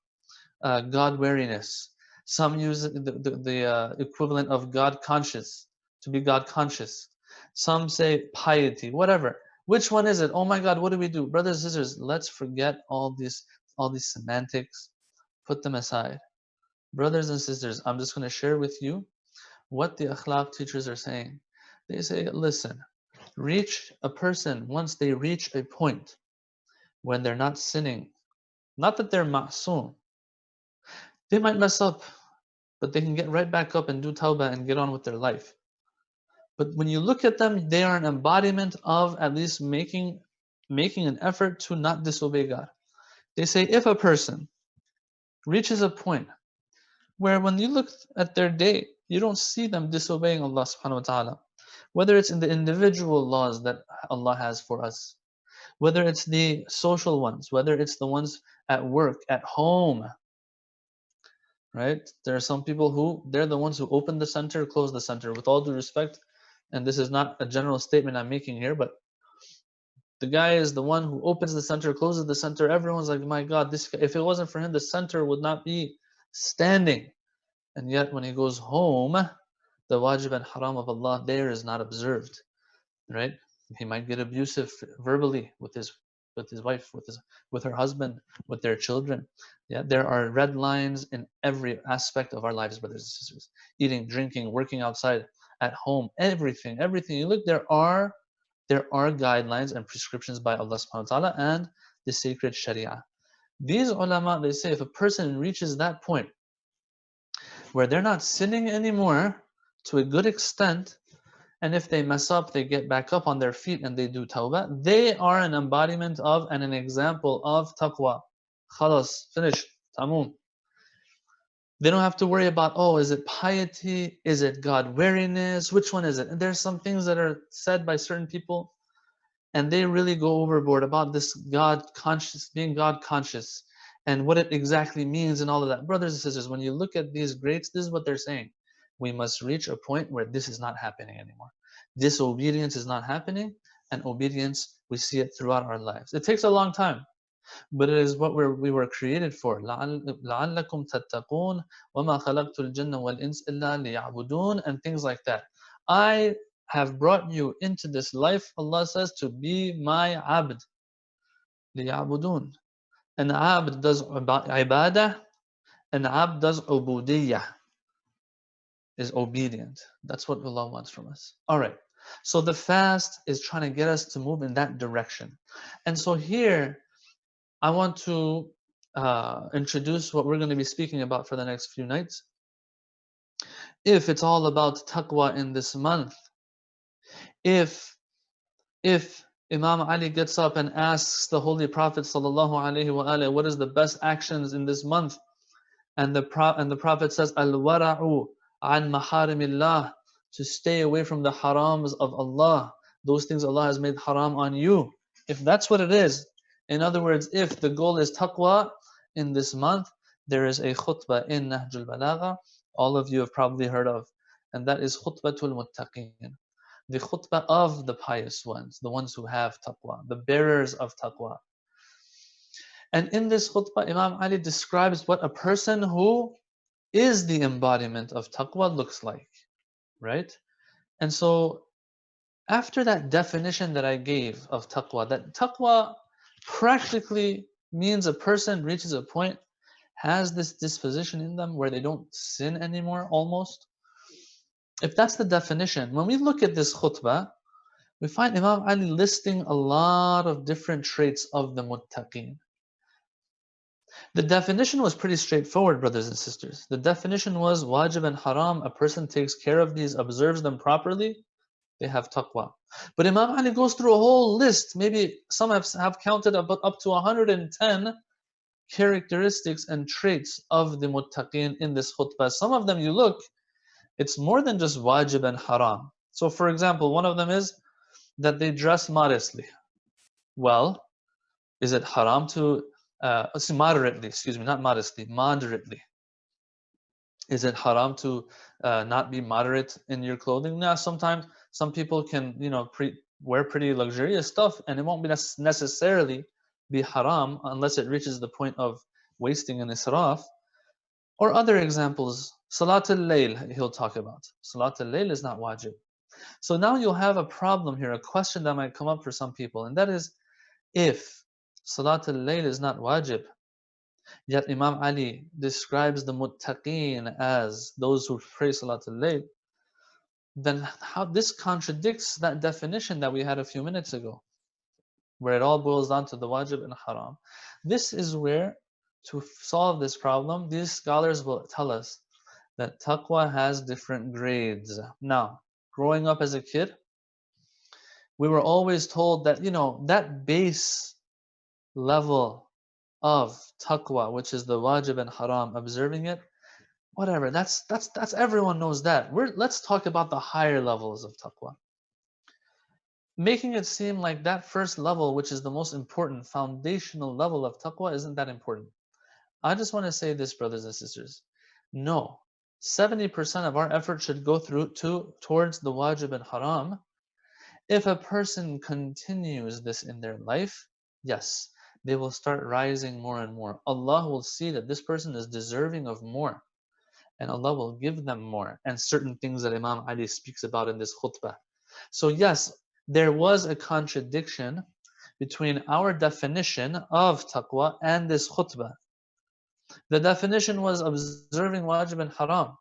God wariness. Some use the equivalent of God conscious, to be God conscious. Some say piety, whatever. Which one is it? Oh my God, what do we do? Brothers and sisters, let's forget all these semantics, put them aside. Brothers and sisters, I'm just going to share with you what the akhlaq teachers are saying. They say, listen, a person, once they reach a point when they're not sinning, not that they're ma'soom, they might mess up, but they can get right back up and do tawbah and get on with their life. But when you look at them, they are an embodiment of at least making an effort to not disobey God. They say if a person reaches a point where when you look at their day, you don't see them disobeying Allah subhanahu wa ta'ala, whether it's in the individual laws that Allah has for us, whether it's the social ones, whether it's the ones at work, at home, right? There are some people who, they're the ones who open the center, close the center, with all due respect, and this is not a general statement I'm making here, but the guy is the one who opens the center, closes the center. Everyone's like, my God, this guy, if it wasn't for him, the center would not be standing. And yet when he goes home, the wajib and haram of Allah there is not observed, right? He might get abusive verbally with his wife, with her husband, with their children. Yeah, there are red lines in every aspect of our lives, brothers and sisters. Eating, drinking, working outside, at home, everything. You look, there are guidelines and prescriptions by Allah subhanahu wa ta'ala and the sacred Sharia. These ulama, they say if a person reaches that point where they're not sinning anymore to a good extent, and if they mess up, they get back up on their feet and they do tawbah, they are an embodiment of and an example of taqwa. Khalas, finish, tamum. They don't have to worry about, oh, is it piety? Is it God wariness? Which one is it? And there's some things that are said by certain people, and they really go overboard about this God conscious, being God conscious, and what it exactly means and all of that. Brothers and sisters, when you look at these greats, this is what they're saying. We must reach a point where this is not happening anymore. Disobedience is not happening, and obedience, we see it throughout our lives. It takes a long time, but it is what we were created for. لَعَلَّكُمْ تَتَّقُونَ وَمَا خَلَقْتُ الْجِنَّ وَالْإِنسَ إِلَّا لِيَعْبُدُونَ, and things like that. I have brought you into this life, Allah says, to be my abd. لِيَعْبُدُونَ. An abd does ibadah, an abd does ubudiyah, is obedient. That's what Allah wants from us. All right. So the fast is trying to get us to move in that direction. And so here, I want to introduce what we're going to be speaking about for the next few nights. If it's all about taqwa in this month, if Imam Ali gets up and asks the Holy Prophet sallallahu what is the best actions in this month, and the Prophet says, Al-wara'u an maharimillah, to stay away from the harams of Allah, those things Allah has made haram on you. If that's what it is, in other words, if the goal is taqwa in this month, there is a khutbah in Nahjul Balagha, all of you have probably heard of, and that is khutbatul muttaqeen. the khutbah of the pious ones, the ones who have taqwa, the bearers of taqwa. And in this khutbah, Imam Ali describes what a person who is the embodiment of taqwa looks like, right? And so after that definition that I gave of taqwa, that taqwa practically means a person reaches a point, has this disposition in them where they don't sin anymore almost. If that's the definition, when we look at this khutbah, we find Imam Ali listing a lot of different traits of the muttaqeen. The definition was pretty straightforward, brothers and sisters. The definition was wajib and haram. A person takes care of these, observes them properly, they have taqwa. But Imam Ali goes through a whole list. Maybe some have counted up to 110 characteristics and traits of the muttaqeen in this khutbah. Some of them you look, it's more than just wajib and haram. So for example, one of them is that they dress modestly. Well, is it haram to moderately, excuse me, not modestly, moderately. Is it haram to not be moderate in your clothing? Now, sometimes some people can, wear pretty luxurious stuff, and it won't be necessarily be haram unless it reaches the point of wasting and israf. Or other examples, Salat al-Layl, he'll talk about. Salat al-Layl is not wajib. So now you'll have a problem here, a question that might come up for some people, and that is, if Salat al-Layl is not wajib, yet Imam Ali describes the muttaqeen as those who pray Salat al-Layl, then how this contradicts that definition that we had a few minutes ago, where it all boils down to the wajib and haram. This is where, to solve this problem, these scholars will tell us that taqwa has different grades. Now, growing up as a kid, we were always told that, that base level of taqwa, which is the wajib and haram, observing it, whatever, that's everyone knows that. Let's talk about the higher levels of taqwa. Making it seem like that first level, which is the most important foundational level of taqwa, isn't that important. I just want to say this, brothers and sisters. No, 70% of our effort should go towards the wajib and haram. If a person continues this in their life, yes, they will start rising more and more. Allah will see that this person is deserving of more, and Allah will give them more, and certain things that Imam Ali speaks about in this khutbah. So yes, there was a contradiction between our definition of taqwa and this khutbah. The definition was observing wajib and haram.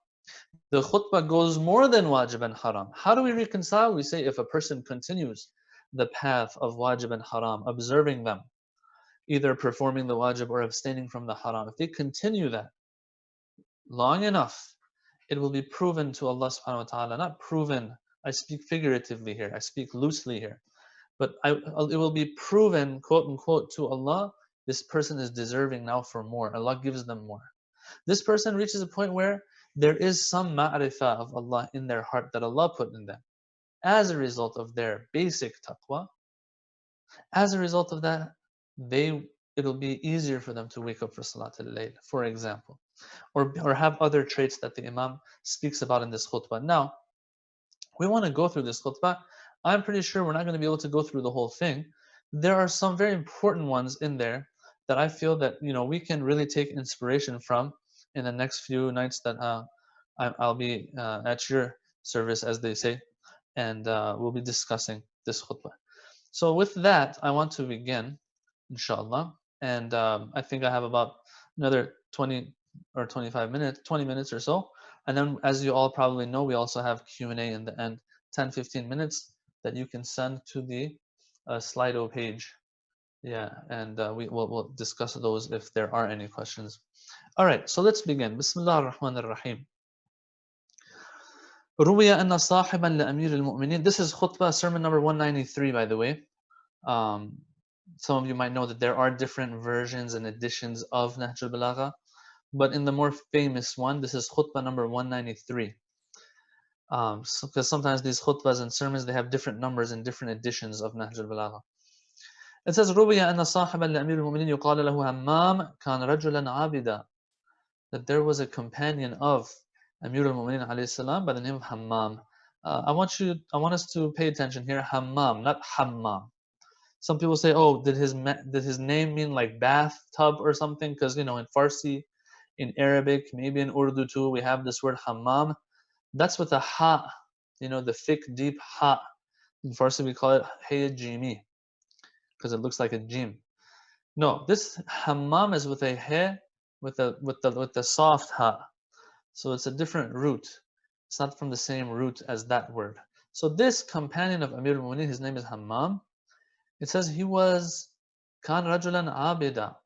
The khutbah goes more than wajib and haram. How do we reconcile? We say if a person continues the path of wajib and haram, observing them, either performing the wajib or abstaining from the haram, if they continue that long enough, it will be proven to Allah subhanahu wa ta'ala. Not proven, I speak figuratively here, I speak loosely here. But it will be proven, quote unquote, to Allah, this person is deserving now for more. Allah gives them more. This person reaches a point where there is some ma'rifah of Allah in their heart that Allah put in them. As a result of their basic taqwa, as a result of that, it'll be easier for them to wake up for Salat al-Layl, for example. Or have other traits that the Imam speaks about in this khutbah. Now, we want to go through this khutbah. I'm pretty sure we're not going to be able to go through the whole thing. There are some very important ones in there that I feel that we can really take inspiration from in the next few nights that I'll be at your service, as they say, and we'll be discussing this khutbah. So with that, I want to begin, inshallah, and I think I have about another 20 or 25 minutes, 20 minutes or so. And then, as you all probably know, we also have Q&A in the end, 10-15 minutes that you can send to the Slido page. Yeah, and we'll discuss those if there are any questions. All right, so let's begin. Bismillah ar-Rahman ar-Rahim. روي أن صاحبا لأمير المؤمنين. This is khutbah, sermon number 193, by the way. Some of you might know that there are different versions and editions of Nahj al-Balagha, but in the more famous one, this is khutbah number 193. Because sometimes these khutbahs and sermons, they have different numbers in different editions of Nahj al-Balagha. It says, روي أن صاحبا لأمير المؤمنين يقال له همام كان رجلا عابدا. That there was a companion of Amir al-Mu'minin alayhi salam by the name of Hammam. I want us to pay attention here. Hammam, not hammam. Some people say, oh, did his name mean like bathtub or something? Because in Farsi, in Arabic, maybe in Urdu too, we have this word hammam. That's with a ha, the thick, deep ha. In Farsi, we call it hey jimi, because it looks like a jim. No, this hammam is with a he, with the soft ha. So it's a different root. It's not from the same root as that word. So this companion of Amir al-Mu'minin, his name is Hammam. It says he was kan rajulan abida.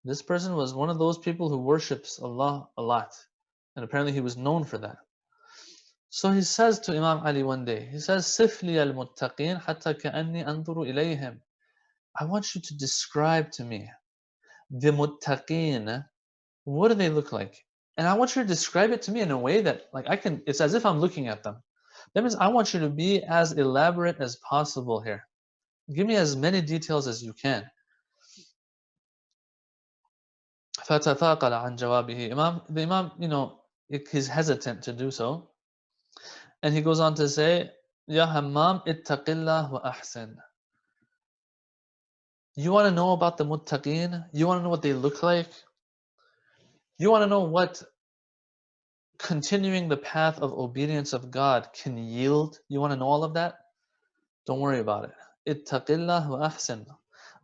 This person was one of those people who worships Allah a lot. And apparently he was known for that. So he says to Imam Ali one day, he says, Sifli al-muttaqin hatta ka'anni anzuru ilayhim. I want you to describe to me the muttaqin. What do they look like? And I want you to describe it to me in a way that it's as if I'm looking at them. That means I want you to be as elaborate as possible here. Give me as many details as you can. فَتَثَاقَلَ عَنْ جَوَابِهِ. The Imam, he's hesitant to do so. And he goes on to say, Ya Hammam, ittaqillah wa ahsin. You want to know about the muttaqeen? You want to know what they look like? You want to know what continuing the path of obedience of God can yield? You want to know all of that? Don't worry about it. Ittaqillah wa ahsin.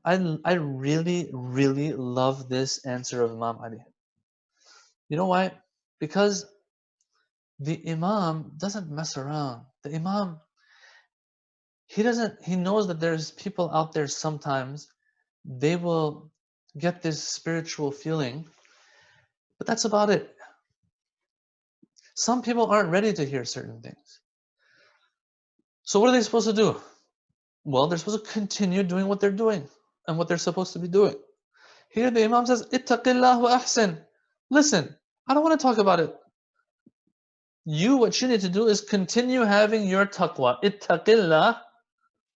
I really, really love this answer of Imam Ali. You know why? Because the Imam doesn't mess around. The Imam, he knows that there's people out there sometimes, they will get this spiritual feeling, but that's about it. Some people aren't ready to hear certain things. So what are they supposed to do? Well, they're supposed to continue doing what they're doing and what they're supposed to be doing. Here the Imam says, Ittaqillah wa ahsin. Listen, I don't want to talk about it. What you need to do is continue having your taqwa. Ittaqillah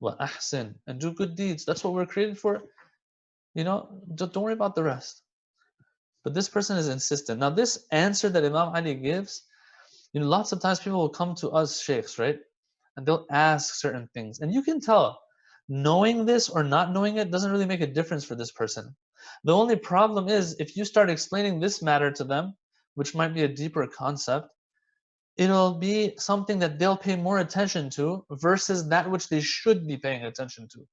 wa ahsin. And do good deeds. That's what we're created for. Don't worry about the rest. But this person is insistent. Now, this answer that Imam Ali gives, lots of times people will come to us sheikhs, right? And they'll ask certain things. And you can tell, knowing this or not knowing it doesn't really make a difference for this person. The only problem is if you start explaining this matter to them, which might be a deeper concept, it'll be something that they'll pay more attention to versus that which they should be paying attention to.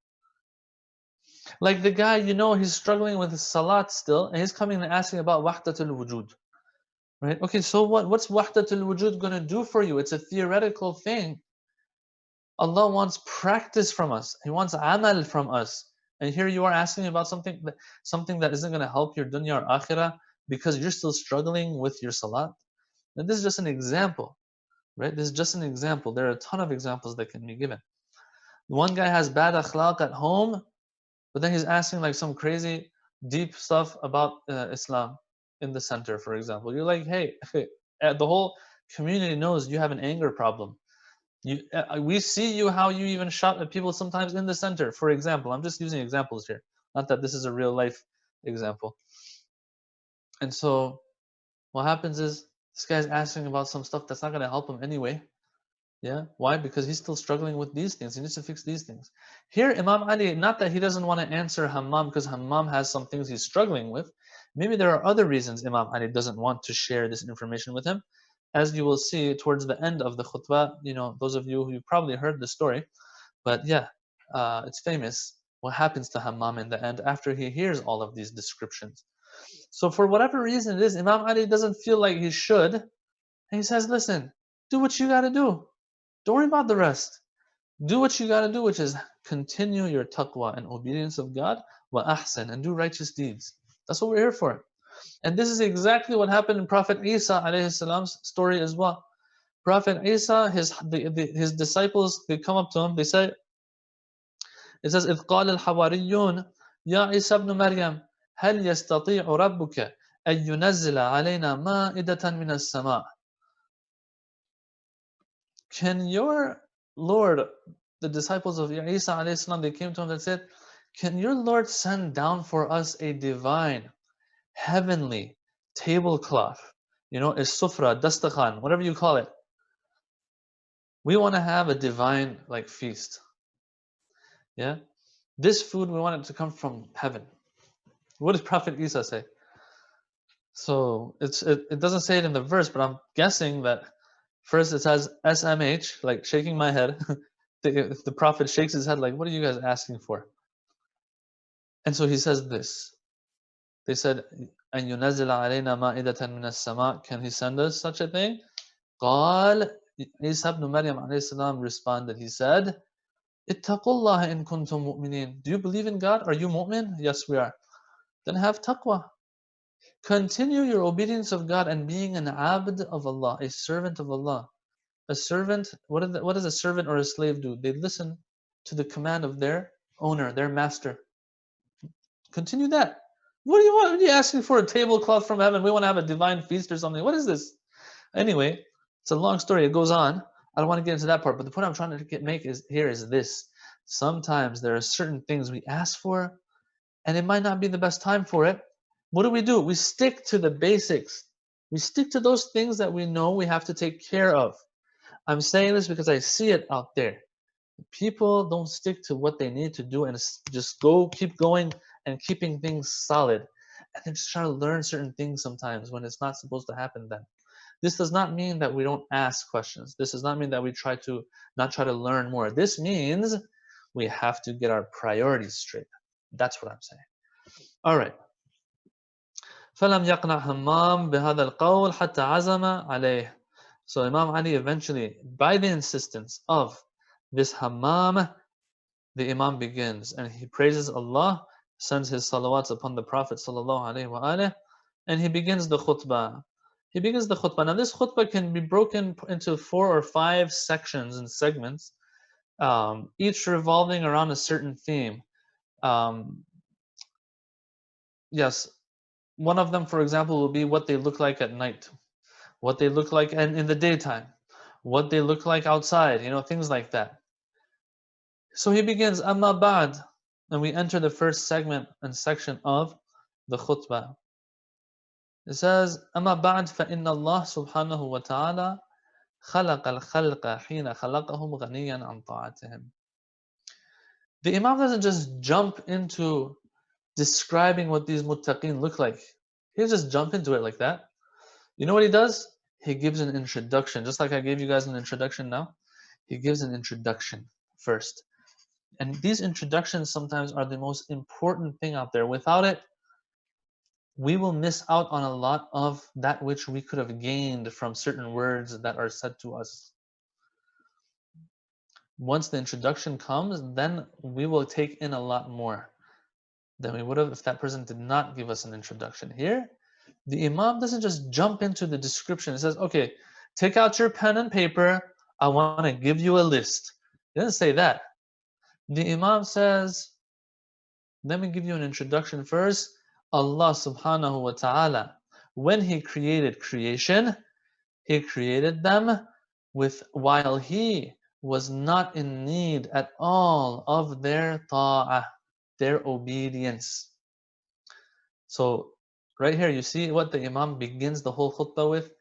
Like the guy, he's struggling with his salat still, and he's coming and asking about wahdatul wujud. Right? Okay, so what's wahdatul wujud going to do for you? It's a theoretical thing. Allah wants practice from us. He wants amal from us. And here you are asking about something that isn't going to help your dunya or akhirah because you're still struggling with your salat. And this is just an example, right? This is just an example. There are a ton of examples that can be given. One guy has bad akhlaq at home, but then he's asking like some crazy deep stuff about Islam in the center, for example. You're like, hey, the whole community knows you have an anger problem. We see you how you even shout at people sometimes in the center, for example. I'm just using examples here. Not that this is a real life example. And so what happens is this guy's asking about some stuff that's not going to help him anyway. Yeah, why? Because he's still struggling with these things. He needs to fix these things. Here, Imam Ali, not that he doesn't want to answer Hammam because Hammam has some things he's struggling with. Maybe there are other reasons Imam Ali doesn't want to share this information with him. As you will see towards the end of the khutbah, those of you who probably heard the story, but yeah, it's famous what happens to Hammam in the end after he hears all of these descriptions. So for whatever reason it is, Imam Ali doesn't feel like he should. And he says, listen, do what you got to do. Don't worry about the rest. Do what you got to do, which is continue your taqwa and obedience of God, wa ahsan, and do righteous deeds. That's what we're here for. And this is exactly what happened in Prophet Isa alayhi salam's story as well. Prophet Isa, his disciples, they come up to him, they say, it says, إِذْ قَالَ الْحَوَارِيُّونَ يَا عِيسَى ابْنُ مَرْيَمَ هَلْ يَسْتَطِيعُ رَبُّكَ أَن يُنَزِّلَ عَلَيْنَا مَائِدَةً مِنَ السَّمَاءِ. Can your Lord, the disciples of Isa alayhi salam, they came to him and said, can your Lord send down for us a divine, heavenly tablecloth, a sufra, dastakhan, whatever you call it, We want to have a divine like feast. Yeah? This food, we want it to come from heaven. What does Prophet Isa say? So it doesn't say it in the verse, but I'm guessing that first it says SMH, like shaking my head. the Prophet shakes his head like, what are you guys asking for? And so he says this. They said, أن ينزل علينا مائدة من السماء. Can he send us such a thing? قال Isa ibn Maryam alayhi salam responded. He said, اتقوا الله إن كنتم مؤمنين. Do you believe in God? Are you mu'min? Yes, we are. Then have taqwa. Continue your obedience of God and being an abd of Allah, a servant of Allah. A servant, what does a servant or a slave do? They listen to the command of their owner, their master. Continue that. What do you want? What are you asking for? A tablecloth from heaven? We want to have a divine feast or something. What is this? Anyway, it's a long story. It goes on. I don't want to get into that part, but the point I'm trying to make is this. Sometimes there are certain things we ask for, and it might not be the best time for it. What do? We stick to the basics. We stick to those things that we know we have to take care of. I'm saying this because I see it out there. People don't stick to what they need to do and just keep going and keeping things solid. And they just try to learn certain things sometimes when it's not supposed to happen then. This does not mean that we don't ask questions. This does not mean that we not try to learn more. This means we have to get our priorities straight. That's what I'm saying. All right. فلم يقنع همام بهذا القول حتى عزم عليه. So Imam Ali eventually, by the insistence of this Hammam, the Imam begins and he praises Allah, sends his salawats upon the Prophet sallallahu alaihi wasallam, and he begins the khutbah. Now this khutbah can be broken into 4 or 5 sections and segments, each revolving around a certain theme. Yes, one of them, for example, will be what they look like at night, what they look like in the daytime, what they look like outside, things like that. So he begins, Amma Ba'd, and we enter the first segment and section of the khutbah. It says, Amma Ba'd فإن الله سبحانه وتعالى خلق الخلق حين خلقهم غنيا عن طاعتهم. The Imam doesn't just jump into describing what these muttaqin look like. He just jump into it like that. You know what he does? He gives an introduction, just like I gave you guys an introduction now. He gives an introduction first. And these introductions sometimes are the most important thing out there. Without it, we will miss out on a lot of that which we could have gained from certain words that are said to us. Once the introduction comes, then we will take in a lot more than we would have if that person did not give us an introduction. Here, the Imam doesn't just jump into the description. He says, okay, take out your pen and paper. I want to give you a list. He doesn't say that. The Imam says, let me give you an introduction first. Allah subhanahu wa ta'ala, when He created creation, He created them while He was not in need at all of their ta'ah, their obedience. So right here you see what the Imam begins the whole khutbah with?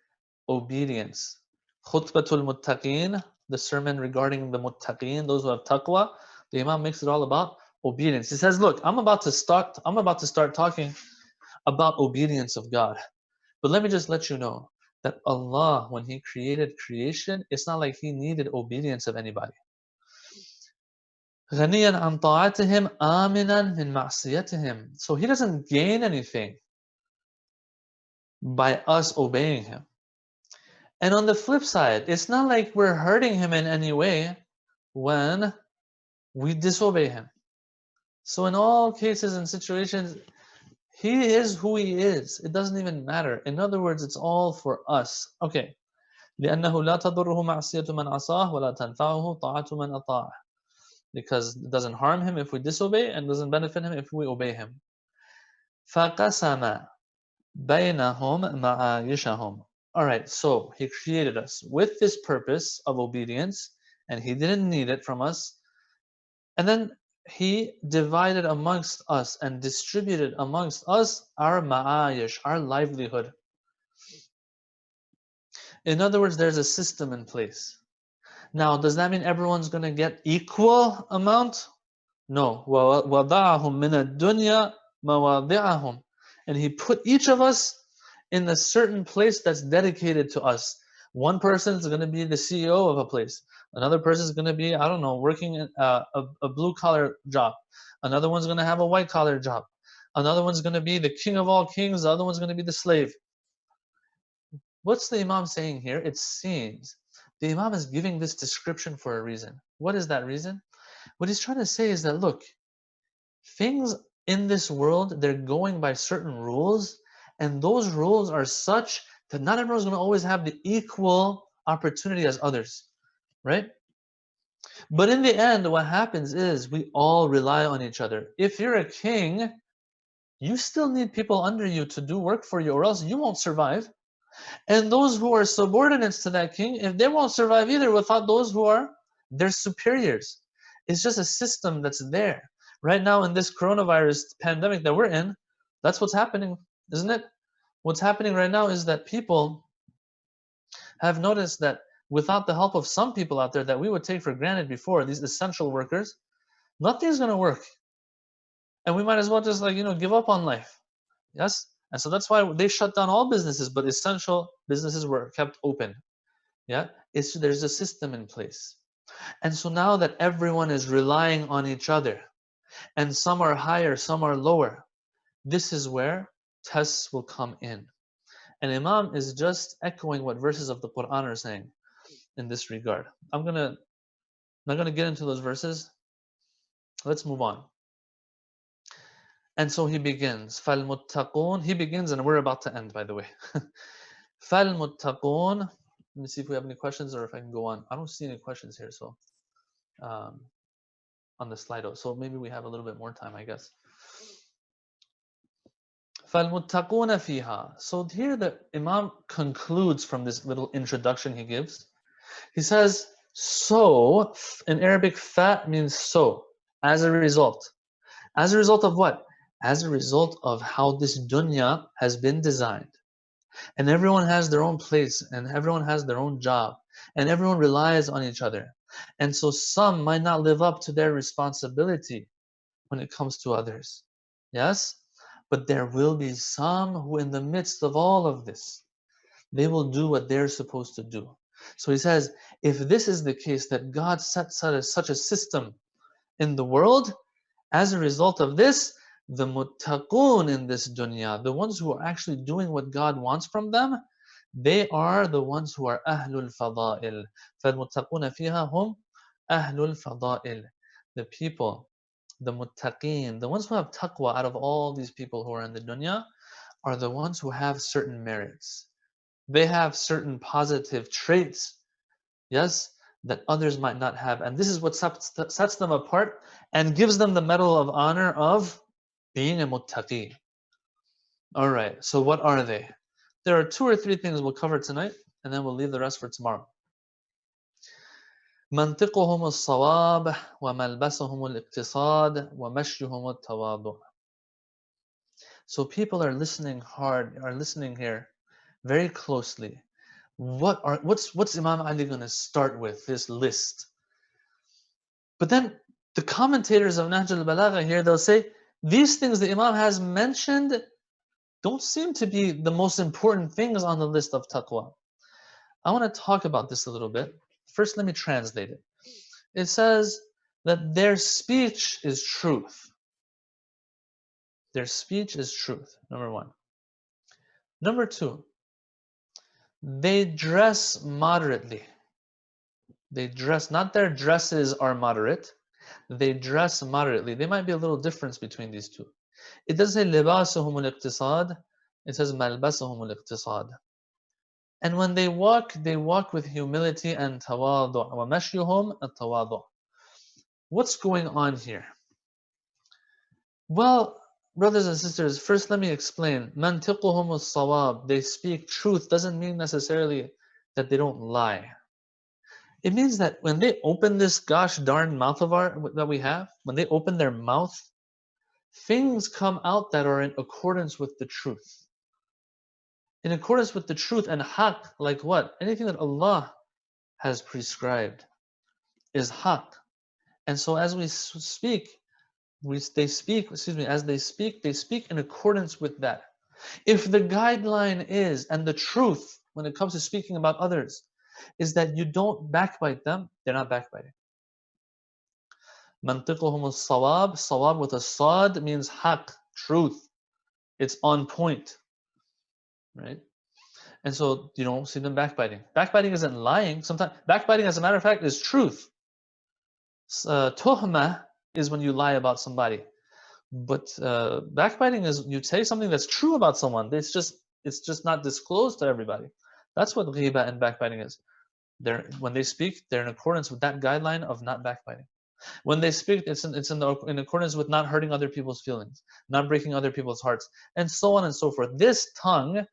Obedience. Khutbatul muttaqeen, the sermon regarding the muttaqeen, those who have taqwa, the Imam makes it all about obedience. He says, look, I'm about to start talking about obedience of God. But let me just let you know that Allah, when He created creation, it's not like He needed obedience of anybody. غَنِيًّا عَنْ طَاعَتِهِمْ آمِنًا مِنْ مَعْصِيَتِهِمْ. So He doesn't gain anything by us obeying Him. And on the flip side, it's not like we're hurting Him in any way when we disobey Him. So in all cases and situations, He is who He is. It doesn't even matter. In other words, it's all for us. Okay. لأنه لا تضره معصية من عصاه ولا تنفعه طاعة من أطاعه. Because it doesn't harm him if we disobey and doesn't benefit him if we obey him. فقسم بينهم معايشهم. Alright, so He created us with this purpose of obedience, and He didn't need it from us. And then He divided amongst us and distributed amongst us our ma'ayish, our livelihood. In other words, there's a system in place. Now, does that mean everyone's going to get equal amount? No. وَوَضَعَهُمْ مِنَ الدُّنْيَا مَوَاضِعَهُمْ. And he put each of us in a certain place that's dedicated to us. One person is going to be the CEO of a place. Another person is going to be, I don't know, working in a blue-collar job. Another one's going to have a white-collar job. Another one's going to be the king of all kings. The other one's going to be the slave. What's the Imam saying here? It seems the Imam is giving this description for a reason. What is that reason? What he's trying to say is that, look, things in this world, they're going by certain rules, and those rules are such that not everyone's going to always have the equal opportunity as others, right? But in the end, what happens is we all rely on each other. If you're a king, you still need people under you to do work for you, or else you won't survive. And those who are subordinates to that king, if they won't survive either without those who are their superiors. It's just a system that's there. Right now in this coronavirus pandemic that we're in, that's what's happening, isn't it? What's happening right now is that people have noticed that without the help of some people out there that we would take for granted before, these essential workers, nothing's going to work. And we might as well just give up on life. Yes? And so that's why they shut down all businesses, but essential businesses were kept open. Yeah? There's a system in place. And so now that everyone is relying on each other, and some are higher, some are lower, this is where tests will come in. And Imam is just echoing what verses of the Quran are saying in this regard. I'm not gonna get into those verses. Let's move on. And so he begins. فَالْمُتَّقُونَ. He begins, and we're about to end, by the way. فَالْمُتَّقُونَ. Let me see if we have any questions or if I can go on. I don't see any questions here, so on the Slido. So maybe we have a little bit more time, I guess. فَالْمُتَّقُونَ فِيهَا. So here the Imam concludes from this little introduction he gives. He says, so, in Arabic, fa means so, as a result. As a result of what? As a result of how this dunya has been designed. And everyone has their own place, and everyone has their own job, and everyone relies on each other. And so some might not live up to their responsibility when it comes to others. Yes? But there will be some who, in the midst of all of this, they will do what they're supposed to do. So he says, if this is the case, that God sets such a system in the world, as a result of this, the muttaqun in this dunya, the ones who are actually doing what God wants from them, they are the ones who are ahlul fada'il. فَالْمُتَّقُونَ فِيهَا هُمْ ahlul fada'il. The people, the muttaqeen, the ones who have taqwa out of all these people who are in the dunya, are the ones who have certain merits. They have certain positive traits, yes, that others might not have. And this is what sets them apart and gives them the medal of honor of being a muttaqi. All right, so what are they? There are 2 or 3 things we'll cover tonight, and then we'll leave the rest for tomorrow. منطقهم الصواب وملبسهم الاقتصاد ومشيهم التواضع. So people are listening here very closely. What's Imam Ali going to start with, this list? But then the commentators of Nahj al-Balagha here, they'll say, these things the Imam has mentioned don't seem to be the most important things on the list of taqwa. I want to talk about this a little bit. First, let me translate it. It says that their speech is truth. Their speech is truth, number 1. Number 2, they dress moderately. They dress, not their dresses are moderate, they dress moderately. There might be a little difference between these two. It doesn't say لباسهم الاقتصاد, it says ملبسهم الاقتصاد. And when they walk with humility and tawadhu. ومشيهم التواضع. What's going on here? Well, brothers and sisters, first let me explain. منطقهم الصواب, they speak truth, doesn't mean necessarily that they don't lie. It means that when they open this gosh darn mouth of ours that we have, when they open their mouth, things come out that are in accordance with the truth. In accordance with the truth and haqq, like what? Anything that Allah has prescribed. is haqq. And so as we speak, as they speak, they speak in accordance with that. If the guideline is, and the truth when it comes to speaking about others, is that you don't backbite them, they're not backbiting. Mantiquhum as-sawab, sawab with a sad means haqq, truth. It's on point, right? And so you don't see them backbiting. Backbiting isn't lying. Sometimes backbiting, as a matter of fact, is truth. Tuhma is when you lie about somebody, but backbiting is you say something that's true about someone. It's just not disclosed to everybody. That's what ghiba and backbiting is. When they speak, they're in accordance with that guideline of not backbiting. When they speak, it's in accordance with not hurting other people's feelings, not breaking other people's hearts, and so on and so forth. This tongue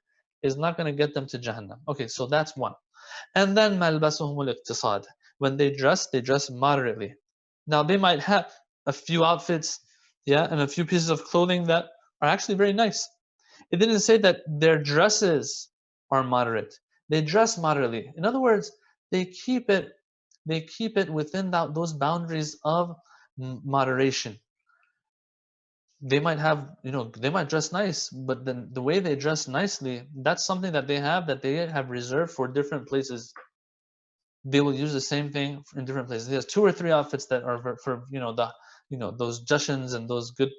is not going to get them to Jahannam. Okay, so that's one. And then malbasuhum al-iqtisad. When they dress moderately. Now they might have a few outfits, yeah, and a few pieces of clothing that are actually very nice. It didn't say that their dresses are moderate. They dress moderately. In other words, they keep it within those boundaries of moderation. They might they might dress nice, but then the way they dress nicely, that's something that they have reserved for different places. They will use the same thing in different places. There's 2 or 3 outfits that are for those jushans and those good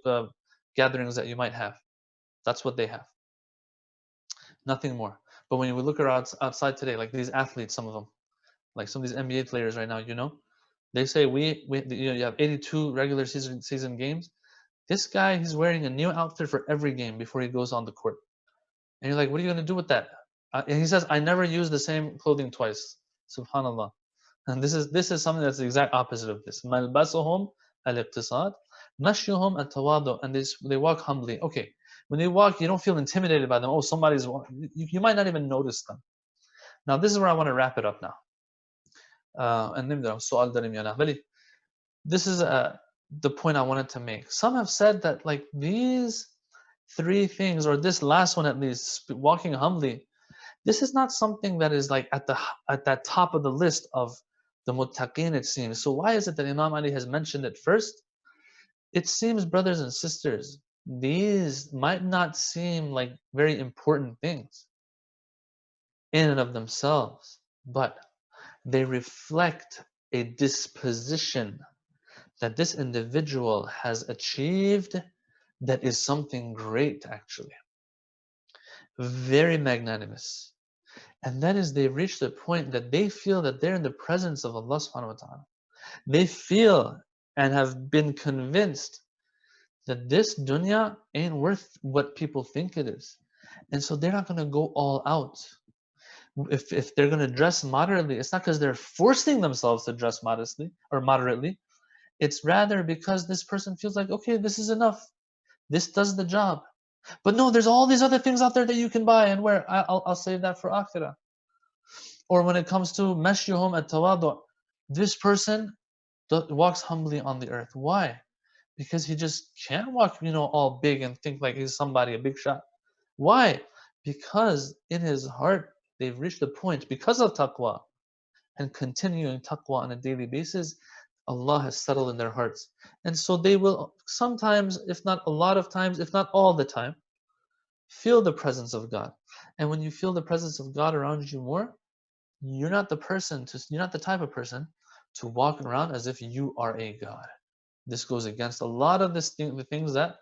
gatherings that you might have. That's what they have. Nothing more. But when we look around outside today, like these athletes, some of them, like some of these NBA players right now, they say you have 82 regular season games. This guy, he's wearing a new outfit for every game before he goes on the court. And you're like, what are you going to do with that? And he says, I never use the same clothing twice. Subhanallah. And this is something that's the exact opposite of this. Malbasuhum al-iqtisad, mashyuhum at-tawadu, and they walk humbly. Okay, when they walk, you don't feel intimidated by them. Oh, somebody's walking. You might not even notice them. Now, this is where I want to wrap it up now. This is the point I wanted to make. Some have said that like these 3 things, or this last one at least, walking humbly, this is not something that is like at that top of the list of the muttaqin, it seems. So why is it that Imam Ali has mentioned it first? It seems, brothers and sisters, these might not seem like very important things in and of themselves, but they reflect a disposition that this individual has achieved that is something great, actually. Very magnanimous. And that is, they've reached a point that they feel that they're in the presence of Allah subhanahu wa ta'ala. They feel and have been convinced that this dunya ain't worth what people think it is. And so they're not going to go all out. If they're going to dress moderately, it's not because they're forcing themselves to dress modestly or moderately. It's rather because this person feels like, okay, this is enough. This does the job. But no, there's all these other things out there that you can buy and wear. I'll save that for akhirah. Or when it comes to mashyuhum at-tawadu, this person walks humbly on the earth. Why? Because he just can't walk, all big and think like he's somebody, a big shot. Why? Because in his heart, they've reached a point, because of taqwa and continuing taqwa on a daily basis, Allah has settled in their hearts. And so they will sometimes, if not a lot of times, if not all the time, feel the presence of God. And when you feel the presence of God around you more, you're not the type of person to walk around as if you are a God. This goes against a lot of the things that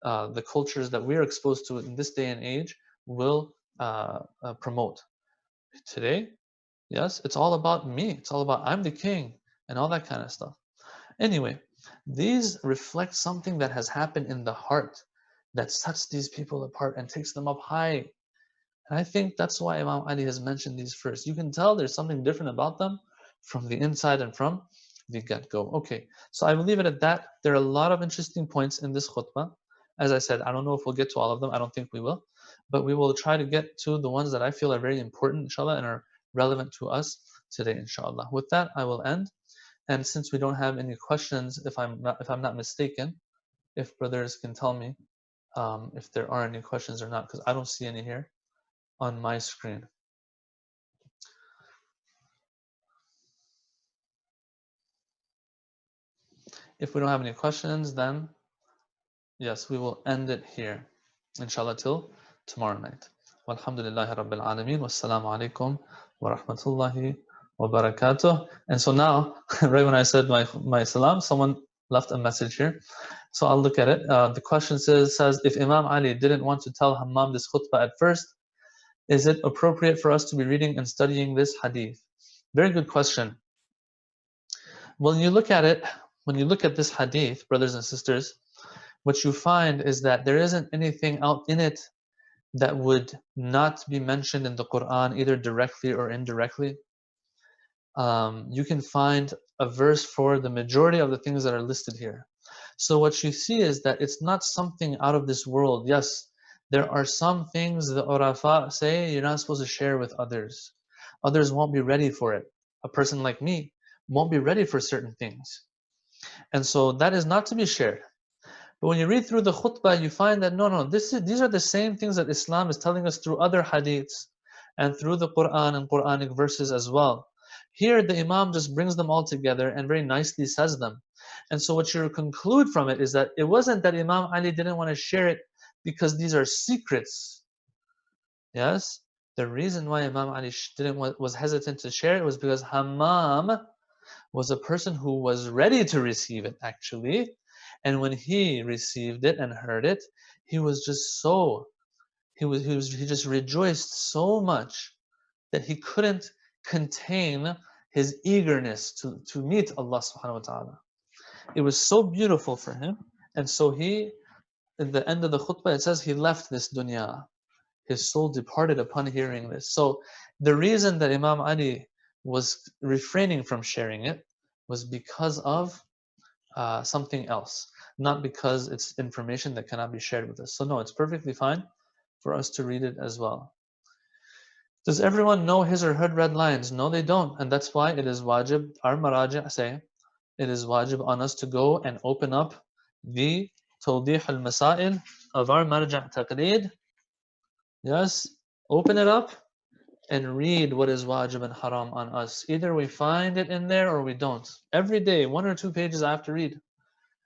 the cultures that we're exposed to in this day and age will promote. Today, yes, it's all about me. It's all about I'm the king and all that kind of stuff. Anyway, these reflect something that has happened in the heart that sets these people apart and takes them up high. And I think that's why Imam Ali has mentioned these first. You can tell there's something different about them from the inside and from the get-go. Okay, so I will leave it at that. There are a lot of interesting points in this khutbah. As I said, I don't know if we'll get to all of them. I don't think we will. But we will try to get to the ones that I feel are very important, inshallah, and are relevant to us today, inshallah. With that, I will end. And since we don't have any questions, if I'm not mistaken, if brothers can tell me if there are any questions or not, because I don't see any here on my screen. If we don't have any questions, then yes, we will end it here. Inshallah till tomorrow night. Walhamdulillahi Rabbil Alameen. Wassalamu alaikum wa rahmatullahi wa barakatuh. And so now, right when I said my salam, someone left a message here. So I'll look at it. The question says, if Imam Ali didn't want to tell Hammam this khutbah at first, is it appropriate for us to be reading and studying this hadith? Very good question. When you look at it, when you look at this hadith, brothers and sisters, what you find is that there isn't anything out in it that would not be mentioned in the Quran, either directly or indirectly. You can find a verse for the majority of the things that are listed here. So what you see is that it's not something out of this world. Yes, there are some things the urafa say you're not supposed to share with others. Others won't be ready for it. A person like me won't be ready for certain things. And so that is not to be shared. But when you read through the khutbah, you find that no, these are the same things that Islam is telling us through other hadiths and through the Quran and Quranic verses as well. Here, the Imam just brings them all together and very nicely says them. And so what you conclude from it is that it wasn't that Imam Ali didn't want to share it because these are secrets. Yes? The reason why Imam Ali was hesitant to share it was because Hammam was a person who was ready to receive it, actually. And when he received it and heard it, he was just so, he just rejoiced so much that he couldn't contain his eagerness to meet Allah subhanahu wa ta'ala. It was so beautiful for him. And so he, at the end of the khutbah, it says he left this dunya. His soul departed upon hearing this. So the reason that Imam Ali was refraining from sharing it was because of something else, not because it's information that cannot be shared with us. So no, it's perfectly fine for us to read it as well. Does everyone know his or her red lines? No, they don't. And that's why it is wajib, our maraji' say, it is wajib on us to go and open up the Tawdih al-Masail of our marja' taqreed. Yes, open it up and read what is wajib and haram on us. Either we find it in there or we don't. Every day, 1 or 2 pages I have to read.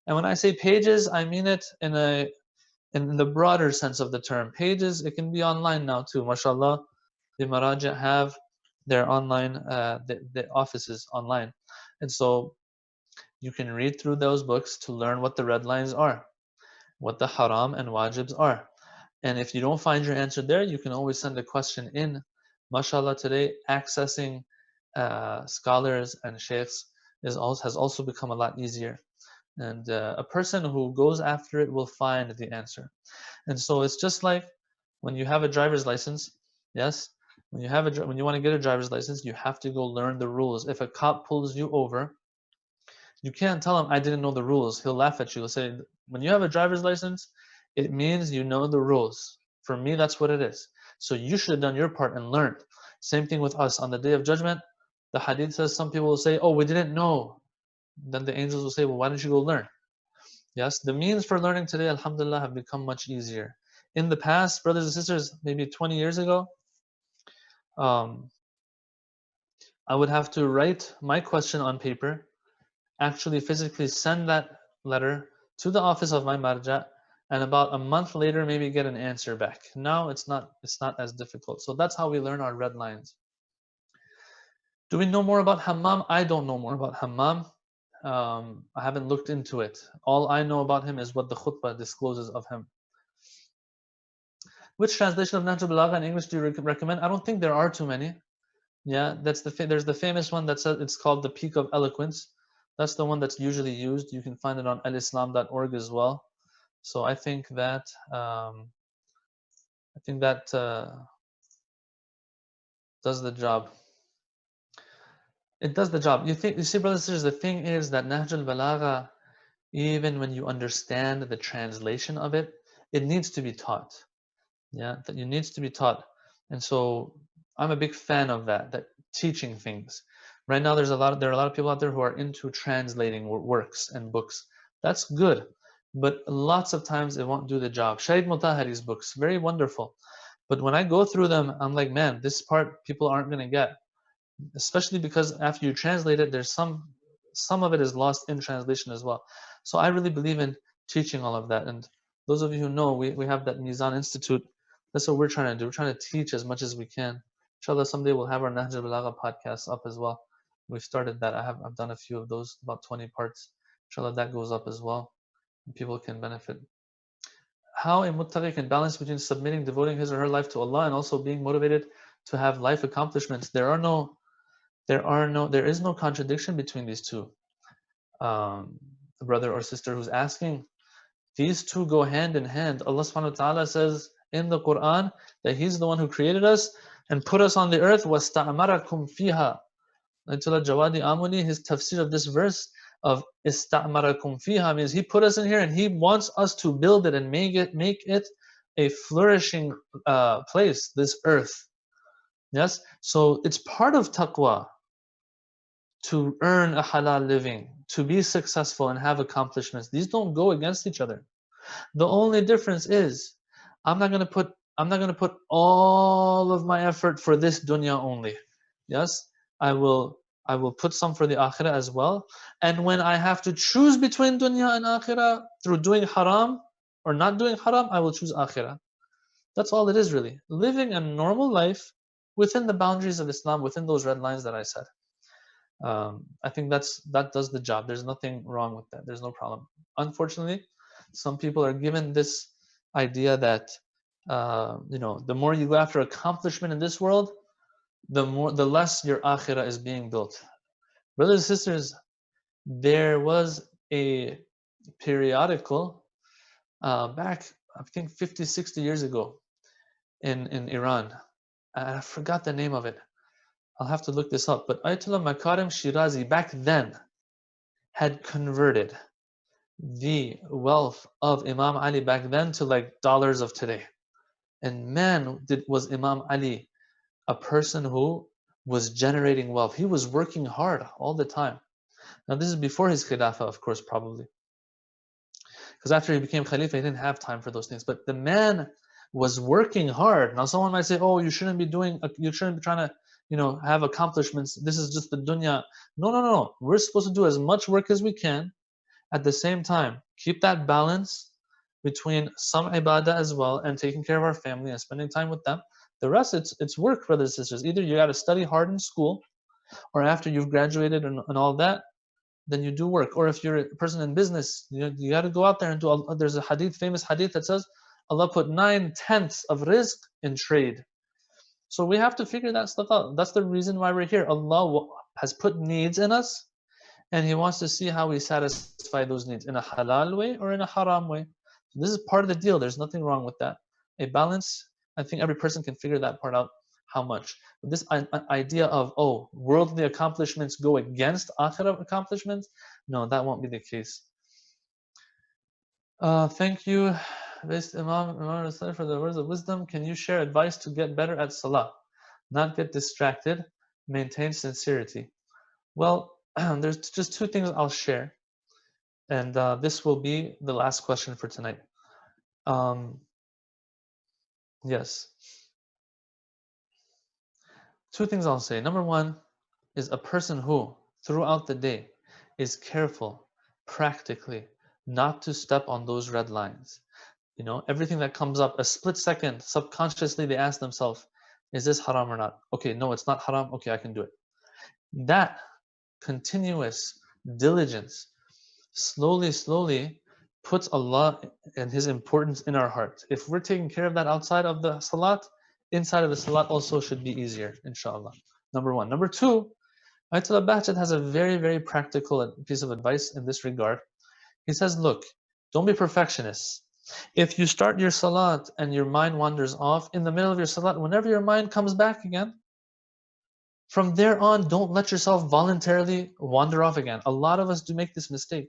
And when I say pages, I mean it in the broader sense of the term. Pages, it can be online now too. MashaAllah, the Maraja have their online, the offices online. And so you can read through those books to learn what the red lines are, what the haram and wajibs are. And if you don't find your answer there, you can always send a question in. MashaAllah, today accessing scholars and sheikhs has also become a lot easier. And a person who goes after it will find the answer. And so it's just like when you have a driver's license, yes, when you want to get a driver's license, you have to go learn the rules. If a cop pulls you over, you can't tell him, I didn't know the rules. He'll laugh at you. He'll say, when you have a driver's license, it means you know the rules. For me, that's what it is. So you should have done your part and learned. Same thing with us. On the Day of Judgment, the hadith says some people will say, oh, we didn't know. Then the angels will say, well, why didn't you go learn? Yes, the means for learning today, alhamdulillah, have become much easier. In the past, brothers and sisters, maybe 20 years ago, I would have to write my question on paper, actually physically send that letter to the office of my marja, and about a month later maybe get an answer back. Now it's not as difficult. So that's how we learn our red lines. Do we know more about Hammam? I don't know more about Hammam. I haven't looked into it. All I know about him is what the khutbah discloses of him. Which translation of Nahj al-Balagha in English do you recommend? I don't think there are too many. Yeah, there's the famous one that says it's called the Peak of Eloquence. That's the one that's usually used. You can find it on alislam.org as well. So I think that does the job. It does the job. You see, brothers and sisters, the thing is that Nahj al-Balagha, even when you understand the translation of it, it needs to be taught. Yeah, that it needs to be taught. And so I'm a big fan of that teaching things. Right now there are a lot of people out there who are into translating works and books. That's good. But lots of times it won't do the job. Shahid Mutahari's books, very wonderful. But when I go through them, I'm like, man, this part people aren't going to get. Especially because after you translate it, there's some of it is lost in translation as well. So I really believe in teaching all of that. And those of you who know, we have that Mizan Institute. That's what we're trying to do. We're trying to teach as much as we can. Inshallah, someday we'll have our Nahj al-Balagha podcast up as well. We've started that. I've done a few of those, about 20 parts. Inshallah, that goes up as well. And people can benefit. How a muttaqi can balance between submitting, devoting his or her life to Allah and also being motivated to have life accomplishments. There is no contradiction between these two. The brother or sister who's asking, these two go hand in hand. Allah subhanahu wa ta'ala says in the Quran that He's the one who created us and put us on the earth. وَاسْتَعْمَرَكُمْ فِيهَا. Ayatollah Jawadi Amuni, his tafsir of this verse of ista'marakum fiha means He put us in here and He wants us to build it and make it a flourishing place, this earth. Yes, so it's part of taqwa to earn a halal living, to be successful and have accomplishments. These don't go against each other. The only difference is I'm not going to put all of my effort for this dunya only. Yes, I will put some for the akhirah as well. And when I have to choose between dunya and akhirah through doing haram or not doing haram, I will choose akhirah. That's all it is really. Living a normal life within the boundaries of Islam, within those red lines that I said. I think that does the job. There's nothing wrong with that. There's no problem. Unfortunately, some people are given this idea that the more you go after accomplishment in this world, the less your akhirah is being built. Brothers and sisters, there was a periodical back, I think 50, 60 years ago in Iran. I forgot the name of it. I'll have to look this up. But Ayatollah Makarim Shirazi back then had converted the wealth of Imam Ali back then to like dollars of today. And man, was Imam Ali a person who was generating wealth. He was working hard all the time. Now this is before his khilafah, of course, probably. Because after he became Khalifa, he didn't have time for those things. But the man was working hard. Now someone might say, oh, you shouldn't be trying to, have accomplishments. This is just the dunya. No. We're supposed to do as much work as we can. At the same time, keep that balance between some ibadah as well and taking care of our family and spending time with them. The rest, it's work, brothers and sisters. Either you got to study hard in school, or after you've graduated and all that, then you do work. Or if you're a person in business, you got to go out there and do. There's a famous hadith that says Allah put 9/10 of rizq in trade. So we have to figure that stuff out. That's the reason why we're here. Allah has put needs in us, and He wants to see how we satisfy those needs in a halal way or in a haram way. So this is part of the deal. There's nothing wrong with that. A balance, I think every person can figure that part out, how much. But this idea of, worldly accomplishments go against akhirah accomplishments, no, that won't be the case. Thank you, Imam for the words of wisdom. Can you share advice to get better at salah? Not get distracted, maintain sincerity. Well, there's just two things I'll share. And this will be the last question for tonight. Yes. Two things I'll say. Number one is a person who, throughout the day, is careful, practically, not to step on those red lines. Everything that comes up, a split second, subconsciously they ask themselves, is this haram or not? Okay, no, it's not haram. Okay, I can do it. That continuous diligence, slowly puts Allah and His importance in our heart. If we're taking care of that outside of the salat, inside of the salat also should be easier, inshallah. Number one. Number two, Ayatollah Bahjat has a very, very practical piece of advice in this regard. He says, look, don't be perfectionists. If you start your salat and your mind wanders off, in the middle of your salat, whenever your mind comes back again, from there on, don't let yourself voluntarily wander off again. A lot of us do make this mistake.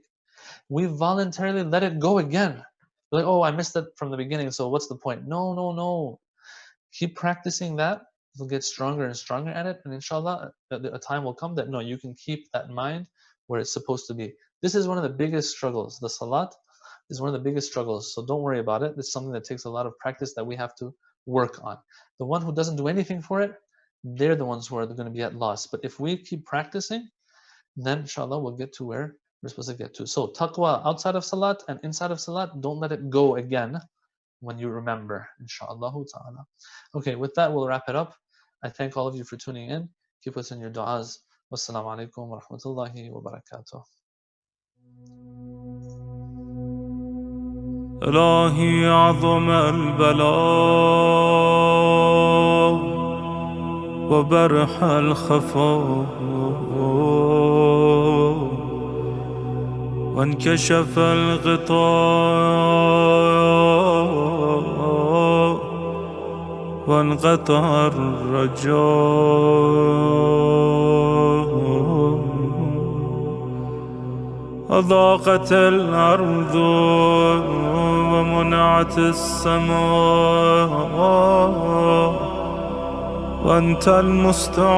We voluntarily let it go again. We're like, oh, I missed it from the beginning, so what's the point? No. Keep practicing that. You'll get stronger and stronger at it, and inshallah, a time will come that no, you can keep that mind where it's supposed to be. This is one of the biggest struggles. The salat is one of the biggest struggles, so don't worry about it. It's something that takes a lot of practice that we have to work on. The one who doesn't do anything for it, they're the ones who are going to be at loss. But if we keep practicing, then inshallah we'll get to where we're supposed to get to. So taqwa outside of salat and inside of salat, don't let it go again when you remember, inshallah ta'ala. Okay, with that, we'll wrap it up. I thank all of you for tuning in. Keep us in your du'as. Wassalamu alaikum wa rahmatullahi wa barakatuh. إلهي عظم البلاء وبرح الخفاء وانكشف الغطاء وانقطع الرجاء وضاقت الأرض ومنعت السماء وأنت المستعان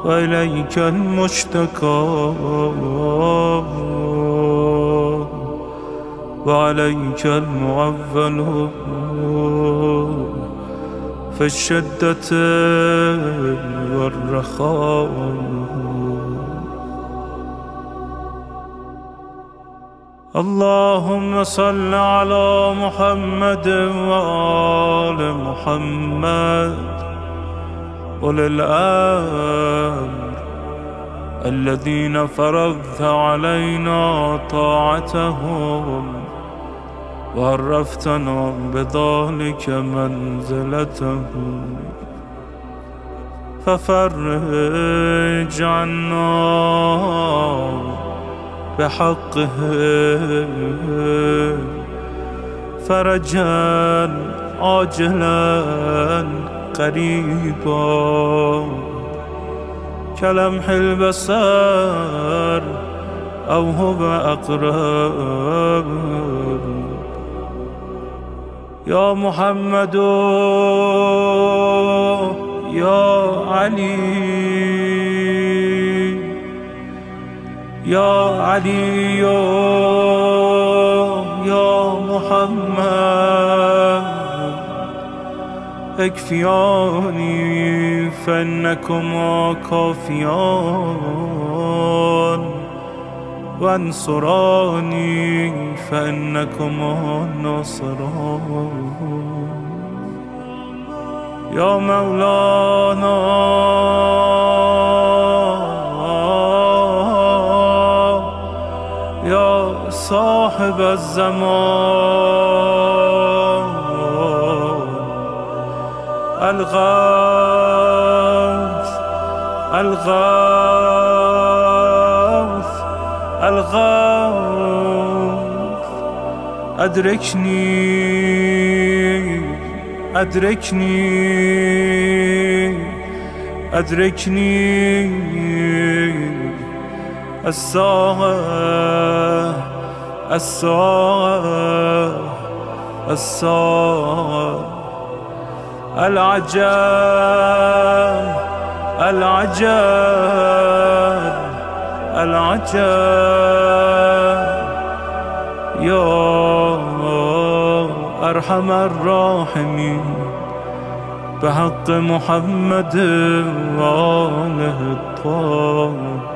وإليك المشتكى وعليك المعول في الشدة والرخاء. اللهم صل على محمد وآل محمد أولي الأمر الذين فرضت علينا طاعتهم وعرفتنا بذلك منزلتهم ففرج عنا بحقهم فرجا عاجلا قريبا كلمح البصر أو هو أقرب. يا محمد يا علي يا علي يا محمد اكفياني فإنكما كافيان وانصراني فإنكما ناصران. يا مولانا يا صاحب الزمان الغوث الغوث الغوث أدركني أدركني أدركني الساعة الساعة الساعة العجب العجب العجب يا أرحم الراحمين بحق محمد وآله الطاهرين.